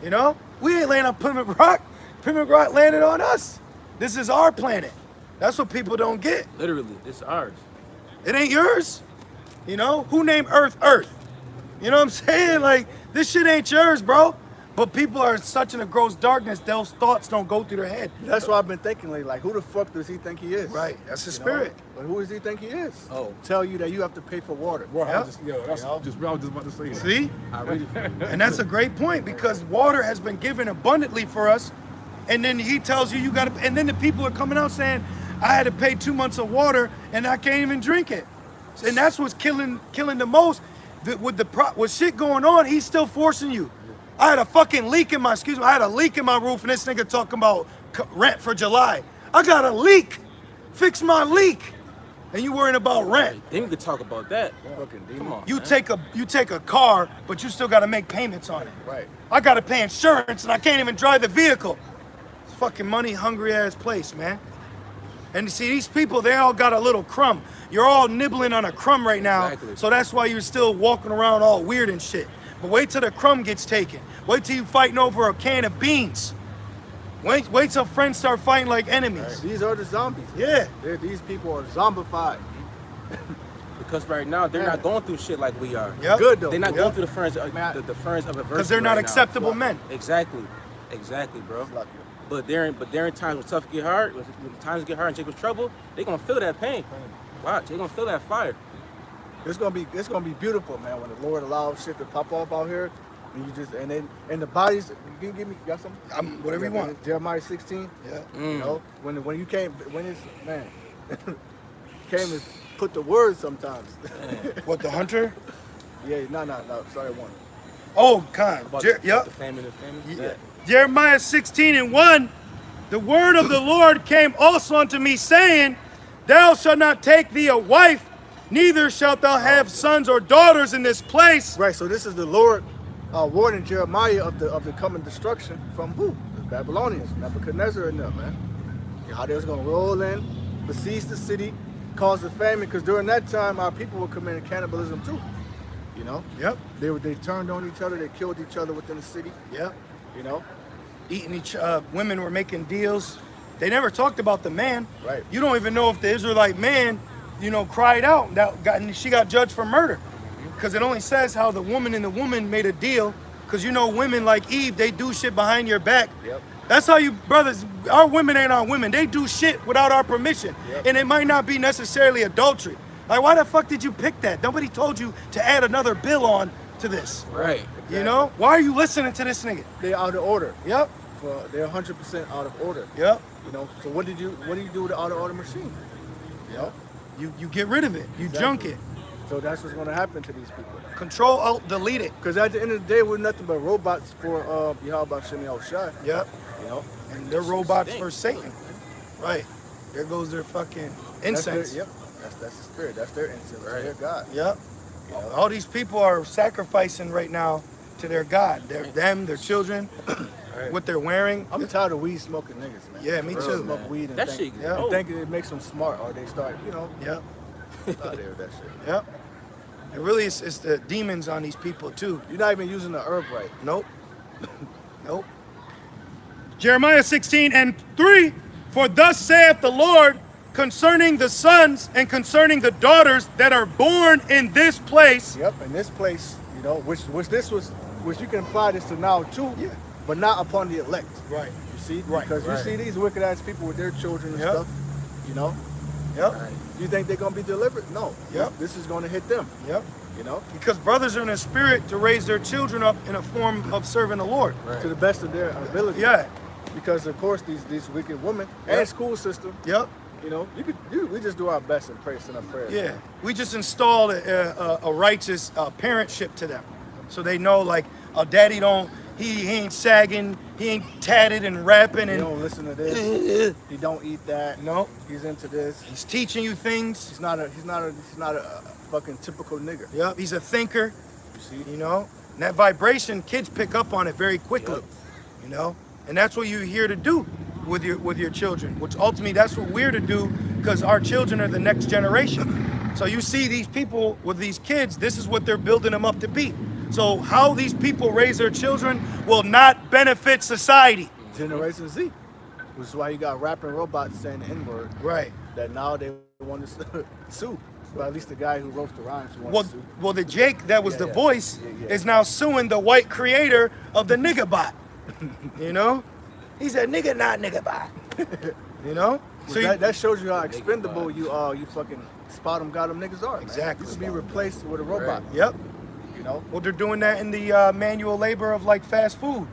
You know? We ain't laying on Plymouth Rock. Plymouth Rock landed on us. This is our planet. That's what people don't get. Literally, it's ours. It ain't yours. You know? Who named Earth Earth? You know what I'm saying? Like, this shit ain't yours, bro. But people are such in a gross darkness, those thoughts don't go through their head. That's what I've been thinking lately. Like, who the fuck does he think he is? Right, that's the You know? spirit. But who does he think he is? Oh. Tell you that you have to pay for water. Bro, Yeah. I was just about to say that. See? I read it for you. And that's a great point because water has been given abundantly for us. And then he tells you got to, and then the people are coming out saying, I had to pay 2 months of water and I can't even drink it. And that's what's killing the most. With shit going on, he's still forcing you. I had a fucking leak in my, I had a leak in my roof and this nigga talking about rent for July. I got a leak. Fix my leak. And you worrying about rent. Then we could talk about that. Fucking demon. Come on. You take a car, but you still got to make payments on it. Right. I got to pay insurance and I can't even drive the vehicle. It's fucking money hungry ass place, man. And you see, these people, they all got a little crumb. You're all nibbling on a crumb right now. Exactly. So that's why you're still walking around all weird and shit. But wait till the crumb gets taken. Wait till you fighting over a can of beans. Wait till friends start fighting like enemies. These are the zombies. Yeah. These people are zombified. Because right now they're not going through shit like we are. Yep. Good though. They're not Yep. going through the ferns, Man, the ferns of adversity. Because they're not right now. acceptable men. Exactly, bro. It's like you. But during times when stuff get hard, when times get hard and Jacob's trouble, they gonna feel that pain. Watch, they gonna feel that fire. It's gonna be beautiful, man, when the Lord allows shit to pop off out here, and you just and the bodies. You can give me got something? Whatever you want. Jeremiah 16. Yeah. You know, when you came, when it's man, came and put the word sometimes. What, the hunter? Yeah, no, sorry, one. Oh, God. About Yep. the famine and famine. Yeah. Jeremiah 16:1, the word of the Lord came also unto me, saying, Thou shalt not take thee a wife, neither shalt thou have sons or daughters in this place. Right. So this is the Lord warning Jeremiah of the coming destruction from who? The Babylonians, Nebuchadnezzar and them, man. You know, how they was gonna roll in, besiege the city, cause the famine, because during that time our people were committing cannibalism too. You know. Yep. They turned on each other. They killed each other within the city. Yep. You know. Eating women were making deals. They never talked about the man. Right. You don't even know if the Israelite man, cried out she got judged for murder. Because it only says how the woman and the woman made a deal. Because women like Eve, they do shit behind your back. Yep. That's how you brothers, our women ain't our women. They do shit without our permission. Yep. And it might not be necessarily adultery. Like, why the fuck did you pick that? Nobody told you to add another bill on to this. Right. You know? Why are you listening to this nigga? They're out of order. Yep. They're 100% out of order. Yep. You know. So what do you do with the out of order machine? Yep. You get rid of it. You junk it. So that's what's gonna happen to these people. Control, Alt, delete it. Because at the end of the day, we're nothing but robots for Yahweh Shemi Shai. Yep. You know. And they're robots for Satan. Right. There goes their fucking incense. Yep. That's the spirit. That's their incense. Right. Their God. Yep. All these people are sacrificing right now to their God. Their children, what they're wearing. I'm tired of weed smoking niggas, man. Yeah, me For real, too. Smoke weed and That think, shit. Yeah. Oh. think it makes them smart, or they start, Yep. out there with that shit. Yep. It really is it's the demons on these people too. You're not even using the herb right. Nope. Nope. Jeremiah 16:3, for thus saith the Lord concerning the sons and concerning the daughters that are born in this place. Yep. In this place, which you can apply this to now too. Yeah. But not upon the elect. Right. You see, Right, because right. you see these wicked ass people with their children and Yep. stuff. Yep. You think they're gonna be delivered? No. Yep. This is gonna hit them. Yep. You know, Because brothers are in a spirit to raise their children up in a form of serving the Lord. to the best of their ability. Yeah. Because of course these wicked women Yep. and school system. Yep. We just do our best and pray, send up prayers. Yeah. We just installed a righteous parentship to them. So they know, like, daddy he ain't sagging, he ain't tatted and rapping He and don't listen to this. He don't eat that. no, He's into this. he's teaching you things. He's not a fucking typical nigger. Yep, he's a thinker, You see? and that vibration, kids pick up on it very quickly, and that's what you're here to do with your children, which ultimately that's what we're to do, because our children are the next generation. So you see these people with these kids, this is what they're building them up to be. So how these people raise their children will not benefit society. Generation Z. Which is why you got rapping robots saying the N-word. Right. That now they want to sue. But at least the guy who wrote the rhymes wanted Well, to. well, the Jake that was Yeah, the yeah. voice Yeah. is now suing the white creator of the nigga bot. You know, he said nigga not nigga bot. You know, So that shows you how expendable you fucking spot 'em, got 'em niggas are. Man. Exactly. You can be replaced with a robot. Yep. You know. Well, they're doing that in the manual labor of like fast food.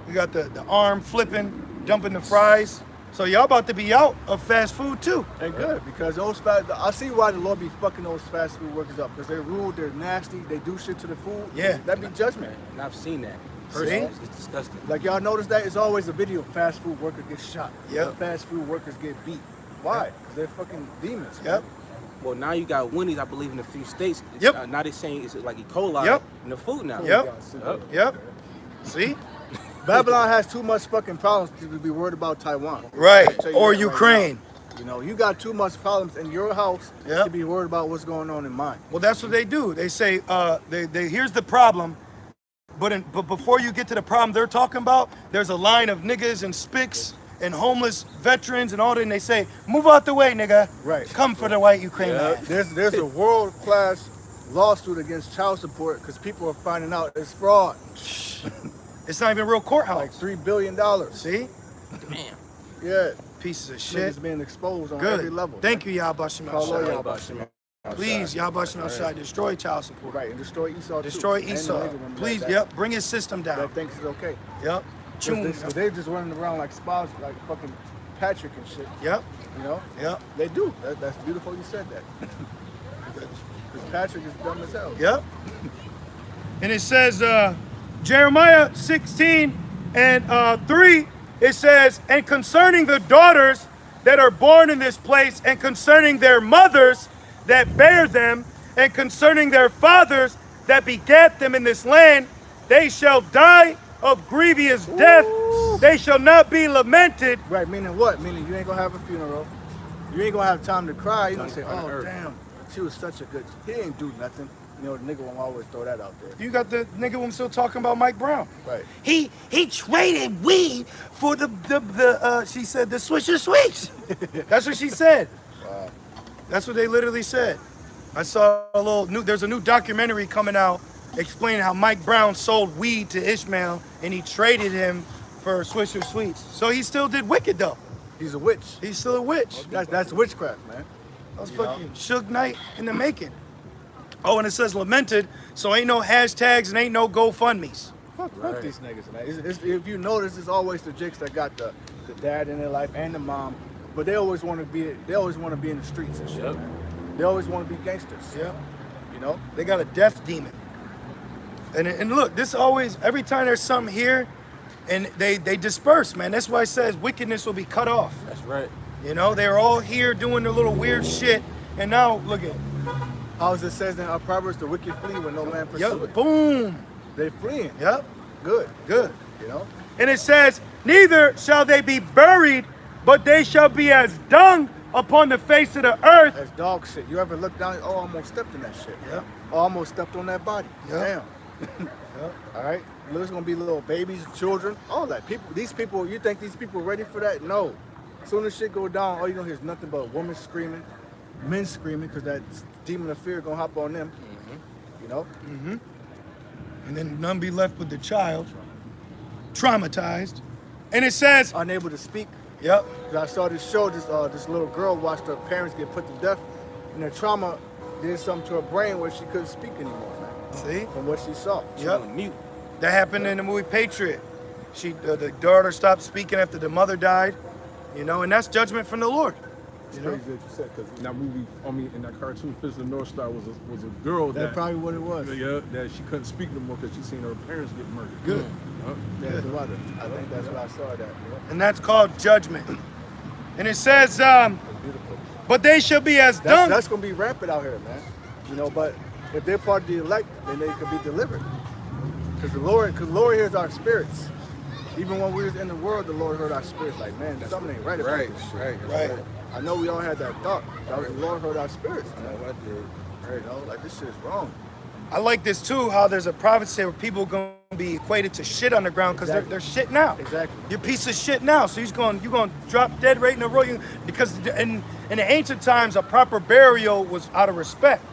You got the arm flipping, dumping the fries. So y'all about to be out of fast food too. And good, because I see why the Lord be fucking those fast food workers up, because they're rude, they're nasty, they do shit to the food. Yeah. That'd be judgment. And I've seen that. See? It's disgusting. Like y'all notice that it's always a video of fast food worker gets shot. Yep. Fast food workers get beat. Why? Because they're fucking demons. Yep. Well, now you got Wendy's, I believe, in a few states. Yep. Now they're saying it's like E. coli Yep. in the food now. Yep. Yep. See? Babylon has too much fucking problems to be worried about Taiwan. Right. I'll tell you Or that right Ukraine. now. You know, you got too much problems in your house Yep. to be worried about what's going on in mine. Well, that's what they do. They say, they here's the problem, but before you get to the problem they're talking about, there's a line of niggas and spics and homeless veterans and all that, and they say, move out the way, nigga. Right. Come for the white Ukraine man. There's a world-class lawsuit against child support because people are finding out it's fraud. It's not even a real courthouse. Like $3 billion. See? Damn. Yeah. Pieces of shit. Shit's being exposed on Good. every level. Thank you, Yah Bashim Call all Al y'all about shit. Please, Yah Bashim Al destroy child support. Right, and destroy Esau too. Destroy And the Esau. nigga woman Please, that- yep, bring his system down. That thinks it's okay. Yep. Tune. Cause they're just running around like spies, like fucking Patrick and shit. Yep. You know? Yep. They do. That's beautiful you said that. Because Patrick is dumb as hell. Yep. And it says, Jeremiah 16 and 3, it says, and concerning the daughters that are born in this place, and concerning their mothers that bear them, and concerning their fathers that begat them in this land, they shall die of grievous death. They shall not be lamented. Right, meaning what? Meaning you ain't gonna have a funeral. You ain't gonna have time to cry. You gonna say, oh damn, she was such a good, he ain't do nothing. You know, the nigga won't always throw that out there. You got the nigga I'm still talking about Mike Brown. Right. He traded weed for she said the Swisher Sweets. That's what she said. Wow. That's what they literally said. I saw there's a new documentary coming out explaining how Mike Brown sold weed to Ishmael and he traded him for Swisher Sweets. So he still did wicked though. He's a witch. He's still a witch. That's witchcraft, man. That was fucking Suge Knight in the making. Oh, and it says lamented, so ain't no hashtags and ain't no GoFundMes. Fuck these niggas, man. If you notice, it's always the chicks that got the dad in their life and the mom, but they always want to be in the streets and shit. Man. They always want to be gangsters. Yep. You know. They got a death demon. And look, this always, every time there's something here, and they disperse, man. That's why it says wickedness will be cut off. That's right. You know, they're all here doing their little weird shit, and now look at, How it says in our Proverbs, the wicked flee when no man pursue yep, it. boom, They fleeing. yep, Good. good. You know. And it says, neither shall they be buried, but they shall be as dung upon the face of the earth. That's dog shit. You ever look down? Oh, I almost stepped in that shit. Yep. Oh, I almost stepped on that body. Yep. Damn. All right. There's gonna be little babies, children, all that. These people. You think these people ready for that? No. As soon as shit go down, all you gonna hear is nothing but women screaming, men screaming, because that demon of fear gonna hop on them. You know. And then none be left with the child, traumatized. And it says, Unable to speak. yep, 'Cause I saw this show. This little girl watched her parents get put to death, and the trauma did something to her brain where she couldn't speak anymore, man. see? From what she saw. Yep. On mute. That happened in the movie Patriot. The daughter stopped speaking after the mother died, you know, and that's judgment from the Lord. It's crazy that you said, because in that movie, in that cartoon, Fist of the North Star was a girl That's that probably what it was. that she couldn't speak no more because she seen her parents get murdered. Good. Yeah, the mother. I think that's what I saw that. And that's called judgment. And it says, That's beautiful. but they shall be as dung. That's gonna be rampant out here, man. You know, but if they're part of the elect, then they could be delivered. Because the Lord hears our spirits. Even when we was in the world, the Lord heard our spirits. Like, man, something ain't right about this. Right. I know we all had that thought. That the Lord heard our spirits, man. I did. You know, like this shit is wrong. I like this too, how there's a prophecy where people going be equated to shit on the ground because Exactly. they're shit now. Exactly. You're a piece of shit now, so you're going to drop dead right in the road. Because in the ancient times, a proper burial was out of respect.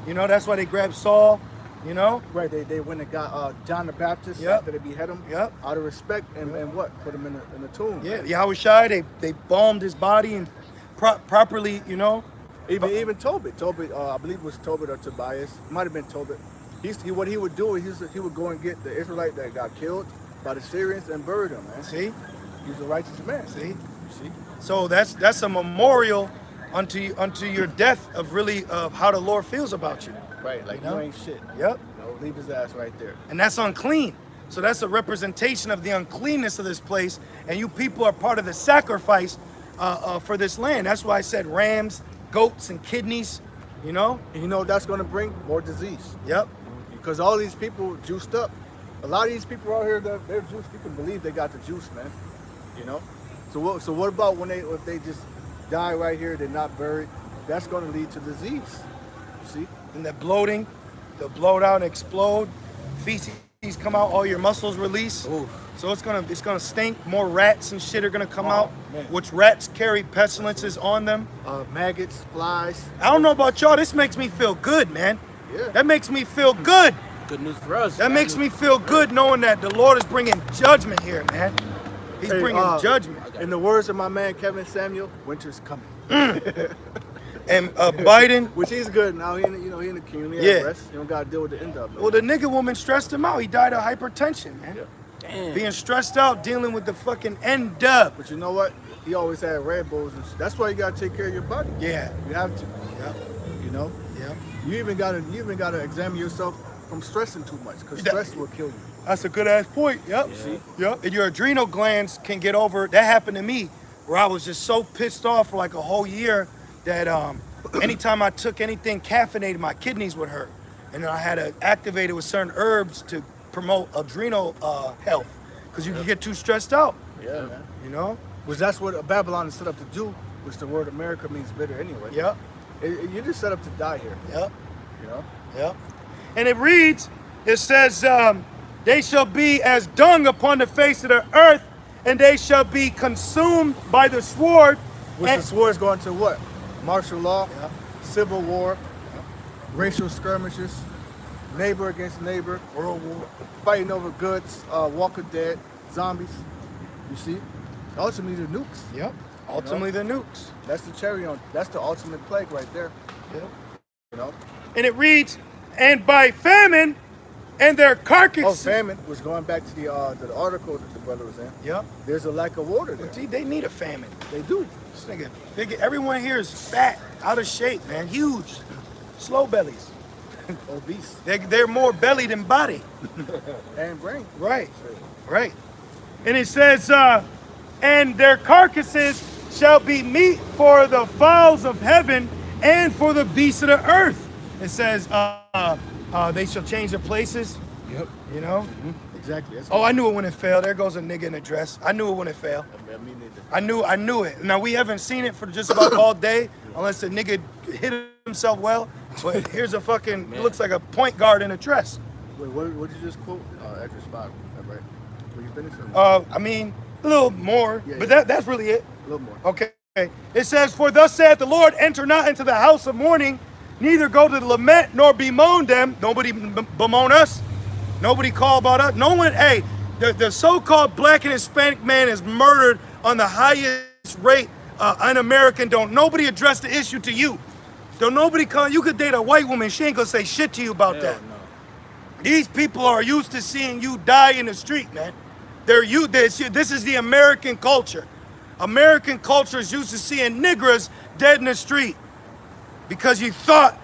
You know, that's why they grabbed Saul. You know, Right, they went and got John the Baptist Yep. after they behead him. Yep. Out of respect and what? Put him in the tomb. yeah, Yahweh Shai, they balmed his body and properly, you know. Even Tobit. Tobit, I believe it was Tobit or Tobias. Might have been Tobit. What he would do is he would go and get the Israelite that got killed by the Syrians and bury them, man. See, He's a righteous man. see. See? So that's a memorial unto your death of how the Lord feels about you. Right, like You know? you ain't shit. Yep. You know, leave his ass right there. And that's unclean. So that's a representation of the uncleanness of this place. And you people are part of the sacrifice for this land. That's why I said rams, goats, and kidneys. You know? And you know what that's going to bring? More disease. Yep. Because all these people juiced up. A lot of these people out here, they're juiced. You can believe they got the juice, man. You know? So what about if they just die right here, they're not buried? That's going to lead to disease. You see? And the bloating, they'll bloat out and explode. Feces come out, all your muscles release. Oof. So it's gonna stink. More rats and shit are gonna come Oh, out, man. which rats carry pestilences on them. Maggots, flies. I don't know about y'all. This makes me feel good, man. Yeah. That makes me feel good. Good news for us. That makes me feel good knowing that the Lord is bringing judgment here, man. He's Hey, bringing judgment. In the words of my man Kevin Samuel, winter's coming. And Biden, Which he's good now. He in the community. Yeah. At rest. You don't got to deal with the end of it. well, the nigga woman stressed him out. He died of hypertension, man. Yeah. Damn. Being stressed out, dealing with the fucking N-dub. But you know what? He always had Red Bulls. That's why you got to take care of your body. Yeah. You have to. Yep. You know. Yep. You even gotta examine yourself from stressing too much, because Yeah. stress will kill you. That's a good ass point. Yep. See? Yep. And your adrenal glands can get over. That happened to me, where I was just so pissed off for like a whole year that anytime I took anything caffeinated, my kidneys would hurt, and then I had to activate it with certain herbs to promote adrenal health, because you can get too stressed out. Yeah, man. You know. Which that's what Babylon is set up to do. Which the word America means bitter anyway. Yep. You're just set up to die here. Yep. You know. Yep. And it reads, it says, they shall be as dung upon the face of the earth, and they shall be consumed by the sword. Which And- the sword's going to what? Martial law, Yep. civil war, racial skirmishes, neighbor against neighbor, World War. fighting over goods, Walker Dead, zombies. You see? Ultimately, the nukes. Yep. Ultimately, the nukes. That's the cherry on. That's the ultimate plague right there. Yep. You know. And it reads, and by famine and their Oh, carcasses. famine was going back to the article that the brother was in. Yep. There's a lack of water there. See, they need a famine. They do. This nigga, everyone here is fat, out of shape, man. Huge. Slow bellies. Obese They're more belly than body. and brain. Right. Right. And it says, and their carcasses shall be meat for the fowls of heaven and for the beasts of the earth. It says, they shall change their places. Yep. You know? Exactly. That's Oh, I knew it when it failed. There goes a nigga in a dress. I knew it when it failed. Me neither. I knew it. Now, we haven't seen it for just about all day, unless the nigga hit himself well. But here's a fucking, it looks like a point guard in a dress. Wait, what did you just quote? Exodus 5. Is that right? Were you finished? Or I mean, a little more, Yeah, but yeah. that's really it. a little more. Okay. It says, for thus saith the Lord, enter not into the house of mourning, neither go to the lament nor bemoan them. Nobody bemoan us. Nobody call about us. No one, hey, the so-called black and Hispanic man is murdered on the highest rate in American. Don't nobody address the issue to you. Don't nobody call, you could date a white woman, she ain't gonna say shit to you about that. These people are used to seeing you die in the street, man. This is the American culture. American culture is used to seeing niggas dead in the street because you thought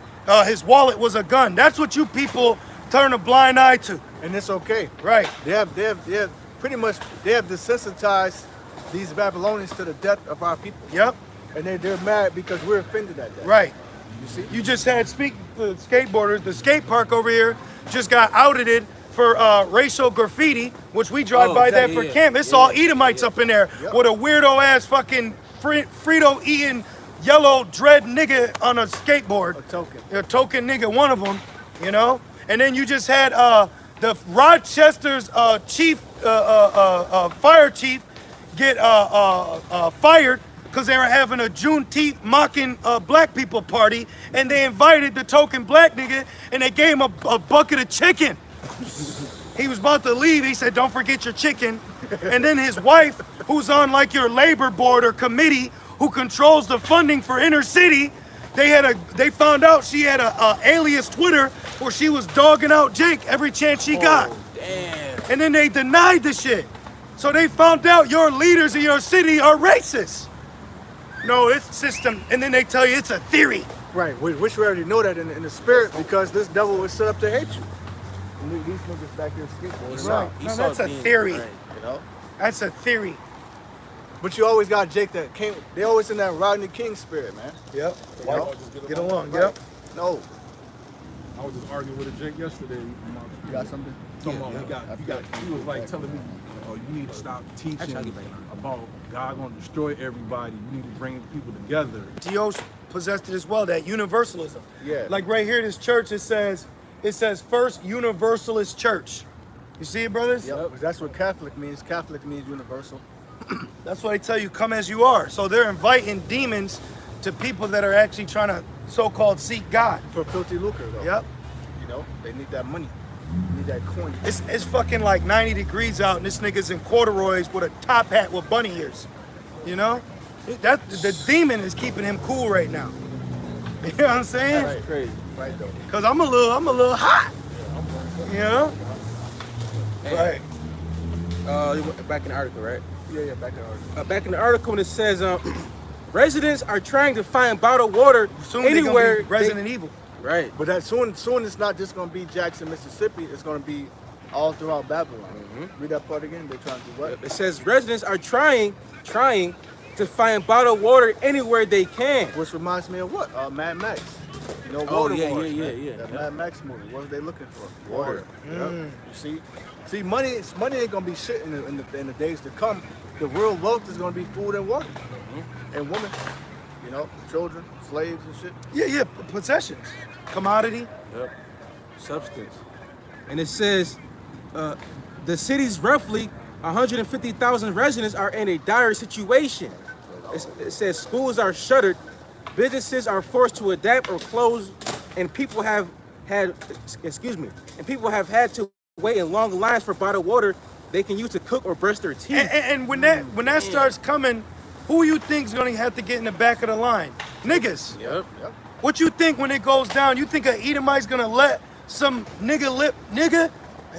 his wallet was a gun. That's what you people turn a blind eye to. And it's okay. Right. They have pretty much desensitized these Babylonians to the death of our people. Yep. And they're mad because we're offended at that. Right. You see? You just had the skateboarders. The skate park over here just got outed for racial graffiti, which we drive by that for camp. It's all Edomites up in there with a weirdo ass fucking Frito eating yellow dread nigga on a skateboard. A token. A token nigga, one of them, you know. And then you just had The Rochester's chief, fire chief, get fired because they were having a Juneteenth mocking black people party, and they invited the token black nigga, and they gave him a bucket of chicken. He was about to leave. He said, "Don't forget your chicken." And then his wife, who's on like your labor board or committee, who controls the funding for inner city, they found out she had a alias Twitter where she was dogging out Jake every chance she got. Damn. And then they denied the shit. So they found out your leaders in your city are racist. No, it's system. And then they tell you it's a theory. Right, which we already know that in the spirit, because this devil was set up to hate you. And these niggas back here skateboarding around. No, that's a theory. You know? That's a theory. But you always got Jake that came. They always in that Rodney King spirit, man. Yep. You know? Get along. Right. Yep. No. I was just arguing with a Jake yesterday. You got something? He was like telling me, you need to stop teaching about God gonna destroy everybody. You need to bring people together. Dios possessed it as well, that universalism. Yeah. Like right here, this church, it says First Universalist Church. You see it, brothers? Yep. That's what Catholic means. Catholic means universal. That's why they tell you, come as you are. So they're inviting demons to people that are actually trying to so-called seek God. For filthy lucre, though. Yep. You know, they need that money. They need that coin. It's fucking like 90 degrees out, and this nigga's in corduroys with a top hat with bunny ears. You know? The demon is keeping him cool right now. You know what I'm saying? Right, crazy. Right, though. Cause I'm a little hot. You know? Right. Back in the article, right? Yeah, back in the Back in the article, when it says residents are trying to find bottled water Soon they gonna anywhere. be Resident Evil. Right. But that soon it's not just gonna be Jackson, Mississippi. It's gonna be all throughout Babylon. Read that part again. They're trying to do what? It says residents are trying to find bottled water anywhere they can. Which reminds me of what? Mad Max. You know, Oh, Water yeah, Wars, yeah, man. yeah, That yeah. Mad Max movie. What are they looking for? Water. Yep. You see, money ain't gonna be shit in the days to come. The real wealth is gonna be food and water, and women. You know, children, slaves and shit. Yeah, possessions, commodity. Yep. Substance. And it says the city's roughly 150,000 residents are in a dire situation. It says schools are shuttered, businesses are forced to adapt or close, and people have had to wait in long lines for bottled water they can use to cook or brush their teeth. And when that starts coming, who you think's gonna have to get in the back of the line? Niggas. Yep. What you think when it goes down? You think an Edomite's gonna let some nigga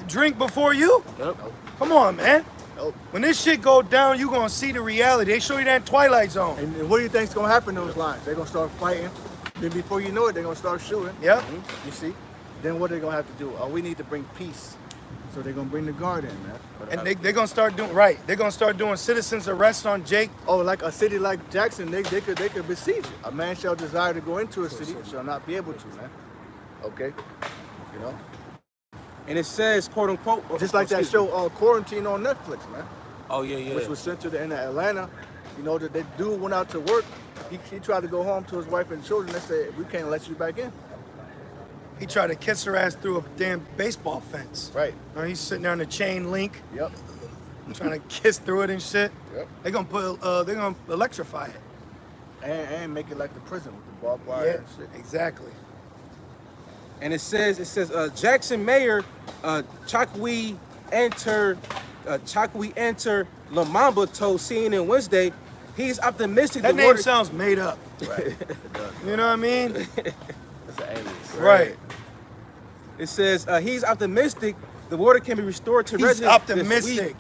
drink before you? Yep. Come on, man. Nope. When this shit go down, you gonna see the reality. They show you that in Twilight Zone. And what do you think's gonna happen in those lines? They're gonna start fighting. Then before you know it, they're gonna start shooting. Yep. You see? Then what they gonna have to do? We need to bring peace. So they're gonna bring the guard in, man. And they're gonna start doing right. They're gonna start doing citizens arrests on Jake. Oh, like a city like Jackson, they could besiege it. A man shall desire to go into a city, shall not be able to, man. Okay? You know? And it says, quote unquote, Just like that show Quarantine on Netflix, man. Oh yeah. Which was sent to the end of Atlanta. You know, that dude went out to work. He tried to go home to his wife and children. They said, we can't let you back in. He tried to kiss her ass through a damn baseball fence. Right. Or he's sitting there on the chain link, Yep. trying to kiss through it and shit. Yep. They're gonna electrify it. And make it like the prison with the barbed wire Yeah, and shit. exactly. And it says Jackson Mayor Chakwe enter Lamamba told CNN Wednesday he's optimistic That the name water. sounds made up. Right. It does. You know what I mean? It's an alias. Right. It says he's optimistic the water can be restored to He's residents this optimistic. week.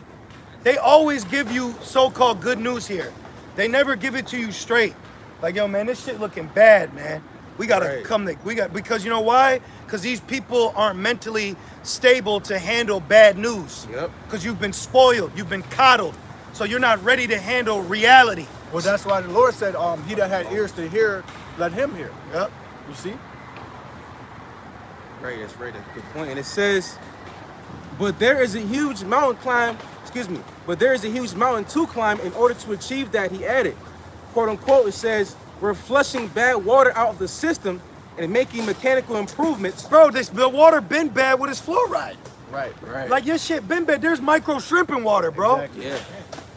They always give you so-called good news here. They never give it to you straight. Like, yo, man, this shit looking bad, man. We gotta Right. because you know why? Because these people aren't mentally stable to handle bad news. Yep. Because you've been spoiled, you've been coddled, so you're not ready to handle reality. Well, that's why the Lord said, he that had ears to hear, let him hear. Yep. You see? Right, that's right. That's a good point. And it says, but there is a huge mountain to climb in order to achieve that, he added. Quote unquote, it says, we're flushing bad water out of the system and making mechanical improvements. Bro, the water been bad with its fluoride. Right. Right. Like your shit been bad. There's micro shrimp in water, bro. Exactly. Yeah.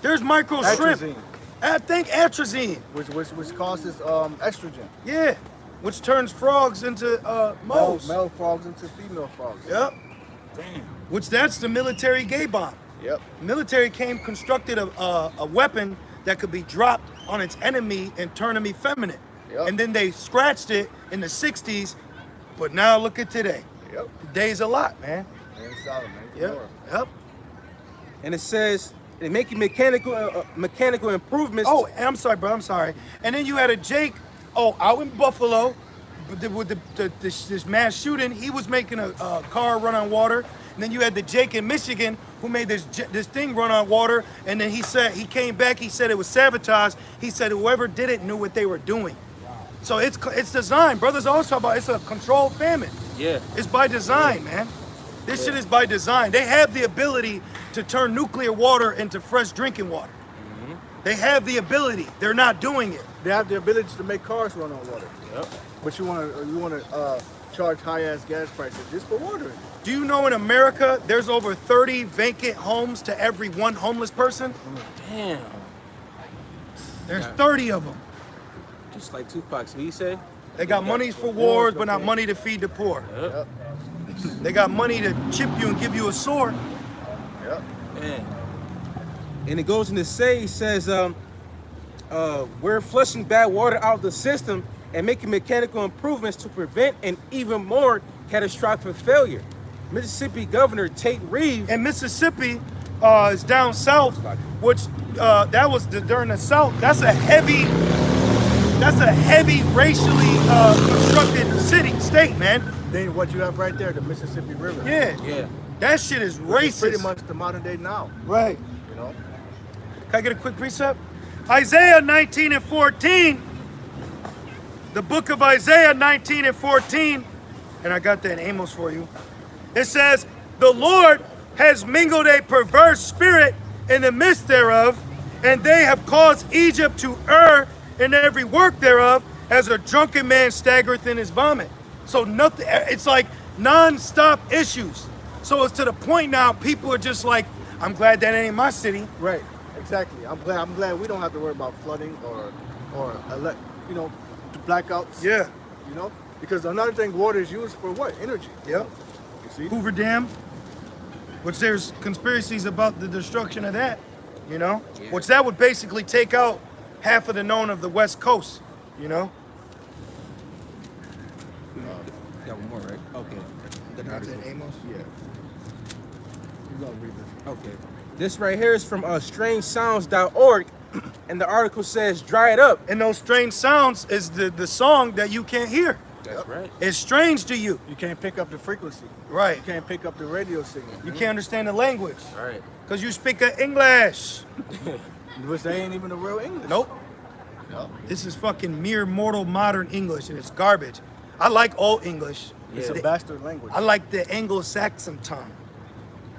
There's micro shrimp. Atrazine, I think atrazine. which causes estrogen. Yeah. Which turns frogs into moles. Male frogs into female frogs. Yep. Damn. Which that's the military gay bomb. Yep. Military constructed a weapon that could be dropped on its enemy and turn him effeminate. Yep. And then they scratched it in the 60s, but now look at today. Yep. Today's a lot, man. Man, solid, man. Yep. Yep. And it says they making mechanical improvements. Oh, and I'm sorry, bro. I'm sorry. And then you had a Jake, out in Buffalo, with this mass shooting. He was making a car run on water. And then you had the Jake in Michigan who made this thing run on water. And then he came back. He said it was sabotage. He said whoever did it knew what they were doing. So it's designed. Brothers always talk about it's a controlled famine. Yeah. It's by design, man. This shit is by design. They have the ability to turn nuclear water into fresh drinking water. They have the ability. They're not doing it. They have the ability to make cars run on water. Yep. But you want to charge high ass gas prices just for water. Do you know in America there's over 30 vacant homes to every one homeless person? Damn. There's 30 of them. Just like Tupac's, what he said? They got monies for wars, but not money to feed the poor. Yep. They got money to chip you and give you a sword. Yep. Man. And it goes into say, he says, we're flushing bad water out of the system and making mechanical improvements to prevent an even more catastrophic failure. Mississippi Governor Tate Reeves. And Mississippi is down south, which that was during the South. That's a heavy racially constructed state, man. Then what you have right there, the Mississippi River. Yeah. That shit is It's pretty racist. much the modern day now. Right. You know. Can I get a quick precept? Isaiah 19 and 14. The book of Isaiah 19 and 14. And I got that in Amos for you. It says, the Lord has mingled a perverse spirit in the midst thereof, and they have caused Egypt to err in every work thereof, as a drunken man staggereth in his vomit. So nothing, it's like non-stop issues. So it's to the point now, people are just like, I'm glad that ain't my city. Right. Exactly. I'm glad we don't have to worry about flooding or blackouts. Yeah. You know, because another thing, water is used for what? Energy. Yep. You see. Hoover Dam, which there's conspiracies about the destruction of that, you know, which that would basically take out half of the known of the West Coast, you know. Got one more, right? Okay. Got that, Amos? Yeah. You gonna read this? Okay. This right here is from strangesounds.org, and the article says, dry it up. And those strange sounds is the song that you can't hear. That's right. It's strange to you. You can't pick up the frequency. Right. You can't pick up the radio signal. You can't understand the language. All right. Because you speak English. Which they ain't even the real English. Nope. No. This is fucking mere mortal modern English, and it's garbage. I like old English. It's Yeah. a bastard language. I like the Anglo-Saxon tongue.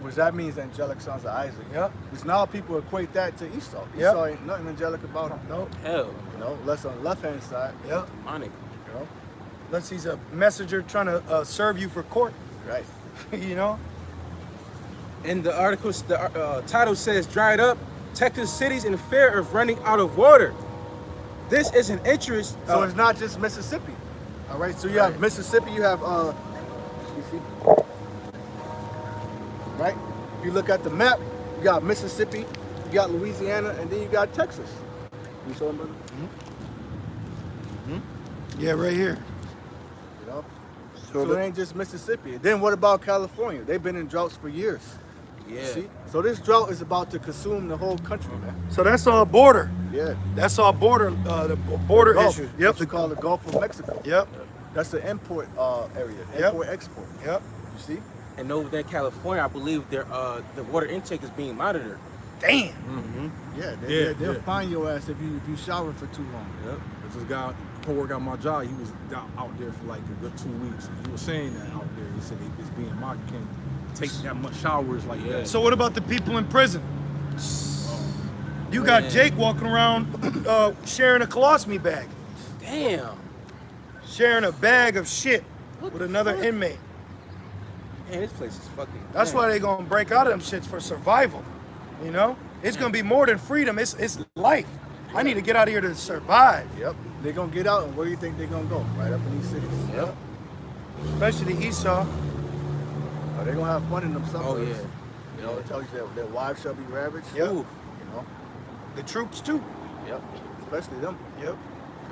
Which that means angelic sons of Isaac. Yep. Because now people equate that to Esau. Yep. Esau ain't nothing angelic about him. Nope. Hell. You know, less on the left hand side. Yep. Demonic. You know. Unless he's a messenger trying to serve you for court, Right. you know? And the article, the title says, dry it up. Texas cities in fear of running out of water. This is an interest. So it's not just Mississippi. All right. So you have Mississippi. You have you see. Right. If you look at the map, you got Mississippi, you got Louisiana, and then you got Texas. You saw them, brother? Yeah, right here. You know. So it ain't just Mississippi. Then what about California? They've been in droughts for years. Yeah. See? So this drought is about to consume the whole country, man. So that's all border. Yeah. That's all border, the border Gulf. issue. What you call the Gulf of Mexico. Yep. That's the import area. Yep. Import export. Yep. You see? And over there in California, I believe the water intake is being monitored. Damn. Yeah. They'll Yeah. find your ass if you shower for too long. Yep. There's this guy who worked out my job. He was out there for like a good 2 weeks. And he was saying that out there. He said it's being mocked. You can't take that much showers like that. So what about the people in prison? You got Jake walking around sharing a colostomy bag, Damn. sharing a bag of shit with another inmate. Man, this place is fucking. That's why they gonna break out of them shits for survival. You know, it's gonna be more than freedom. It's life. I need to get out of here to survive. Yep. They're gonna get out, and where do you think they're gonna go? Right up in these cities. Yep. Especially the Esau. They're gonna have fun in them suburbs. Oh yeah. You know, it tells you that their wives shall be ravaged. Yep. Ooh. You know. The troops too. Yep. Especially them. Yep.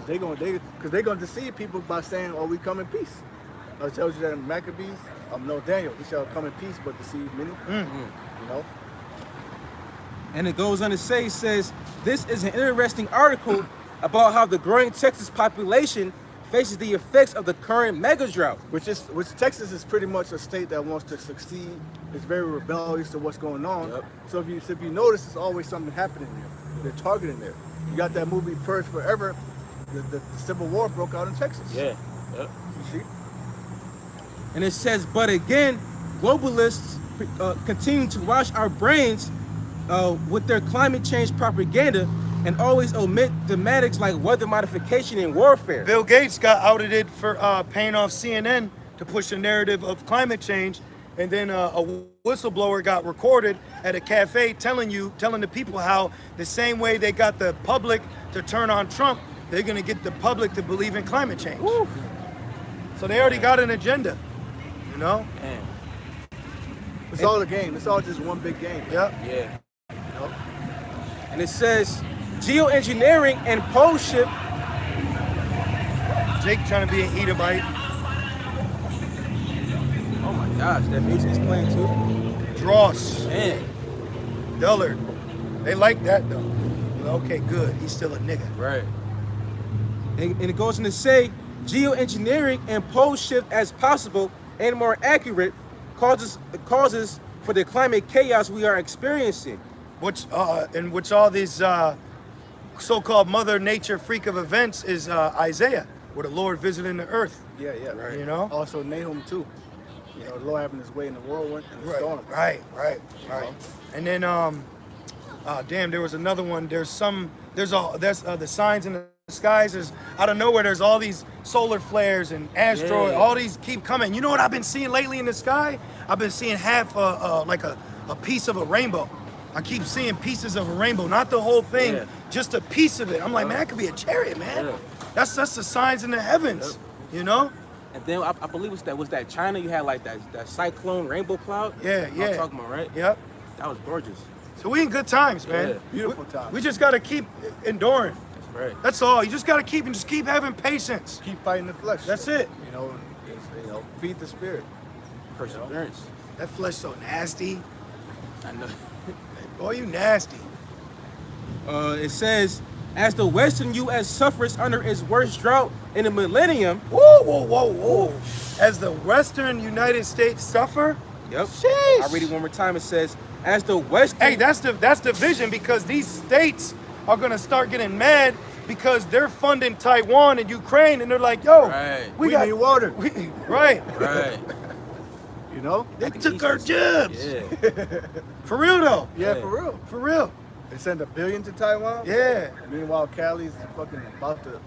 Because they're gonna deceive people by saying, "Oh, we come in peace." It tells you that in Maccabees, no, Daniel, we shall come in peace, but deceive many. You know. And it goes on to say, says, this is an interesting article about how the growing Texas population faces the effects of the current mega drought. Which Texas is pretty much a state that wants to succeed. It's very rebellious to what's going on. Yep. So if you notice, there's always something happening there. They're targeting there. You got that movie Purge Forever. The Civil War broke out in Texas. Yeah. Yep. You see? And it says, but again, globalists continue to wash our brains with their climate change propaganda and always omit thematics like weather modification and warfare. Bill Gates got outed for paying off CNN to push a narrative of climate change, and then a whistleblower got recorded at a cafe telling the people how the same way they got the public to turn on Trump, they're gonna get the public to believe in climate change. Woo. So they already got an agenda, you know? Man. It's all a game. It's all just one big game. Yep. Yeah. You know? And it says, geoengineering and pole shift. Jake trying to be an Edomite. Oh my gosh, that music is playing too. Dross, Man. Dullard. They like that though. You know, okay, good. He's still a nigga. Right. And it goes on to say, geoengineering and pole shift as possible and more accurate causes for the climate chaos we are experiencing. In which all these so-called Mother Nature freak of events is Isaiah, where the Lord visiting the earth. Yeah, yeah. Right. You know? Also Nahum too. You know, the Lord having his way in the whirlwind and the storm. Right. And then, damn, there was another one. There's the signs in the skies. There's out of nowhere. There's all these solar flares and asteroids. Yeah. All these keep coming. You know what I've been seeing lately in the sky? I've been seeing half, like a piece of a rainbow. I keep seeing pieces of a rainbow, not the whole thing, Yeah. just a piece of it. I'm like, man, that could be a chariot, man. Yeah. That's the signs in the heavens, you know? And then I believe was that China, you had like that cyclone rainbow cloud? Yeah, I'm yeah. talking about, right? Yep. That was gorgeous. So we in good times, man. Yeah. Beautiful times. We just gotta keep enduring. That's right. That's all. You just gotta keep having patience. Keep fighting the flesh. That's it. You know, feed the spirit. Perseverance. That flesh so nasty. I know. Boy, you nasty. It says, as the Western U.S. suffers under its worst drought in a millennium. Whoa. As the Western United States suffer. Yep. Sheesh. I'll read it one more time. It says, as the Western. Hey, that's the vision, because these states are gonna start getting mad because they're funding Taiwan and Ukraine, and they're like, yo, Right. We need water. Right. Right. You know? They Like an took our Easter. jobs. Yeah. For real though. Yeah, Yeah. for real. For real. They send $1 billion to Taiwan. Yeah. Meanwhile, Cali's fucking about to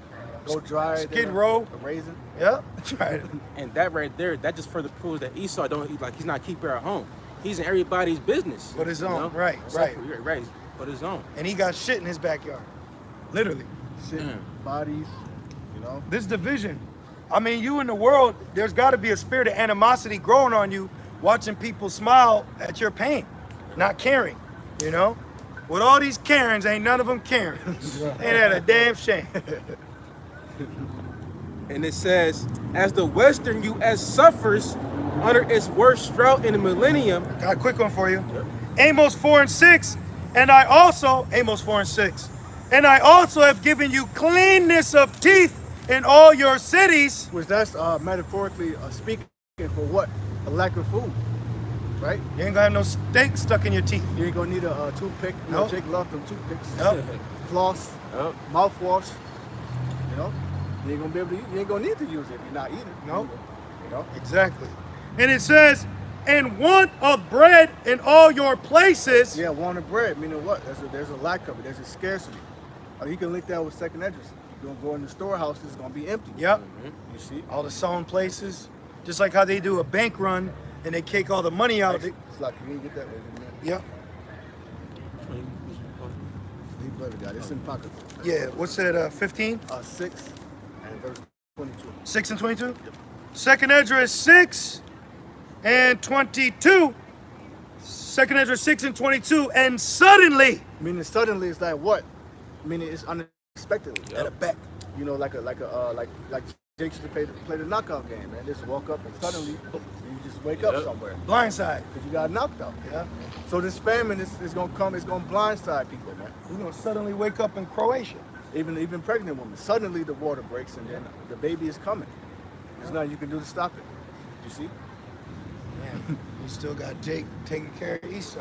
go dry. Skid Row. A raisin. Yep. That's right. And that right there, that just further proves that Esau he's not keeping her at home. He's in everybody's business. But his you own. know? Right. Right. But his own. And he got shit in his backyard. Literally. Shit, Mm. bodies. You know? This division. I mean, you in the world, there's got to be a spirit of animosity growing on you, watching people smile at your pain, not caring, you know? With all these Karens, ain't none of them caring. Ain't that a damn shame? And it says, as the Western U.S. suffers under its worst drought in a millennium. Got a quick one for you. Amos 4:6, and I also, Amos 4:6, and I also have given you cleanness of teeth in all your cities. Which that's metaphorically speaking for what? A lack of food. Right? You ain't gonna have no steak stuck in your teeth. You ain't gonna need a toothpick. You know, Nope. Jake loved them toothpicks. Yep. Floss, Yep. mouthwash. You know? You ain't gonna be able to. You ain't gonna need to use it if you're not eating. Nope. You know? Exactly. And it says, and want of bread in all your places. Yeah, wanted bread, meaning what? There's a lack of it. There's a scarcity. You can link that with second address. You're gonna go in the storehouse, it's gonna be empty. Yep. You see? All the sown places. Just like how they do a bank run and they take all the money out. It's like, can you get that? Yeah. He brother got it. It's in pocket. Yeah. What's that? 15? 6 and verse 22. 6 and 22. Second Ezra 6 and 22. Second Ezra 6 and 22, and suddenly, Meaning suddenly it's like what? Meaning it's unexpectedly. at a back. You know, like Jake used to play the knockout game, man. Just walk up and suddenly you just wake up somewhere Blindside. because you got knocked out. Yeah. So this famine is gonna come. It's gonna blindside people, man. We're gonna suddenly wake up in Croatia. Even pregnant women. Suddenly the water breaks and then the baby is coming. There's nothing you can do to stop it. You see? Man, you still got Jake taking care of Esau.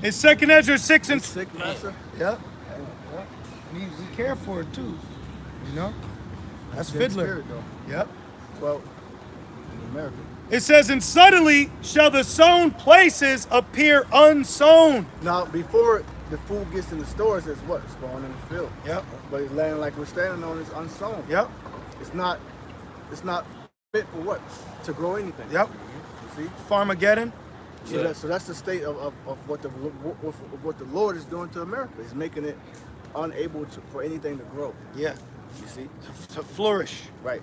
It's Second Ezra 6 and It's sick, master. yeah. We care for it too. You know? That's Jake Fiddler. Spirit, though. Yep. Well, in America. It says, and suddenly shall the sown places appear unsown. Now, before the food gets in the stores, it's what? It's going in the field. Yep. But it's land like we're standing on is unsown. Yep. It's not fit for what? To grow anything. Yep. You see? Farmageddon. So that's the state of what the Lord is doing to America. He's making it unable for anything to grow. Yeah. You see? To flourish. Right.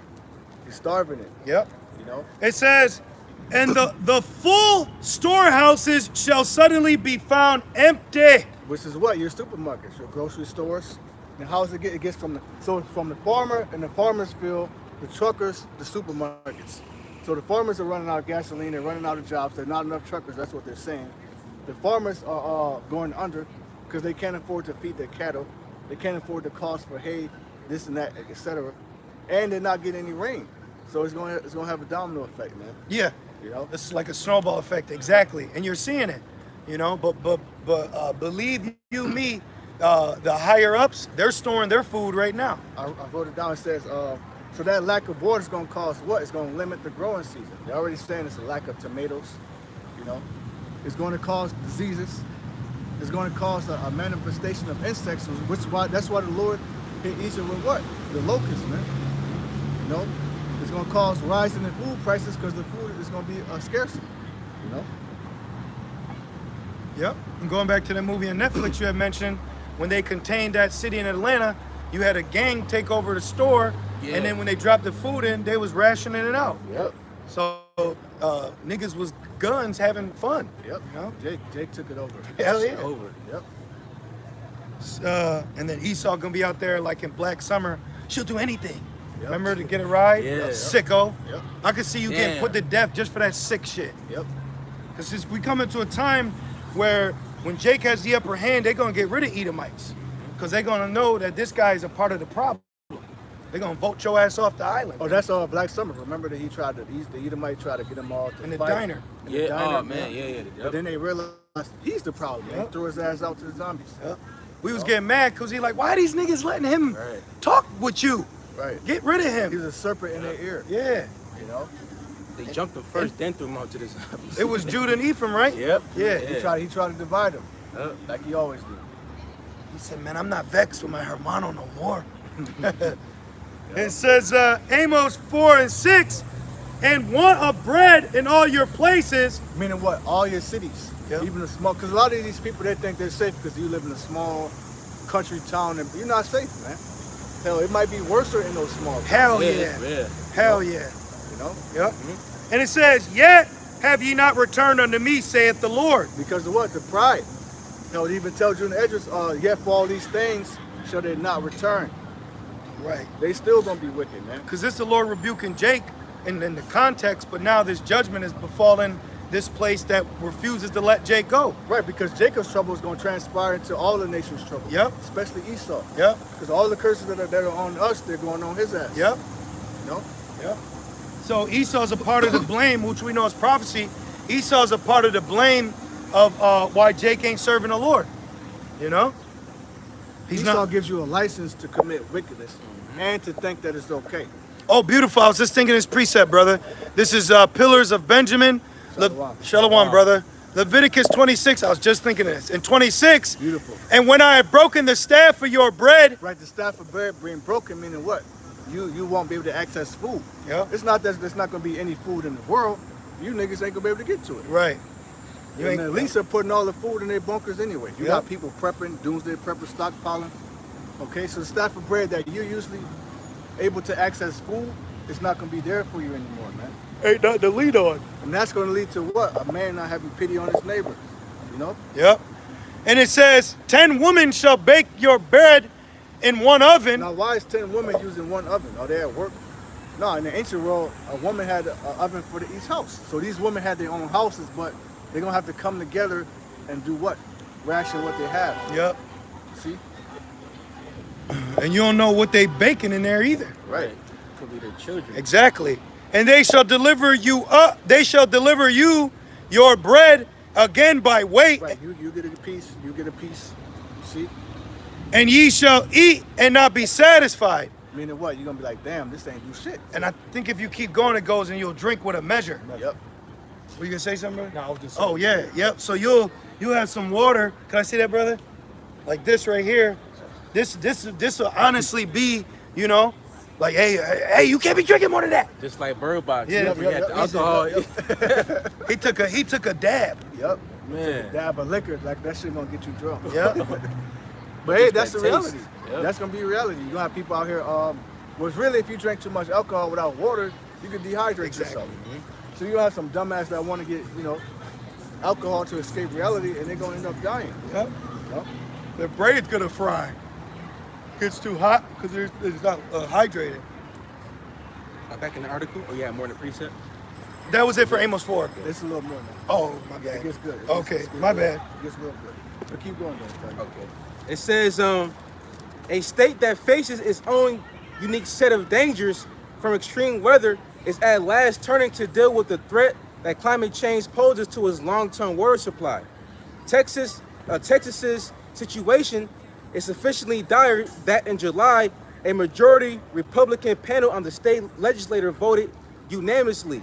He's starving it. Yep. You know? It says, and the full storehouses shall suddenly be found empty. Which is what? Your supermarkets, your grocery stores. And how does it get? It gets from the farmer and the farmer's field, the truckers, the supermarkets. So the farmers are running out of gasoline, they're running out of jobs, there's not enough truckers, that's what they're saying. The farmers are going under because they can't afford to feed their cattle, they can't afford the cost for hay, this and that, etc. And they're not getting any rain. So it's going to have a domino effect, man. Yeah. You know? It's like a snowball effect, exactly. And you're seeing it, you know, but believe you me, the higher ups, they're storing their food right now. I wrote it down, it says, so that lack of water is going to cause what? It's going to limit the growing season. They're already saying it's a lack of tomatoes, you know. It's going to cause diseases. It's going to cause a manifestation of insects, that's why the Lord hit Egypt with what? The locusts, man. You know? It's going to cause rising in food prices because the food is going to be a scarcity, you know. Yep. And going back to the movie on Netflix you had mentioned, when they contained that city in Atlanta, you had a gang take over the store, and then when they dropped the food in, they was rationing it out. Yep. So niggas was guns having fun. Yep. You know? Jake took it over. Hell yeah. Over. Yep. And then Esau gonna be out there like in Black Summer. She'll do anything. Yep. Remember to get a ride? Yeah. Sicko. Yep. I could see you getting Damn. put to death just for that sick shit. Yep. Because we come into a time where when Jake has the upper hand, they're gonna get rid of Edomites. Because they're gonna know that this guy is a part of the problem. They're gonna vote your ass off the island. Oh, that's Black Summer. Remember that the Edomite tried to get them all to in the fight diner. in the Yeah. diner, Oh man. Yeah. But then they realized he's the problem. Man. He Yep. threw his ass out to the zombies. Yep. We was getting mad because he like, why are these niggas letting him Right. talk with you? Right. Get rid of him. He's a serpent in their ear. Yeah. You know. They jumped him first, then threw him out to the zombies. It was Judah and Ephraim, right? Yep. Yeah. He tried to divide them, Yep. like he always do. He said, man, I'm not vexed with my hermano no more. It says, Amos 4 and 6, and want of bread in all your places. Meaning what? All your cities, Yep. even the small. Because a lot of these people, they think they're safe because you live in a small country town, and you're not safe, man. Hell, it might be worse in those small towns. Hell Yeah. yeah. Yeah. Hell yeah. You know, Yep. And it says, yet have ye not returned unto me, saith the Lord. because of what? The pride. Hell, it even tells you in the Edges, yet for all these things shall they not return. Right. They still gonna be wicked, man. Because this is the Lord rebuking Jake in the context, but now this judgment is befallen this place that refuses to let Jake go. Right, because Jacob's trouble is going to transpire into all the nation's trouble. Yep. Especially Esau. Yep. Because all the curses that are on us, they're going on his ass. Yep. You know? Yep. So Esau's a part of the blame, which we know is prophecy. Esau's a part of the blame of why Jake ain't serving the Lord. You know? Esau gives you a license to commit wickedness and to think that it's okay. Oh, beautiful. I was just thinking this precept, brother. This is Pillars of Benjamin. Shalom. Shalom, brother. Leviticus 26. I was just thinking of this. In 26. Beautiful. And when I have broken the staff for your bread. Right, the staff of bread being broken, meaning what? You won't be able to access food. Yeah. It's not that there's not going to be any food in the world, you niggas ain't gonna be able to get to it. Right. You And ain't, at least they're putting all the food in their bunkers anyway. You Yep. got people prepping, doomsday preppers, stockpiling. Okay, so the staff of bread that you're usually able to access food, it's not gonna be there for you anymore, man. ain't nothing to lead on. And that's gonna lead to what? A man not having pity on his neighbor. You know? Yep. And it says, 10 women shall bake your bread in one oven. Now, why is 10 women using one oven? Are they at work? No, in the ancient world, a woman had an oven for each house. So these women had their own houses, but they're gonna have to come together and do what? Ration what they have. Yep. See? And you don't know what they baking in there either. Right. Could be their children. Exactly. And they shall deliver you up. They shall deliver you your bread again by weight. Right. You get a piece. You get a piece. See? And ye shall eat and not be satisfied. Meaning what? You're gonna be like, damn, this ain't do shit. And I think if you keep going, it goes and you'll drink with a measure. Yep. Were you gonna say something, brother? No, I was just Oh yeah, yep. So you'll have some water. Can I see that, brother? Like this right here. This will honestly be, you know, like hey, you can't be drinking more than that. Just like Bird Box. Yeah, Yeah, yep, the yep, alcohol. He took a dab. Yep. Man. Dab of liquor, like that shit gonna get you drunk. Yeah. But hey, Just that's the that reality. taste. Yep. That's gonna be reality. You gonna have people out here. Was really if you drink too much alcohol without water, you could dehydrate Exactly. yourself. So you have some dumbass that want to get alcohol to escape reality, and they're gonna end up dying. Yep. Yep. The braid's gonna fry. Gets too hot because it's not hydrated. Back in the article, or you had more than a precept? That was it for Amos 4. It's a little more now. Oh my It bad. gets good. Okay, It gets my good. bad. It gets real good. But keep going, though. Okay. It says, a state that faces its own unique set of dangers from extreme weather is at last turning to deal with the threat that climate change poses to its long-term water supply. Texas's situation is sufficiently dire that in July, a majority Republican panel on the state legislature voted unanimously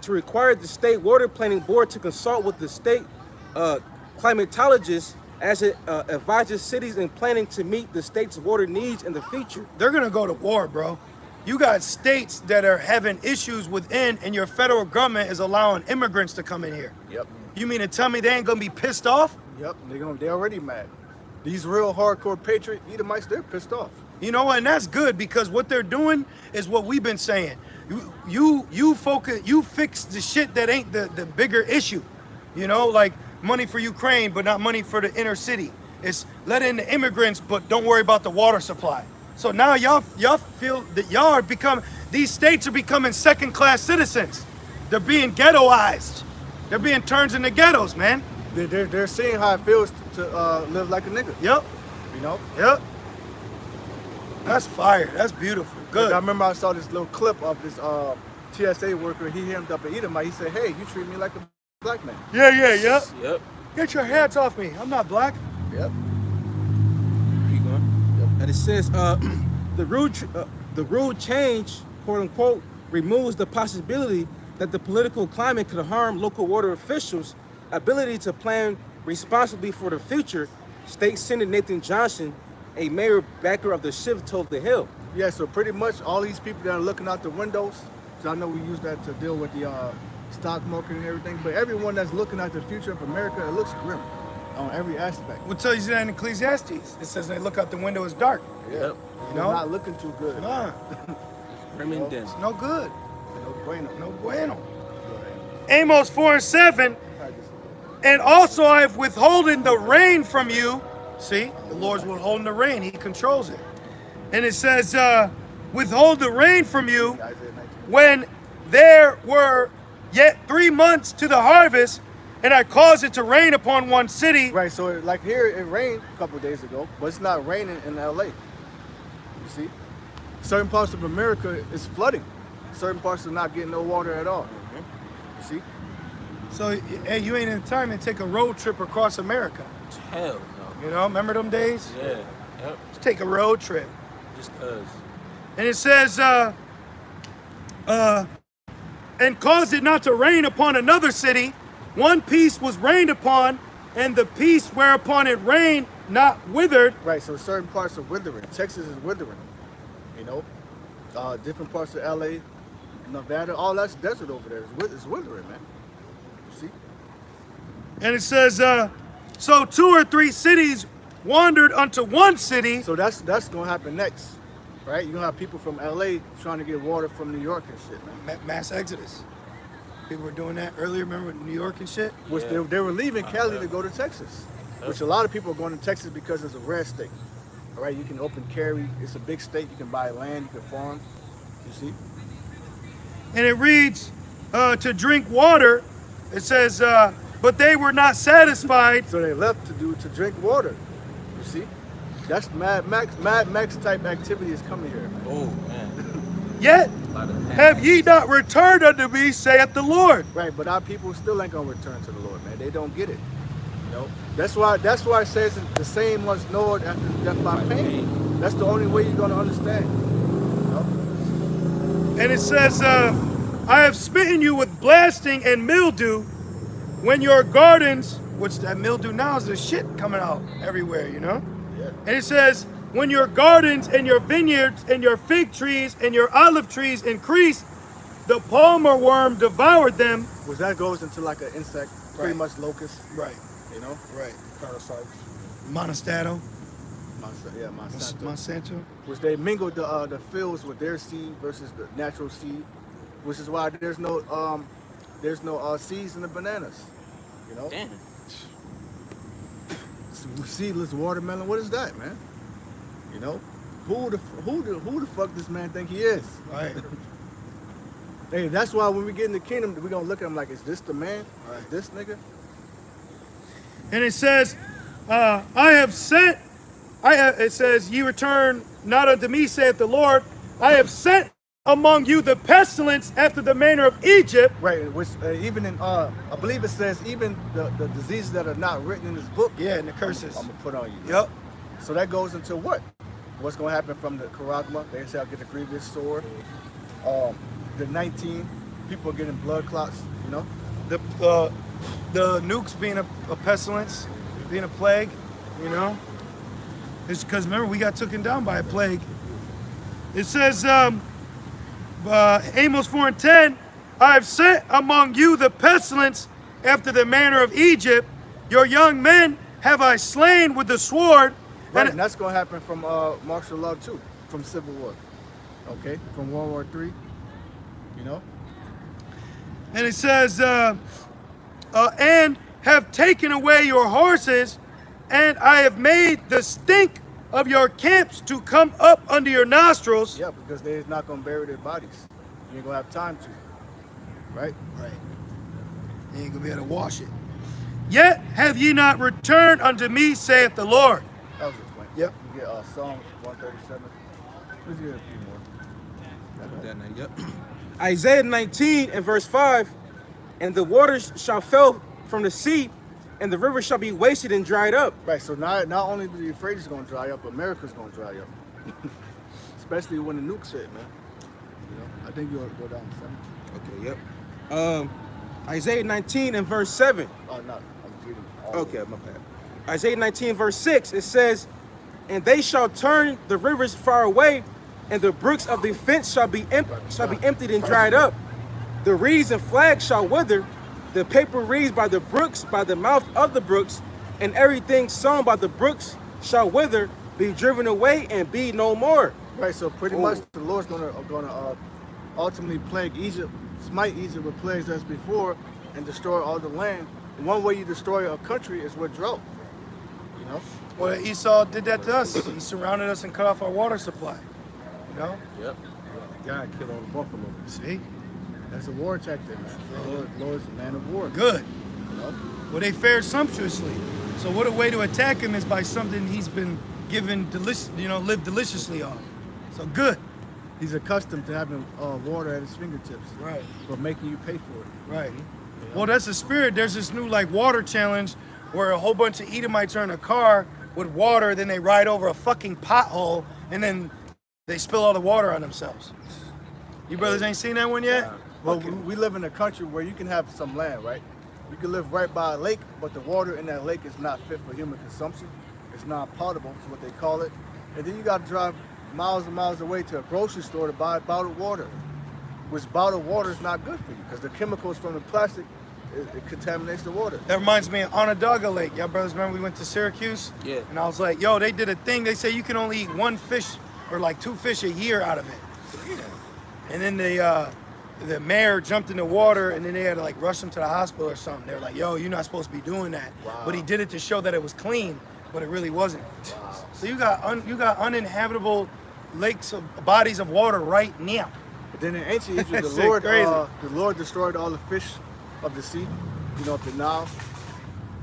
to require the state water planning board to consult with the state climatologist as it advises cities in planning to meet the state's water needs in the future. They're gonna go to war, bro. You got states that are having issues within, and your federal government is allowing immigrants to come in here. Yep. You mean to tell me they ain't gonna be pissed off? Yep. They're already mad. These real hardcore patriot Edomites, they're pissed off. You know, and that's good because what they're doing is what we've been saying. You focus, you fix the shit that ain't the bigger issue. You know, like money for Ukraine, but not money for the inner city. It's let in the immigrants, but don't worry about the water supply. So now y'all feel that y'all are these states are becoming second-class citizens. They're being ghettoized. They're being turned into ghettos, man. They're seeing how it feels to live like a nigga. Yep, You know? yep. That's fire. That's beautiful. Good. Like, I remember I saw this little clip of this TSA worker. He hemmed up an Edomite. He said, "Hey, you treat me like a black man." Yeah. Yep. Get your hands off me. I'm not black. Yep. Keep going. And it says the rule change, quote unquote, removes the possibility that the political climate could harm local water officials' ability to plan responsibly for the future. State Senator Nathan Johnson, a mayor backer of the shift, told The Hill. Yeah. So pretty much all these people that are looking out the windows. So I know we use that to deal with the stock market and everything. But everyone that's looking at the future of America, it looks grim on every aspect. What tells you that in Ecclesiastes? It says they look out the window, it's dark. Yeah. Yep. It's know? not looking too good. Nah, Grim and dim. it's no good. No bueno. No bueno. Amos 4:7. Practice. And also I have withholden the rain from you. See, the Lord's withholding the rain. He controls it. And it says, withhold the rain from you Isaiah 19. when there were yet 3 months to the harvest, and I caused it to rain upon one city. Right, so like here it rained a couple of days ago, but it's not raining in LA. You see? Certain parts of America is flooding. Certain parts are not getting no water at all. You see? So, hey, you ain't in time to take a road trip across America. Hell no. You know, remember them days? Yeah. Yep. Let's take a road trip. Just cause. And it says, and caused it not to rain upon another city. One piece was rained upon, and the piece whereupon it rained not withered. Right, so certain parts are withering. Texas is withering. You know? Different parts of LA, Nevada, all that's desert over there. It's wintering, man. You see? And it says, so 2 or 3 cities wandered unto one city. So that's gonna happen next, right? You're gonna have people from LA trying to get water from New York and shit, man. Mass exodus. People were doing that earlier, remember, New York and shit? Which they were leaving Cali to go to Texas. Which a lot of people are going to Texas because it's a red state. All right, you can open carry. It's a big state. You can buy land. You can farm. You see? And it reads, to drink water. It says, but they were not satisfied. So they left to drink water. You see? That's Mad Max type activity is coming here. Man. Oh, man. Yet have ye not returned unto me, saith the Lord. Right, but our people still ain't gonna return to the Lord, man. They don't get it. You know? That's why it says the same was Lord after death by pain. That's the only way you're gonna understand. You know? And it says, I have smitten you with blasting and mildew when your gardens, which that mildew now is the shit coming out everywhere, you know? Yeah. And it says, when your gardens and your vineyards and your fig trees and your olive trees increased, the palmer worm devoured them. Which that goes into like an insect, pretty much locust. Right. You know? Right. Parasites. Monastero. Monsanto. Which they mingled the fields with their seed versus the natural seed, which is why there's no seeds in the bananas. You know? Damn. Seedless watermelon. What is that, man? You know? Who the fuck this man think he is? Right. Hey, that's why when we get in the kingdom, we're gonna look at him like, is this the man? Is this nigga? And it says, it says, ye return not unto me, saith the Lord. I have sent among you the pestilence after the manner of Egypt. Right, which even in, I believe it says, even the diseases that are not written in this book. Yeah, and the curses. I'm gonna put on you. Yep. So that goes into what? What's gonna happen from the charagma? They say I'll get a grievous sore. The 19, people are getting blood clots, you know? The nukes being a pestilence, being a plague, you know? It's because, remember, we got taken down by a plague. It says, Amos 4:10, I have sent among you the pestilence after the manner of Egypt. Your young men have I slain with the sword. Right, and that's going to happen from martial law too, from Civil War, okay? From World War III, you know? And it says, and have taken away your horses, and I have made the stink of your camps to come up under your nostrils. Yeah, because they're not going to bury their bodies. You ain't going to have time to, right? Right. You ain't going to be able to wash it. Yet have ye not returned unto me, saith the Lord. That was explained. Yep. You get Psalms 137. Let's get a few more. Yep. Isaiah 19 and verse 5, and the waters shall fail from the sea, and the river shall be wasted and dried up. Right, so not only the Euphrates going to dry up, America's going to dry up. Especially when the nukes hit, man. You know, I think you'll go down to 7. Okay, yep. Isaiah 19 and verse 7. Oh, no, I'm reading. Okay, my bad. Isaiah 19 verse 6, it says, and they shall turn the rivers far away, and the brooks of the fence shall be emptied and dried up. The reeds and flags shall wither, the paper reeds by the brooks, by the mouth of the brooks, and everything sown by the brooks shall wither, be driven away, and be no more. Right, so pretty much the Lord's gonna ultimately plague Egypt, smite Egypt with plagues as before, and destroy all the land. One way you destroy a country is with drought. You know? Well, Esau did that to us. He surrounded us and cut off our water supply. You know? Yep. God killed all the buffalo. See? That's a war tactic, man. The Lord's a man of war. Good. You know? Well, they fared sumptuously. So what a way to attack him is by something he's been given, lived deliciously off. So good. He's accustomed to having water at his fingertips. Right. But making you pay for it. Right. Well, that's the spirit. There's this new water challenge where a whole bunch of Edomites are in a car with water, then they ride over a fucking pothole, and then they spill all the water on themselves. You brothers ain't seen that one yet? Well, we live in a country where you can have some land, right? You can live right by a lake, but the water in that lake is not fit for human consumption. It's not potable, is what they call it. And then you got to drive miles and miles away to a grocery store to buy bottled water. which bottled water is not good for you because the chemicals from the plastic, it contaminates the water. That reminds me of Onondaga Lake. Y'all brothers remember we went to Syracuse? Yeah. And I was like, yo, they did a thing. They say you can only eat one fish or like 2 fish a year out of it. And then the mayor jumped in the water and then they had to like rush him to the hospital or something. They were like, yo, you're not supposed to be doing that. Wow. But he did it to show that it was clean, but it really wasn't. Wow. So you got uninhabitable lakes of bodies of water right now. But then in ancient Egypt, That's the Lord destroyed all the fish of the sea, up the Nile,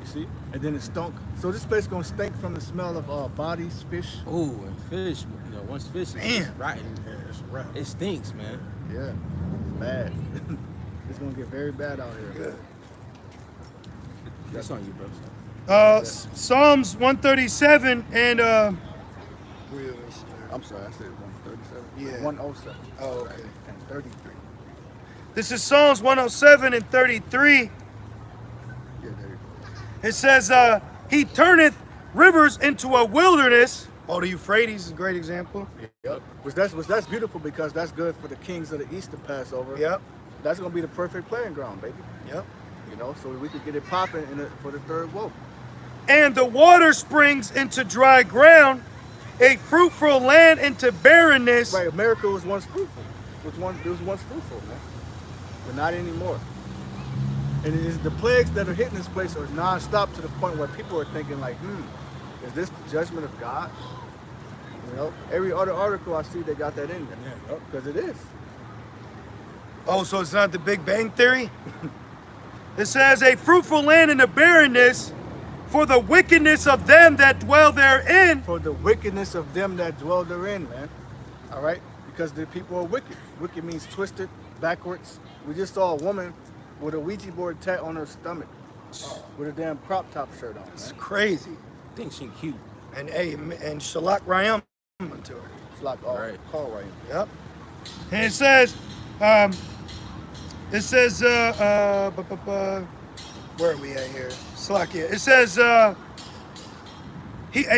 you see? And then it stunk. So this place gonna stink from the smell of bodies, fish. Ooh, and fish. Once fish is Damn. rotten, It's a wrap. it stinks, man. Yeah, it's bad. It's gonna get very bad out here. That's on you, bro. Psalms 137 and I'm sorry, I said 137. Yeah. 107. Oh, okay. And 33. this is Psalms 107 and 33. Yeah, there you go. It says, he turneth rivers into a wilderness. Oh, the Euphrates is a great example. Yep. Which that's beautiful because that's good for the kings of the east to pass over. Yep. That's gonna be the perfect playing ground, baby. Yep. So we could get it popping for the third woe. And the water springs into dry ground, a fruitful land into barrenness. Right, America was once fruitful. It was once fruitful, man. But not anymore. And it is the plagues that are hitting this place are non-stop to the point where people are thinking like, is this the judgment of God? Every other article I see, they got that in there. Because it is. Oh, so it's not the Big Bang Theory? It says, a fruitful land into barrenness for the wickedness of them that dwell therein. For the wickedness of them that dwell therein, man. All right? Because the people are wicked. Wicked means twisted, backwards. We just saw a woman with a Ouija board tat on her stomach with a damn crop top shirt on. It's Man. crazy. I think she cute. And Shalak Rayam to her. It's like all Right. call right. Yep. And it says, where are we at here? Slakia. It says, a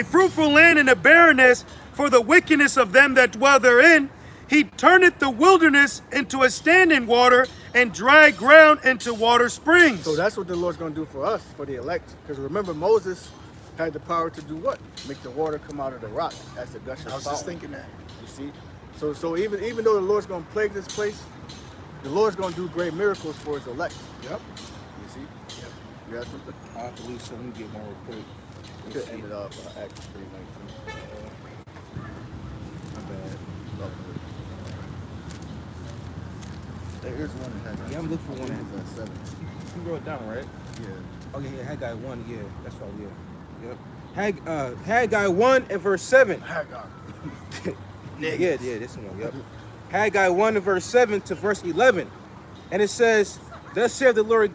fruitful land in a barrenness for the wickedness of them that dwell therein. He turneth the wilderness into a standing water and dry ground into water springs. So that's what the Lord's going to do for us, for the elect. Because remember, Moses had the power to do what? Make the water come out of the rock as the gushing I was just thinking that. You see? So even though the Lord's going to plague this place, the Lord's going to do great miracles for his elect. Yep. You see? Yep. You got something? I believe so. Let me get one real quick. You could end it up Acts 3:19. My bad. There is one in Haggai. Yeah, I'm looking for one. It's 7. You wrote it down, right? Yeah. Oh, yeah, Haggai 1. Yeah, that's right, yeah. Yep. Haggai 1 and verse 7. Hagar. Yeah, this one, yep. Haggai 1 and verse 7 to verse 11. And it says, thus saith the Lord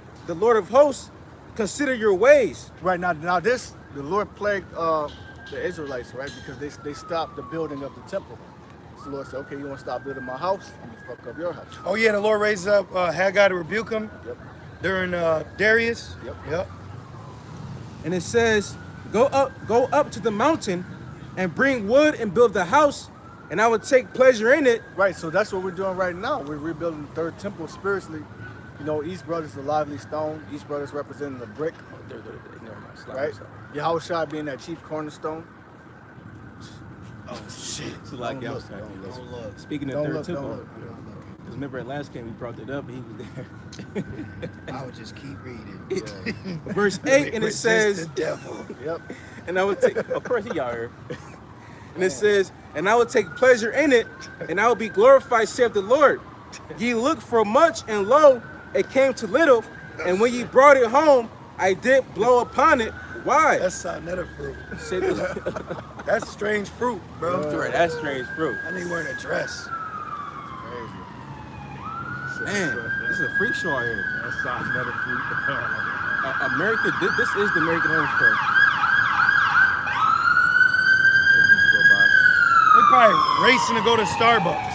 of hosts, consider your ways. Right now the Lord plagued the Israelites, right? Because they stopped the building of the temple. So the Lord said, okay, you want to stop building my house? I'm going to fuck up your house. Oh yeah, the Lord raises up Haggai to rebuke him Yep. during Darius. Yep. And it says, go up to the mountain and bring wood and build the house, and I will take pleasure in it. Right, so that's what we're doing right now. We're rebuilding the third temple spiritually. East Brothers, the lively stone. East Brothers representing the brick, Never mind. Slap right? myself. Yahushua being that chief cornerstone. Oh shit. So like, Don't I look, was don't look. Don't look. speaking of Don't third look, don't temple, look. because remember at last camp we brought that up, and he was there. I would just keep reading. Verse 8, and it Resist says, the devil. Yep. and I will take, Of course, he out here. and it says, and I will take pleasure in it, and I will be glorified, saith the Lord. Ye looked for much, and lo, it came to little, and when ye brought it home, I did blow upon it. Why? That's another fruit. Saith the- That's strange fruit, bro. Right, that's strange fruit. I need wearing a dress. Crazy. Man, this is a freak show out here. That sounds another fruit. America, this is the American homestead. They probably racing to go to Starbucks.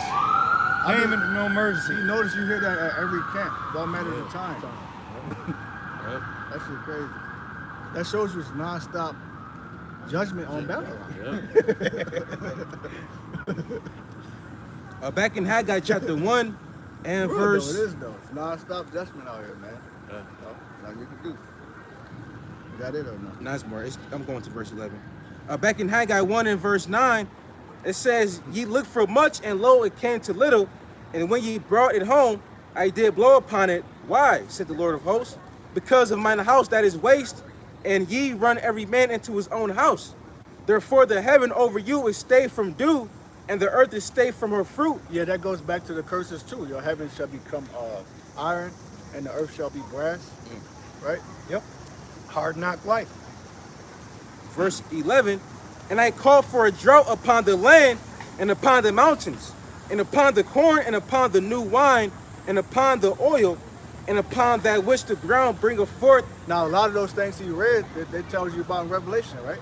I ain't even no emergency. You notice you hear that at every camp. Don't matter the time. Yep. That shit crazy. That shows you it's non-stop judgment on Babylon. Yep. back in Haggai chapter 1 And Real verse. though, it is though. It's non-stop judgment out here, man. Nothing you can do. Is that it or no? No, it's more. I'm going to verse 11. Back in Haggai 1 and verse 9, it says, "Ye looked for much, and lo, it came to little. And when ye brought it home, I did blow upon it. Why? Said the Lord of hosts. Because of mine house that is waste, and ye run every man into his own house. Therefore the heaven over you is stayed from dew, and the earth is stayed from her fruit." Yeah, that goes back to the curses too. Your heavens shall become iron, and the earth shall be brass. Right? Yep. Hard knock life. Verse 11, "And I called for a drought upon the land, and upon the mountains, and upon the corn, and upon the new wine, and upon the oil, and upon that which the ground bringeth forth." Now, a lot of those things you read, that tells you about in Revelation, right?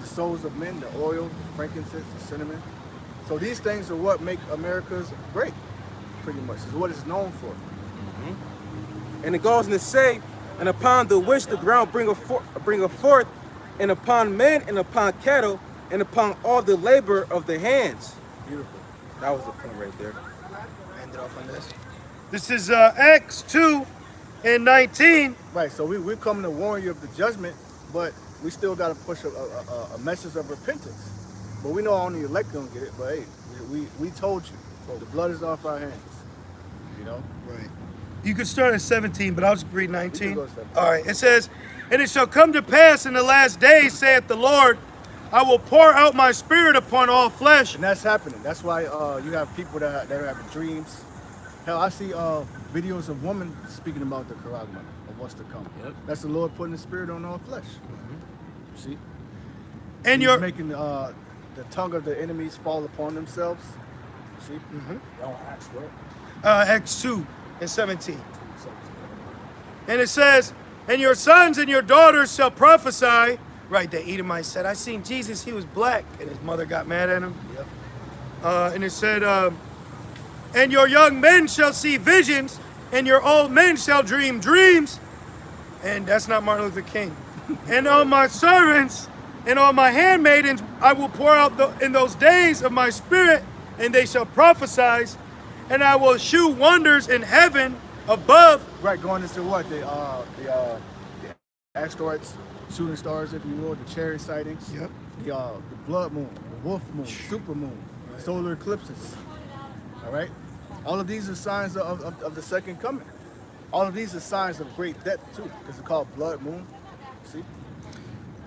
The souls of men, the oil, the frankincense, the cinnamon. So these things are what make America's great, pretty much. Is what it's known for. And it goes on to say, "And upon the which the ground bringeth forth, and upon men, and upon cattle, and upon all the labor of the hands." Beautiful. That was the point right there. End it off on this. This is Acts 2 and 19. Right, so we're coming to warn you of the judgment, but we still got to push a message of repentance. But we know only the elect gonna get it, but hey, we told you. So the blood is off our hands. You know? Right. You could start at 17, but I'll just read 19. go to 17. All right. It says, "And it shall come to pass in the last days, saith the Lord, I will pour out my spirit upon all flesh." And that's happening. That's why you have people that are having dreams. Hell, I see videos of women speaking about the charagma of what's to come. Yep. That's the Lord putting His spirit on all flesh. See? And He's your making the tongue of the enemies fall upon themselves. See? Don't ask what. Acts 2 and 17. And it says, "And your sons and your daughters shall prophesy." Right, the Edomite said, "I seen Jesus, he was black." And his mother got mad at him. Yep. And it said, "And your young men shall see visions, and your old men shall dream dreams." And that's not Martin Luther King. "And on my servants and on my handmaidens I will pour out in those days of my spirit, and they shall prophesy. And I will shew wonders in heaven above." Right, going into what? The asteroids, shooting stars, if you will, the chariot sightings. Yep. The blood moon, the wolf moon, super moon, solar eclipses. All right? All of these are signs of the second coming. All of these are signs of great death too, because it's called blood moon. See?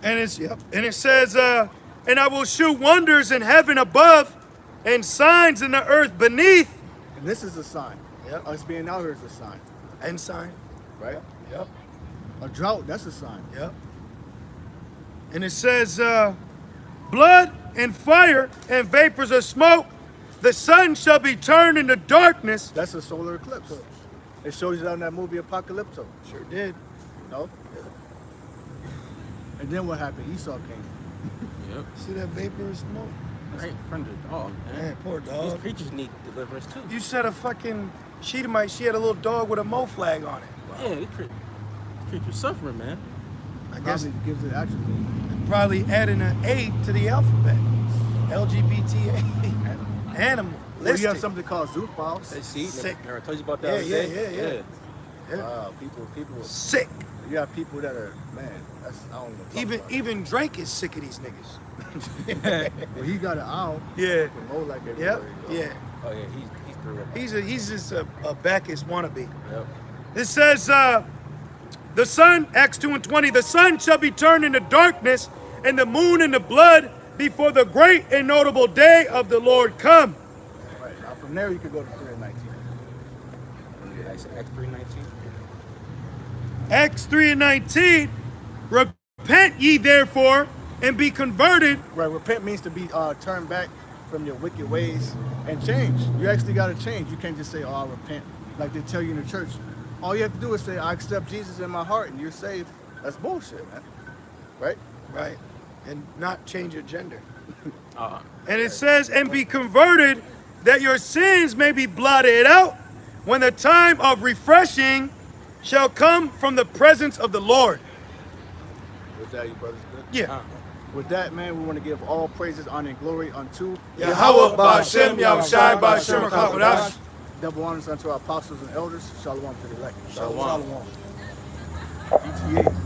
And it says, "And I will shew wonders in heaven above, and signs in the earth beneath." And this is a sign. Yep. Us being out here is a sign, And sign. right? Yep. A drought, that's a sign. Yep. And it says, "Blood and fire and vapors of smoke, the sun shall be turned into darkness." That's a solar eclipse. It shows you that in that movie Apocalypto. Sure did. You know? And then what happened? Esau came. Yep. See that vapor of smoke? Right in front of the dog, man. Man, poor These dog. creatures need deliverance too. You said a fucking Sheetamite, she had a little dog with a Mo flag on it. Yeah, these creatures suffering, man. I guess Probably gives it attribute. probably adding an A to the alphabet. LGBTA. Animal. Well, you have Listed. something called zoophiles. They see, Sick. remember I told you about that Yeah, other yeah, day? yeah. People. Sick. You have people that are, man, that's, I don't even talk Even about it. even Drake is sick of these niggas. Well, he got an owl. Yeah. Can roll like Yep. everywhere he goes. Yeah. Oh yeah, he's through it. He's just a Bacchus wannabe. Yep. It says, the sun, Acts 2 and 20, "The sun shall be turned into darkness, and the moon into blood, before the great and notable day of the Lord come." Right. Now from there you could go to 3 and 19. Acts 3:19. Acts 3 and 19, "Repent ye therefore, and be converted." Right. Repent means to be turned back from your wicked ways and change. You actually got to change. You can't just say, "Oh, I repent," like they tell you in the church. All you have to do is say, "I accept Jesus in my heart," and you're saved. That's bullshit, man. Right? Right. And not change your gender. Uh, And it says, "And be converted, that your sins may be blotted out, when the time of refreshing shall come from the presence of the Lord." With that, you brothers good? Yeah. With that, man, we want to give all praises, honor, and glory unto Yahweh Ba'Shem Yahushai Ba'Shem HaKadosh. Double honors unto our apostles and elders. Shalom to the elect. Shalom. Shalom. GTA.